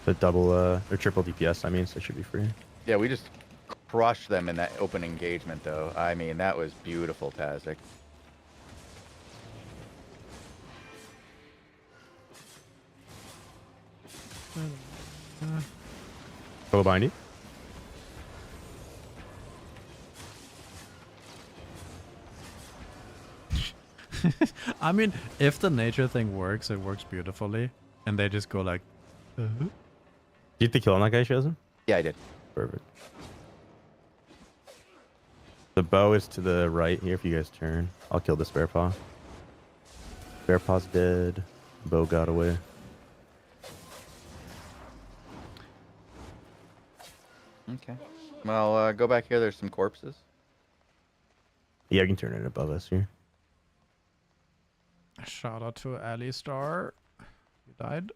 Speaker 4: The double or triple DPS, I mean, so it should be free.
Speaker 1: Yeah, we just crushed them in that open engagement, though. I mean, that was beautiful, Tazik.
Speaker 4: Bogle behind you.
Speaker 3: I mean, if the nature thing works, it works beautifully, and they just go like.
Speaker 4: Did you get the kill on that guy, shows him?
Speaker 1: Yeah, I did.
Speaker 4: Perfect. The bow is to the right here if you guys turn. I'll kill this bear paw. Bear paw's dead. Bow got away.
Speaker 1: Okay. Well, go back here. There's some corpses.
Speaker 4: Yeah, you can turn it above us here.
Speaker 3: Shout out to Ali Star. You died.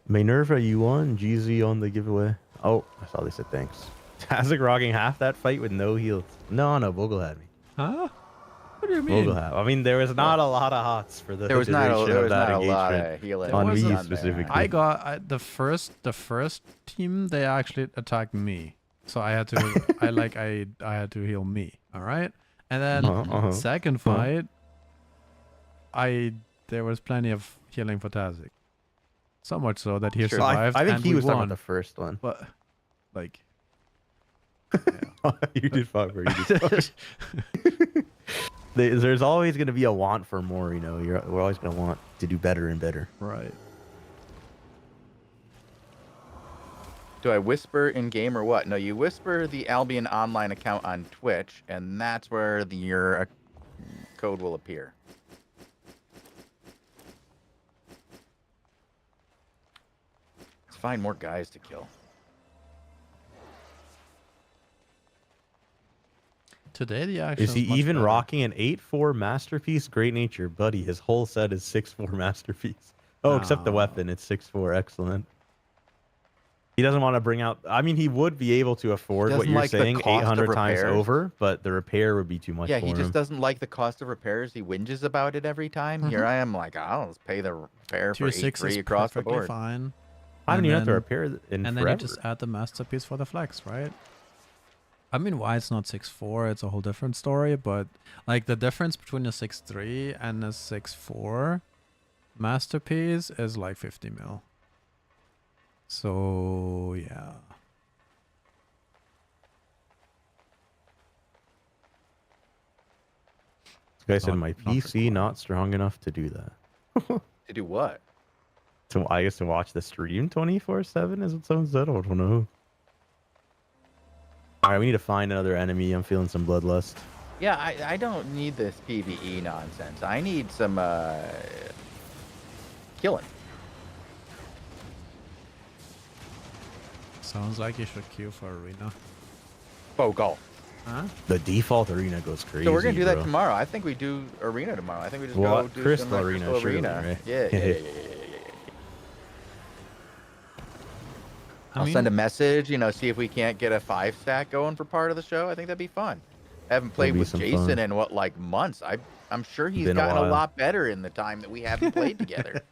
Speaker 4: Minerva, you won. GZ on the giveaway. Oh, I saw they said thanks. Tazik rocking half that fight with no heals. No, Bogle had me.
Speaker 3: Huh? What do you mean?
Speaker 4: Bogle had. I mean, there was not a lot of hots for the
Speaker 1: There was not
Speaker 4: duration
Speaker 1: a, there
Speaker 4: of
Speaker 1: was
Speaker 4: that
Speaker 1: not a lot
Speaker 4: engagement.
Speaker 1: of healing
Speaker 4: On
Speaker 3: me
Speaker 1: on there.
Speaker 4: specifically.
Speaker 3: I got the first team. They actually attacked me, so I had to. I had to heal me. All right, and then second fight, there was plenty of healing for Tazik. So much so that he
Speaker 1: Sure.
Speaker 3: survived.
Speaker 4: I think
Speaker 3: and
Speaker 4: he
Speaker 3: we
Speaker 4: was talking
Speaker 3: won.
Speaker 4: about the first one.
Speaker 3: But like,
Speaker 4: You did fine, bro. You did fine. There's always going to be a want for more, you know. We're always going to want to do better and better.
Speaker 3: right.
Speaker 1: Do I whisper in game or what? No, you whisper the Albion Online account on Twitch, and that's where your code will appear. Let's find more guys to kill.
Speaker 3: Today the action
Speaker 4: Is he
Speaker 3: much
Speaker 4: even
Speaker 3: better.
Speaker 4: rocking an 8-4 masterpiece? Great nature, buddy. His whole set is 6-4 masterpiece. Oh, except the weapon. It's 6-4. Excellent. He doesn't want to bring out. I mean, he would be able to afford what
Speaker 1: doesn't
Speaker 4: you're
Speaker 1: like the
Speaker 4: saying,
Speaker 1: cost of
Speaker 4: 800 times
Speaker 1: repairs.
Speaker 4: over, but the repair would be too much
Speaker 1: Yeah,
Speaker 4: for
Speaker 1: he just
Speaker 4: him.
Speaker 1: doesn't like the cost of repairs. He whinges about it every time. Here I am, like, I'll just pay the repair for
Speaker 3: Tier 6 is
Speaker 1: 8-3 across the
Speaker 3: perfectly
Speaker 1: board.
Speaker 3: fine.
Speaker 4: I haven't
Speaker 3: And
Speaker 4: even have to
Speaker 3: then-
Speaker 4: repair it in
Speaker 3: And then
Speaker 4: forever.
Speaker 3: you just add the masterpiece for the flex, right? I mean, why it's not 6-4, it's a whole different story, but like the difference between a 6-3 and a 6-4 masterpiece is like 50 mil. So, yeah.
Speaker 4: This guy said
Speaker 3: Not-
Speaker 4: my
Speaker 3: not
Speaker 4: PC
Speaker 3: required.
Speaker 4: not strong enough to do that.
Speaker 1: To do what?
Speaker 4: So I guess to watch the stream 24/7 is what someone said. I don't know. All right, we need to find another enemy. I'm feeling some bloodlust.
Speaker 1: Yeah, I don't need this PvE nonsense. I need some killing.
Speaker 3: Sounds like you should queue for arena.
Speaker 1: Bogal.
Speaker 3: Huh?
Speaker 4: The default arena goes crazy.
Speaker 1: So we're gonna do that
Speaker 4: bro.
Speaker 1: tomorrow. I think we do arena tomorrow. I think we just
Speaker 4: Well,
Speaker 1: go do
Speaker 4: Crystal
Speaker 1: some
Speaker 4: Arena,
Speaker 1: Crystal
Speaker 4: surely,
Speaker 1: arena.
Speaker 4: right?
Speaker 1: Yeah. I'll send a message, see if we can't get a 5-stack going for part of the show. I think that'd be fun. I haven't played
Speaker 4: be
Speaker 1: with
Speaker 4: some
Speaker 1: Jason
Speaker 4: fun.
Speaker 1: in like months. I'm sure he's
Speaker 4: Been a
Speaker 1: gotten a
Speaker 4: while.
Speaker 1: lot better in the time that we haven't played together.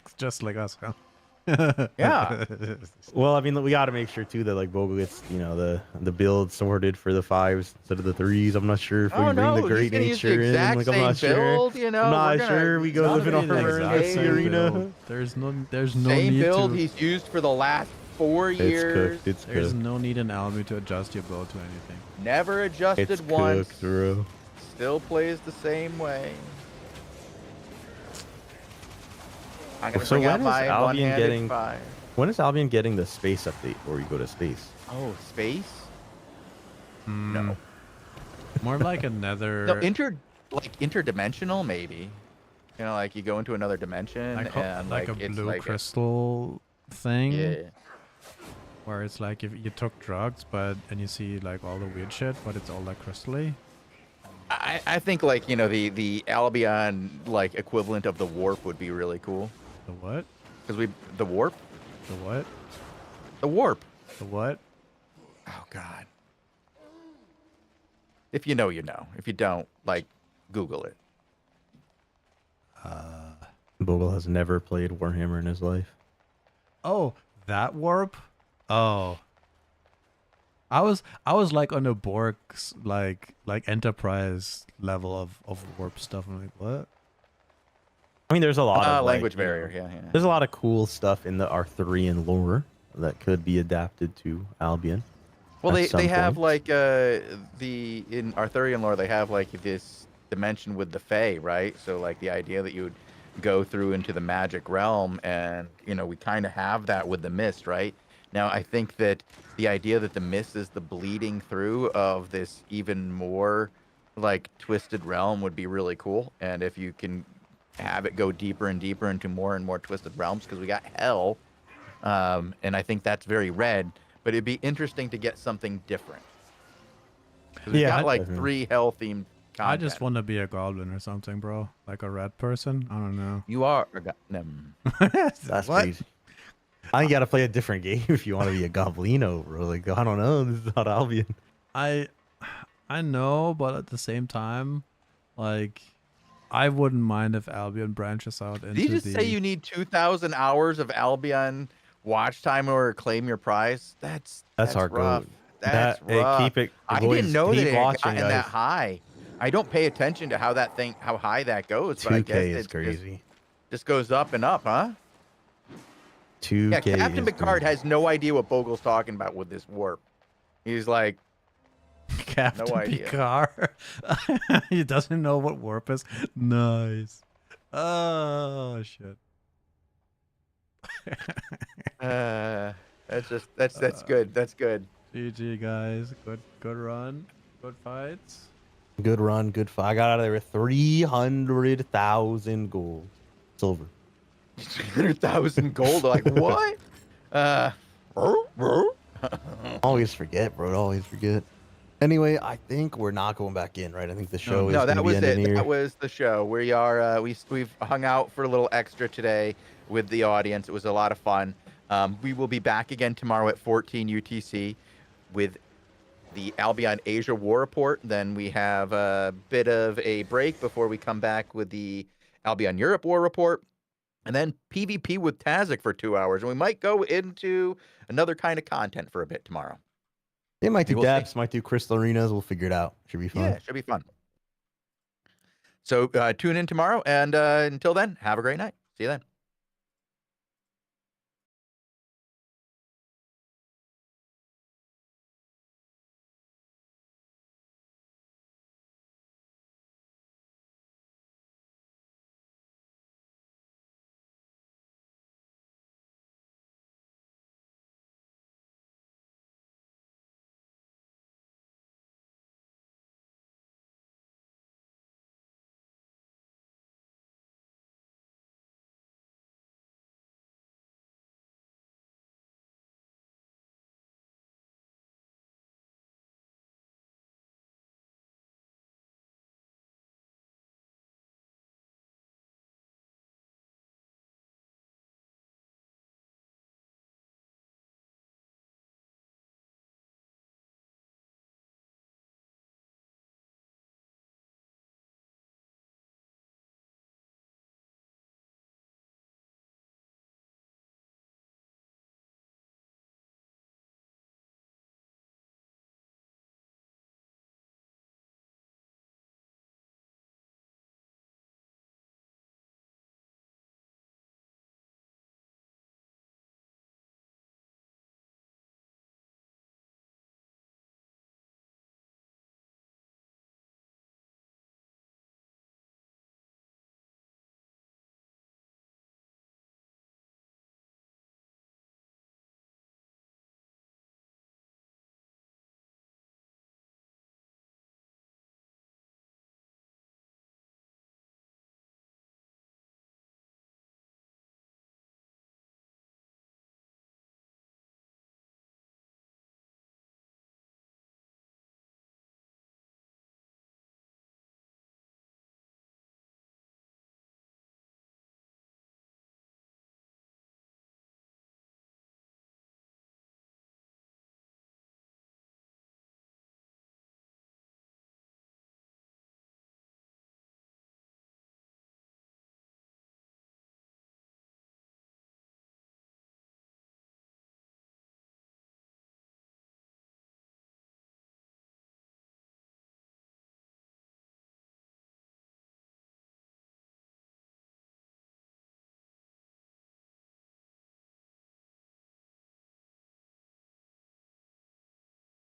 Speaker 3: It's just like us, huh?
Speaker 1: Yeah.
Speaker 4: Well, I mean, we got to make sure too that like Bogle gets the build sorted for the 5s instead of the 3s. I'm not sure if we
Speaker 1: Oh
Speaker 4: bring
Speaker 1: no,
Speaker 4: the
Speaker 1: he's
Speaker 4: great
Speaker 1: gonna use the
Speaker 4: nature in.
Speaker 1: exact
Speaker 4: Like I'm
Speaker 1: same
Speaker 4: not sure.
Speaker 1: build.
Speaker 4: I'm
Speaker 1: we're
Speaker 4: not
Speaker 1: gonna-
Speaker 4: sure. We go
Speaker 1: it's
Speaker 4: live in
Speaker 1: gonna be the
Speaker 4: armor in
Speaker 1: exact
Speaker 4: the
Speaker 1: same
Speaker 4: arena.
Speaker 3: build. There's no
Speaker 1: Same
Speaker 3: need
Speaker 1: build
Speaker 3: to.
Speaker 1: he's used for the last 4 years.
Speaker 4: It's cooked. It's
Speaker 3: There's
Speaker 4: cooked.
Speaker 3: no need in Albion to adjust your build to anything.
Speaker 1: Never adjusted
Speaker 4: It's
Speaker 1: once.
Speaker 4: cooked, bro.
Speaker 1: Still plays the same way. I'm gonna
Speaker 4: So
Speaker 1: bring out
Speaker 4: when is
Speaker 1: my
Speaker 4: Albion
Speaker 1: one-handed
Speaker 4: getting-
Speaker 1: fire.
Speaker 4: When is Albion getting the space update where you go to space?
Speaker 1: Oh, space?
Speaker 3: No. More like another.
Speaker 1: No, interdimensional maybe. Like you go into another dimension and
Speaker 3: like a
Speaker 1: it's
Speaker 3: blue
Speaker 1: like
Speaker 3: crystal thing.
Speaker 1: yeah.
Speaker 3: Where it's like if you took drugs, and you see like all the weird shit, but it's all like crystally.
Speaker 1: I think like the Albion like equivalent of the warp would be really cool.
Speaker 3: The what?
Speaker 1: Because the warp.
Speaker 3: The what?
Speaker 1: The warp.
Speaker 3: The what?
Speaker 1: Oh God. If you know, you know. If you don't, like, Google it.
Speaker 4: Bogle has never played Warhammer in his life.
Speaker 3: Oh, that warp? Oh. I was like on a Borg's like Enterprise level of warp stuff. I'm like, what?
Speaker 4: I mean, there's a lot of
Speaker 1: Language
Speaker 4: like,
Speaker 1: barrier. Yeah.
Speaker 4: There's a lot of cool stuff in the Arthurian lore that could be adapted to Albion.
Speaker 1: Well,
Speaker 4: at some
Speaker 1: they have
Speaker 4: point.
Speaker 1: like in Arthurian lore they have like this dimension with the Fae, right? So like the idea that you would go through into the magic realm, and we kind of have that with the mist, right? Now I think that the idea that the mist is the bleeding through of this even more like twisted realm would be really cool, and if you can have it go deeper and deeper into more and more twisted realms, because we got hell, and I think that's very red. But it'd be interesting to get something different. 'Cause we've got like
Speaker 4: definitely.
Speaker 1: 3 hell-themed content.
Speaker 3: I just want to be a goblin or something, bro. Like a red person. I don't know.
Speaker 1: You are...
Speaker 4: That's
Speaker 3: What?
Speaker 4: crazy. I think you got to play a different game if you want to be a Goblino, bro. Like, I don't know. This is not Albion.
Speaker 3: I know, but at the same time, like, I wouldn't mind if Albion branches out into
Speaker 1: Did you just
Speaker 3: the...
Speaker 1: say you need 2,000 hours of Albion watch time or claim your prize? That's
Speaker 4: hardcore.
Speaker 1: rough. That's rough.
Speaker 4: Keep it.
Speaker 1: I
Speaker 4: boys,
Speaker 1: didn't know that
Speaker 4: keep
Speaker 1: it had
Speaker 4: watching,
Speaker 1: gotten
Speaker 4: guys.
Speaker 1: that high. I don't pay attention to how high that goes, but I
Speaker 4: 2K
Speaker 1: guess
Speaker 4: is
Speaker 1: it
Speaker 4: crazy.
Speaker 1: just goes up and up, huh?
Speaker 4: 2K.
Speaker 1: Yeah, Captain
Speaker 4: is
Speaker 1: Picard
Speaker 4: crazy.
Speaker 1: has no idea what Bogle's talking about with this warp. He's like,
Speaker 3: Captain
Speaker 1: No idea.
Speaker 3: Picard. He doesn't know what warp is. Nice. Oh, shit.
Speaker 1: That's good. That's good.
Speaker 3: GG guys, good run, good fights.
Speaker 4: Good run, good fight. I got out of there with 300,000 gold, silver.
Speaker 1: 300,000 gold. Like what?
Speaker 4: Always forget, bro. Always forget. Anyway, I think we're not going back in, right? I think the show is
Speaker 1: No,
Speaker 4: going to
Speaker 1: that
Speaker 4: be
Speaker 1: was
Speaker 4: ending
Speaker 1: it.
Speaker 4: here.
Speaker 1: That was the show. We are we've hung out for a little extra today with the audience. It was a lot of fun. We will be back again tomorrow at 14 UTC with the Albion Asia War Report. Then we have a bit of a break before we come back with the Albion Europe War Report. And then PvP with Tazik for 2 hours. And we might go into another kind of content for a bit tomorrow.
Speaker 4: It might do
Speaker 1: We'll see.
Speaker 4: depths, might do crystal arenas. We'll figure it out. Should be fun.
Speaker 1: Yeah, it should be fun. So tune in tomorrow. And until then, have a great night. See you then.